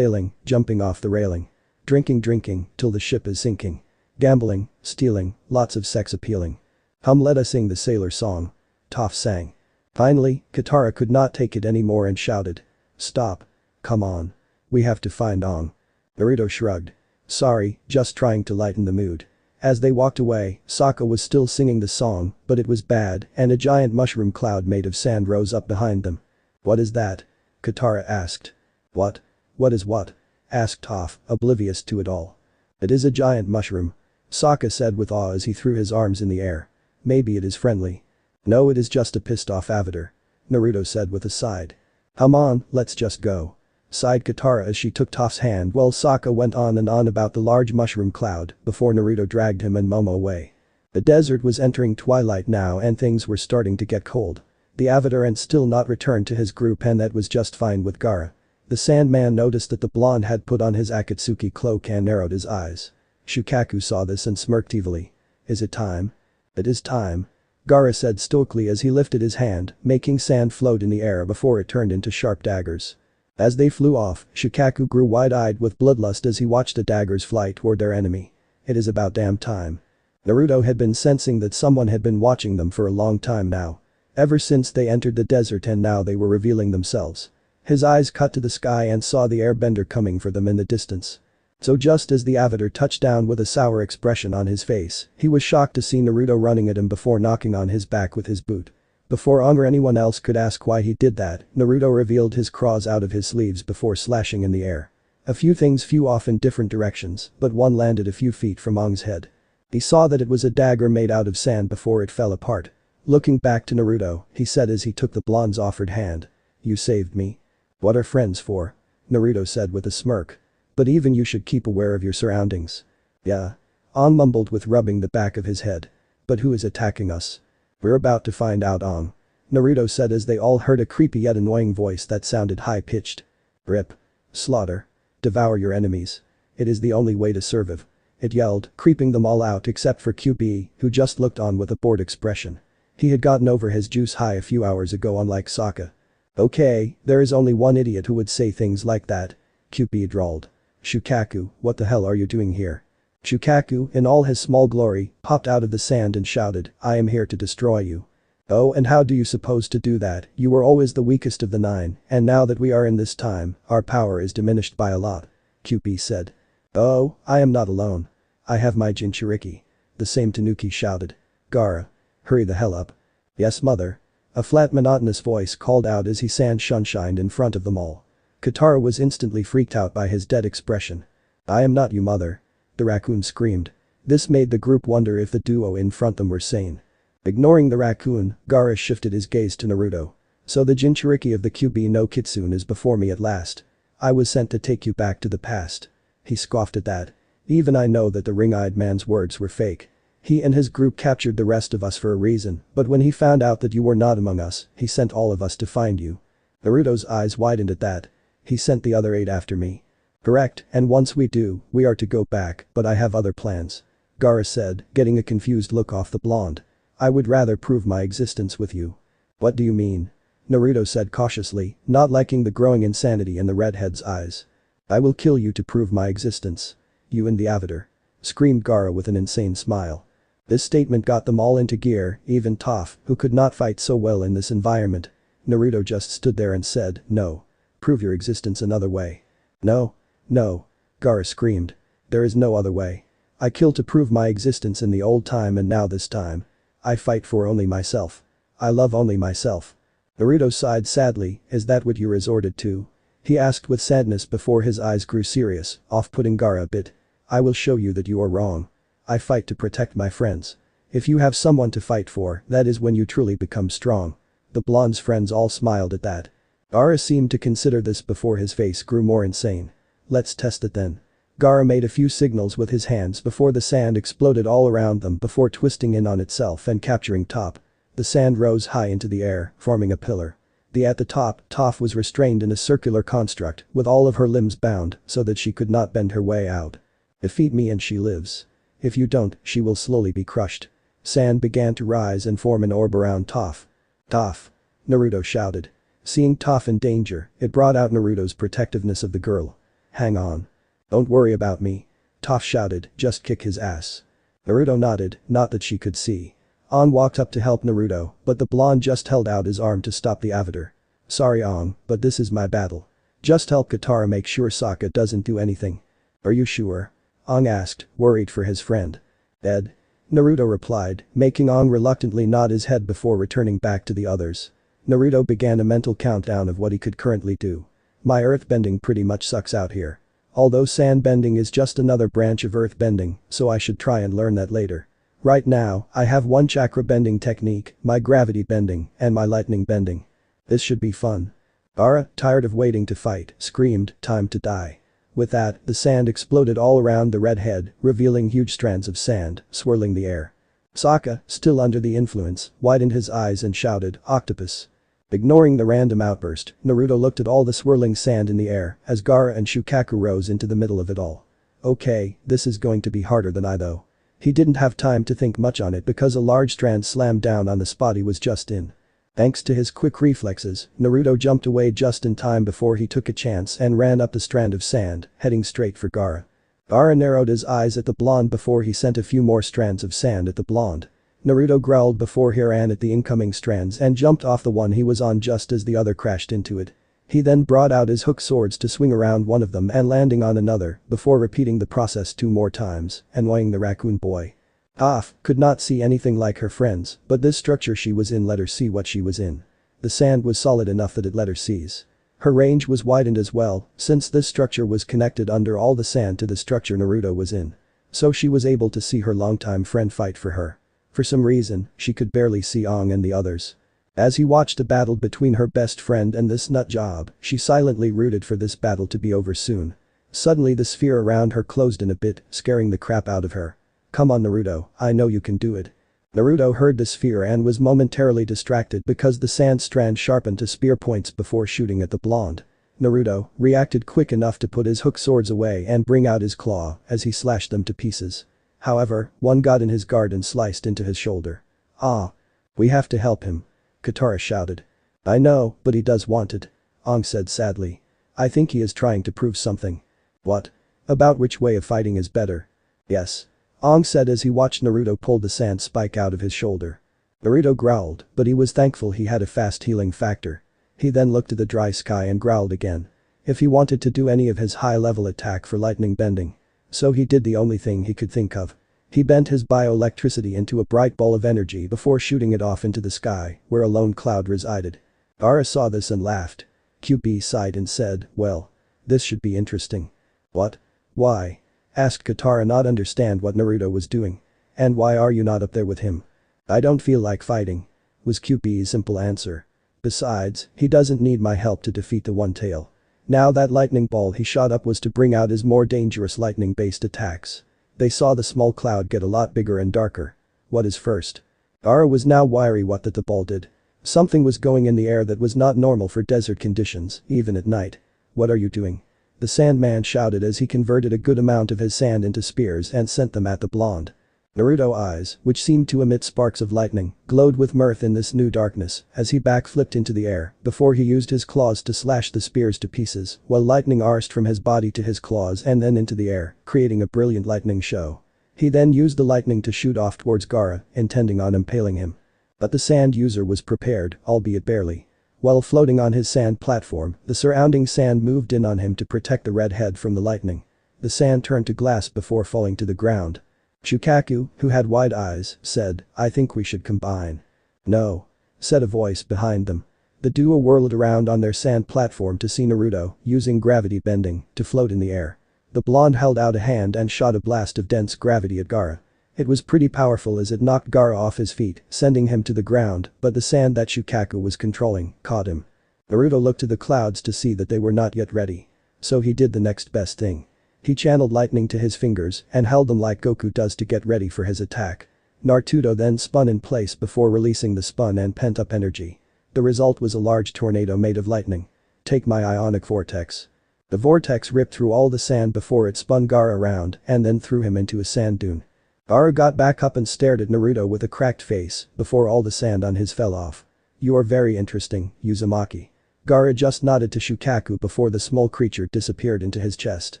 jumping off the railing. Drinking, till the ship is sinking. Gambling, stealing, lots of sex appealing. Let us sing the sailor song. Toph sang. Finally, Katara could not take it anymore and shouted. Stop. Come on. We have to find Aang. Naruto shrugged. Sorry, just trying to lighten the mood. As they walked away, Sokka was still singing the song, but it was bad and a giant mushroom cloud made of sand rose up behind them. What is that? Katara asked. What? What is what? Asked Toph, oblivious to it all. It is a giant mushroom. Sokka said with awe as he threw his arms in the air. Maybe it is friendly. No, it is just a pissed off avatar. Naruto said with a sigh. Come on, let's just go. Sighed Katara as she took Toph's hand while Sokka went on and on about the large mushroom cloud before Naruto dragged him and Momo away. The desert was entering twilight now and things were starting to get cold. The avatar and still not returned to his group and that was just fine with Gaara. The Sandman noticed that the blonde had put on his Akatsuki cloak and narrowed his eyes. Shukaku saw this and smirked evilly. Is it time? It is time. Gaara said stoically as he lifted his hand, making sand float in the air before it turned into sharp daggers. As they flew off, Shukaku grew wide-eyed with bloodlust as he watched the daggers fly toward their enemy. It is about damn time. Naruto had been sensing that someone had been watching them for a long time now. Ever since they entered the desert and now they were revealing themselves. His eyes cut to the sky and saw the airbender coming for them in the distance. So just as the Avatar touched down with a sour expression on his face, he was shocked to see Naruto running at him before knocking on his back with his boot. Before Aang or anyone else could ask why he did that, Naruto revealed his claws out of his sleeves before slashing in the air. A few things flew off in different directions, but one landed a few feet from Aang's head. He saw that it was a dagger made out of sand before it fell apart. Looking back to Naruto, he said as he took the blonde's offered hand. "You saved me. What are friends for?" Naruto said with a smirk. "But even you should keep aware of your surroundings." "Yeah." Aang mumbled with rubbing the back of his head. "But who is attacking us?" "We're about to find out, Aang," Naruto said as they all heard a creepy yet annoying voice that sounded high-pitched. "Rip. Slaughter. Devour your enemies. It is the only way to survive," it yelled, creeping them all out except for QB, who just looked on with a bored expression. He had gotten over his juice high a few hours ago, unlike Sokka. "Okay, there is only one idiot who would say things like that," QB drawled. "Shukaku, what the hell are you doing here?" Shukaku, in all his small glory, popped out of the sand and shouted, "I am here to destroy you." "Oh, and how do you suppose to do that? You were always the weakest of the 9, and now that we are in this time, our power is diminished by a lot," QB said. "Oh, I am not alone. I have my Jinchuriki." The same Tanuki shouted. "Gaara. Hurry the hell up." "Yes, mother." A flat monotonous voice called out as he sand sunshined in front of them all. Katara was instantly freaked out by his dead expression. "I am not you, mother," the raccoon screamed. This made the group wonder if the duo in front them were sane. Ignoring the raccoon, Gaara shifted his gaze to Naruto. "So the Jinchuriki of the QB no Kitsune is before me at last. I was sent to take you back to the past." He scoffed at that. "Even I know that the ring-eyed man's words were fake. He and his group captured the rest of us for a reason, but when he found out that you were not among us, he sent all of us to find you." Naruto's eyes widened at that. "He sent the other 8 after me." "Correct, and once we do, we are to go back, but I have other plans," Gaara said, getting a confused look off the blonde. "I would rather prove my existence with you." "What do you mean?" Naruto said cautiously, not liking the growing insanity in the redhead's eyes. "I will kill you to prove my existence. You and the Avatar," screamed Gaara with an insane smile. This statement got them all into gear, even Toph, who could not fight so well in this environment. Naruto just stood there and said, "No. Prove your existence another way." "No. No." Gaara screamed. "There is no other way. I killed to prove my existence in the old time and now this time. I fight for only myself. I love only myself." Naruto sighed sadly. "Is that what you resorted to?" he asked with sadness before his eyes grew serious, off-putting Gaara a bit. "I will show you that you are wrong. I fight to protect my friends. If you have someone to fight for, that is when you truly become strong." The blonde's friends all smiled at that. Gaara seemed to consider this before his face grew more insane. "Let's test it then." Gaara made a few signals with his hands before the sand exploded all around them before twisting in on itself and capturing Toph. The sand rose high into the air, forming a pillar. At the top, Toph was restrained in a circular construct with all of her limbs bound so that she could not bend her way out. "Defeat me and she lives. If you don't, she will slowly be crushed." Sand began to rise and form an orb around Toph. "Toph!" Naruto shouted. Seeing Toph in danger, it brought out Naruto's protectiveness of the girl. "Hang on. Don't worry about me," Toph shouted, "just kick his ass." Naruto nodded, not that she could see. Aang walked up to help Naruto, but the blonde just held out his arm to stop the Avatar. "Sorry Aang, but this is my battle. Just help Katara make sure Sokka doesn't do anything." "Are you sure?" Aang asked, worried for his friend. "Dead," Naruto replied, making Aang reluctantly nod his head before returning back to the others. Naruto began a mental countdown of what he could currently do. "My earthbending pretty much sucks out here. Although sandbending is just another branch of earthbending, so I should try and learn that later. Right now, I have one chakra bending technique, my gravity bending, and my lightning bending. This should be fun." Gaara, tired of waiting to fight, screamed, "Time to die." With that, the sand exploded all around the redhead, revealing huge strands of sand, swirling the air. Sokka, still under the influence, widened his eyes and shouted, "Octopus." Ignoring the random outburst, Naruto looked at all the swirling sand in the air as Gaara and Shukaku rose into the middle of it all. "Okay, this is going to be harder than I though." He didn't have time to think much on it because a large strand slammed down on the spot he was just in. Thanks to his quick reflexes, Naruto jumped away just in time before he took a chance and ran up the strand of sand, heading straight for Gaara. Gaara narrowed his eyes at the blonde before he sent a few more strands of sand at the blonde. Naruto growled before he ran at the incoming strands and jumped off the one he was on just as the other crashed into it. He then brought out his hook swords to swing around one of them and landing on another before repeating the process 2 more times, annoying the raccoon boy. Toph could not see anything like her friends, but this structure she was in let her see what she was in. The sand was solid enough that it let her seize. Her range was widened as well, since this structure was connected under all the sand to the structure Naruto was in. So she was able to see her longtime friend fight for her. For some reason, she could barely see Aang and the others. As he watched a battle between her best friend and this nut job, she silently rooted for this battle to be over soon. Suddenly the sphere around her closed in a bit, scaring the crap out of her. "Come on Naruto, I know you can do it." Naruto heard the sphere and was momentarily distracted because the sand strand sharpened to spear points before shooting at the blonde. Naruto reacted quick enough to put his hook swords away and bring out his claw as he slashed them to pieces. However, one got in his guard and sliced into his shoulder. "Ah. We have to help him," Katara shouted. "I know, but he does want it," Aang said sadly. "I think he is trying to prove something." "What? About which way of fighting is better?" "Yes," Aang said as he watched Naruto pull the sand spike out of his shoulder. Naruto growled, but he was thankful he had a fast healing factor. He then looked at the dry sky and growled again. If he wanted to do any of his high-level attack for lightning bending. So he did the only thing he could think of. He bent his bioelectricity into a bright ball of energy before shooting it off into the sky, where a lone cloud resided. Gaara saw this and laughed. QB sighed and said, "Well. This should be interesting." "What? Why?" asked Katara, not understand what Naruto was doing. "And why are you not up there with him?" "I don't feel like fighting," was QB's simple answer. "Besides, he doesn't need my help to defeat the One-Tail." Now that lightning ball he shot up was to bring out his more dangerous lightning-based attacks. They saw the small cloud get a lot bigger and darker. "What is first?" Gaara was now wary what that the ball did. Something was going in the air that was not normal for desert conditions, even at night. "What are you doing?" the Sandman shouted as he converted a good amount of his sand into spears and sent them at the blonde. Naruto's eyes, which seemed to emit sparks of lightning, glowed with mirth in this new darkness as he backflipped into the air before he used his claws to slash the spears to pieces while lightning arced from his body to his claws and then into the air, creating a brilliant lightning show. He then used the lightning to shoot off towards Gaara, intending on impaling him. But the sand user was prepared, albeit barely. While floating on his sand platform, the surrounding sand moved in on him to protect the red head from the lightning. The sand turned to glass before falling to the ground. Shukaku, who had wide eyes, said, "I think we should combine." "No," said a voice behind them. The duo whirled around on their sand platform to see Naruto, using gravity bending, to float in the air. The blonde held out a hand and shot a blast of dense gravity at Gaara. It was pretty powerful as it knocked Gaara off his feet, sending him to the ground, but the sand that Shukaku was controlling caught him. Naruto looked to the clouds to see that they were not yet ready. So he did the next best thing. He channeled lightning to his fingers and held them like Goku does to get ready for his attack. Naruto then spun in place before releasing the spun and pent-up energy. The result was a large tornado made of lightning. "Take my ionic vortex." The vortex ripped through all the sand before it spun Gaara around and then threw him into a sand dune. Gaara got back up and stared at Naruto with a cracked face before all the sand on his fell off. "You are very interesting, Uzumaki." Gaara just nodded to Shukaku before the small creature disappeared into his chest.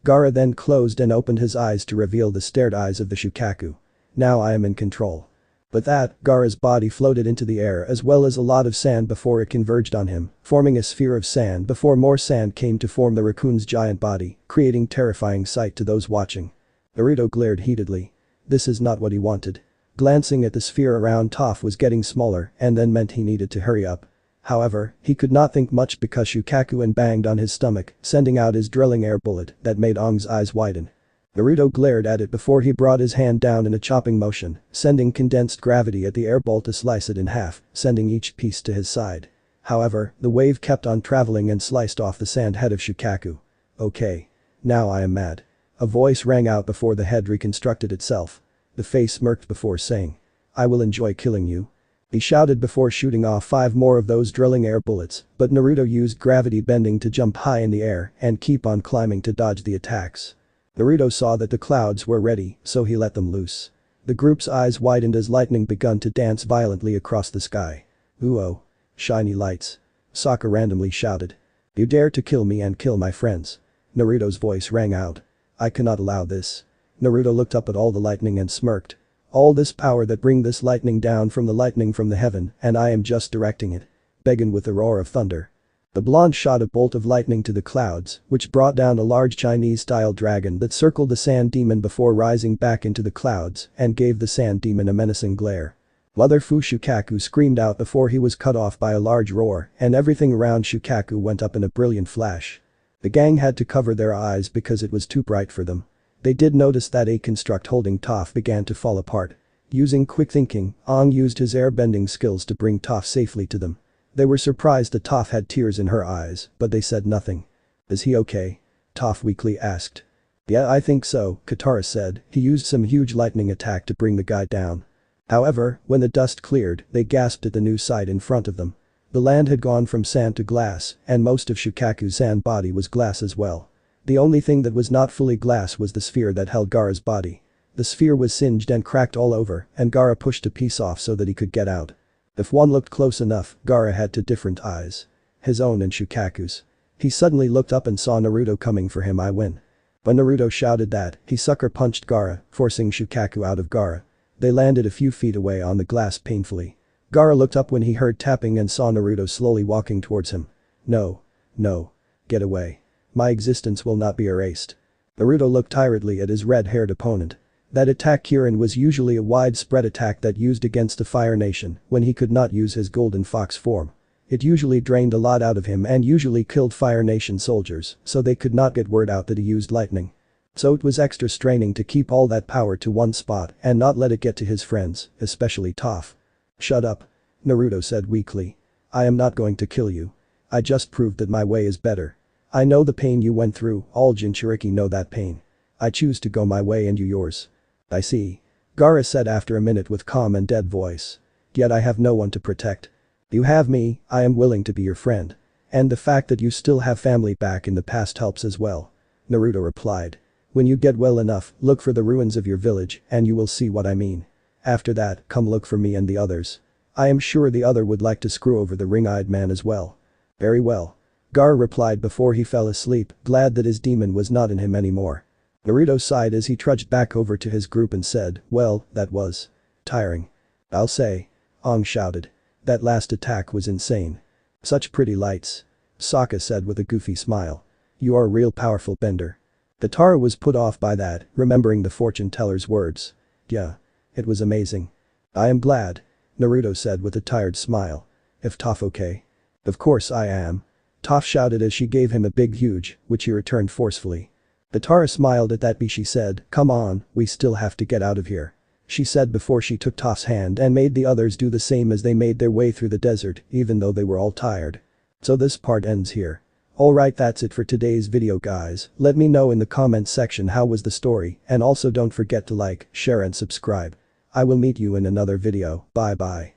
Gaara then closed and opened his eyes to reveal the stared eyes of the Shukaku. "Now I am in control." With that, Gaara's body floated into the air as well as a lot of sand before it converged on him, forming a sphere of sand before more sand came to form the raccoon's giant body, creating terrifying sight to those watching. Naruto glared heatedly. This is not what he wanted. Glancing at the sphere around Toph was getting smaller and then meant he needed to hurry up. However, he could not think much because Shukaku and banged on his stomach, sending out his drilling air bullet that made Aang's eyes widen. Naruto glared at it before he brought his hand down in a chopping motion, sending condensed gravity at the air bolt to slice it in half, sending each piece to his side. However, the wave kept on traveling and sliced off the sand head of Shukaku. "Okay. Now I am mad." A voice rang out before the head reconstructed itself. The face smirked before saying, "I will enjoy killing you." He shouted before shooting off 5 more of those drilling air bullets, but Naruto used gravity bending to jump high in the air and keep on climbing to dodge the attacks. Naruto saw that the clouds were ready, so he let them loose. The group's eyes widened as lightning begun to dance violently across the sky. "Ooh-oh. Shiny lights." Sokka randomly shouted. "You dare to kill me and kill my friends." Naruto's voice rang out. "I cannot allow this." Naruto looked up at all the lightning and smirked. "All this power that bring this lightning down from the heaven and I am just directing it." Began with a roar of thunder. The blonde shot a bolt of lightning to the clouds, which brought down a large Chinese-style dragon that circled the sand demon before rising back into the clouds and gave the sand demon a menacing glare. Mother Fu Shukaku screamed out before he was cut off by a large roar, and everything around Shukaku went up in a brilliant flash. The gang had to cover their eyes because it was too bright for them. They did notice that a construct holding Toph began to fall apart. Using quick thinking, Aang used his airbending skills to bring Toph safely to them. They were surprised that Toph had tears in her eyes, but they said nothing. "Is he okay?" Toph weakly asked. "Yeah, I think so," Katara said. He used some huge lightning attack to bring the guy down. However, when the dust cleared, they gasped at the new sight in front of them. The land had gone from sand to glass, and most of Shukaku's sand body was glass as well. The only thing that was not fully glass was the sphere that held Gaara's body. The sphere was singed and cracked all over, and Gaara pushed a piece off so that he could get out. If one looked close enough, Gaara had two different eyes. His own and Shukaku's. He suddenly looked up and saw Naruto coming for him. "I win." When Naruto shouted that, he sucker punched Gaara, forcing Shukaku out of Gaara. They landed a few feet away on the glass painfully. Gaara looked up when he heard tapping and saw Naruto slowly walking towards him. "No. No. Get away. My existence will not be erased." Naruto looked tiredly at his red-haired opponent. That attack Kirin was usually a widespread attack that used against the Fire Nation when he could not use his golden fox form. It usually drained a lot out of him and usually killed Fire Nation soldiers, so they could not get word out that he used lightning. So it was extra straining to keep all that power to one spot and not let it get to his friends, especially Toph. "Shut up," Naruto said weakly. "I am not going to kill you. I just proved that my way is better. I know the pain you went through, all Jinchuriki know that pain. I choose to go my way and you yours." "I see." Gaara said after a minute with calm and dead voice. "Yet I have no one to protect. You have me, I am willing to be your friend. And the fact that you still have family back in the past helps as well," Naruto replied. "When you get well enough, look for the ruins of your village and you will see what I mean. After that, come look for me and the others. I am sure the other would like to screw over the ring-eyed man as well." "Very well." Gaara replied before he fell asleep, glad that his demon was not in him anymore. Naruto sighed as he trudged back over to his group and said, "Well, that was tiring. I'll say." Aang shouted. "That last attack was insane. Such pretty lights." Sokka said with a goofy smile. "You are a real powerful bender." Katara was put off by that, remembering the fortune teller's words. "Yeah. It was amazing." "I am glad," Naruto said with a tired smile. "If Toph okay?" "Of course I am." Toph shouted as she gave him a big huge, which he returned forcefully. Katara smiled at that, but she said, "Come on, we still have to get out of here," she said before she took Toph's hand and made the others do the same as they made their way through the desert, even though they were all tired. So this part ends here. Alright, that's it for today's video guys. Let me know in the comments section how was the story, and also don't forget to like, share and subscribe. I will meet you in another video. Bye bye.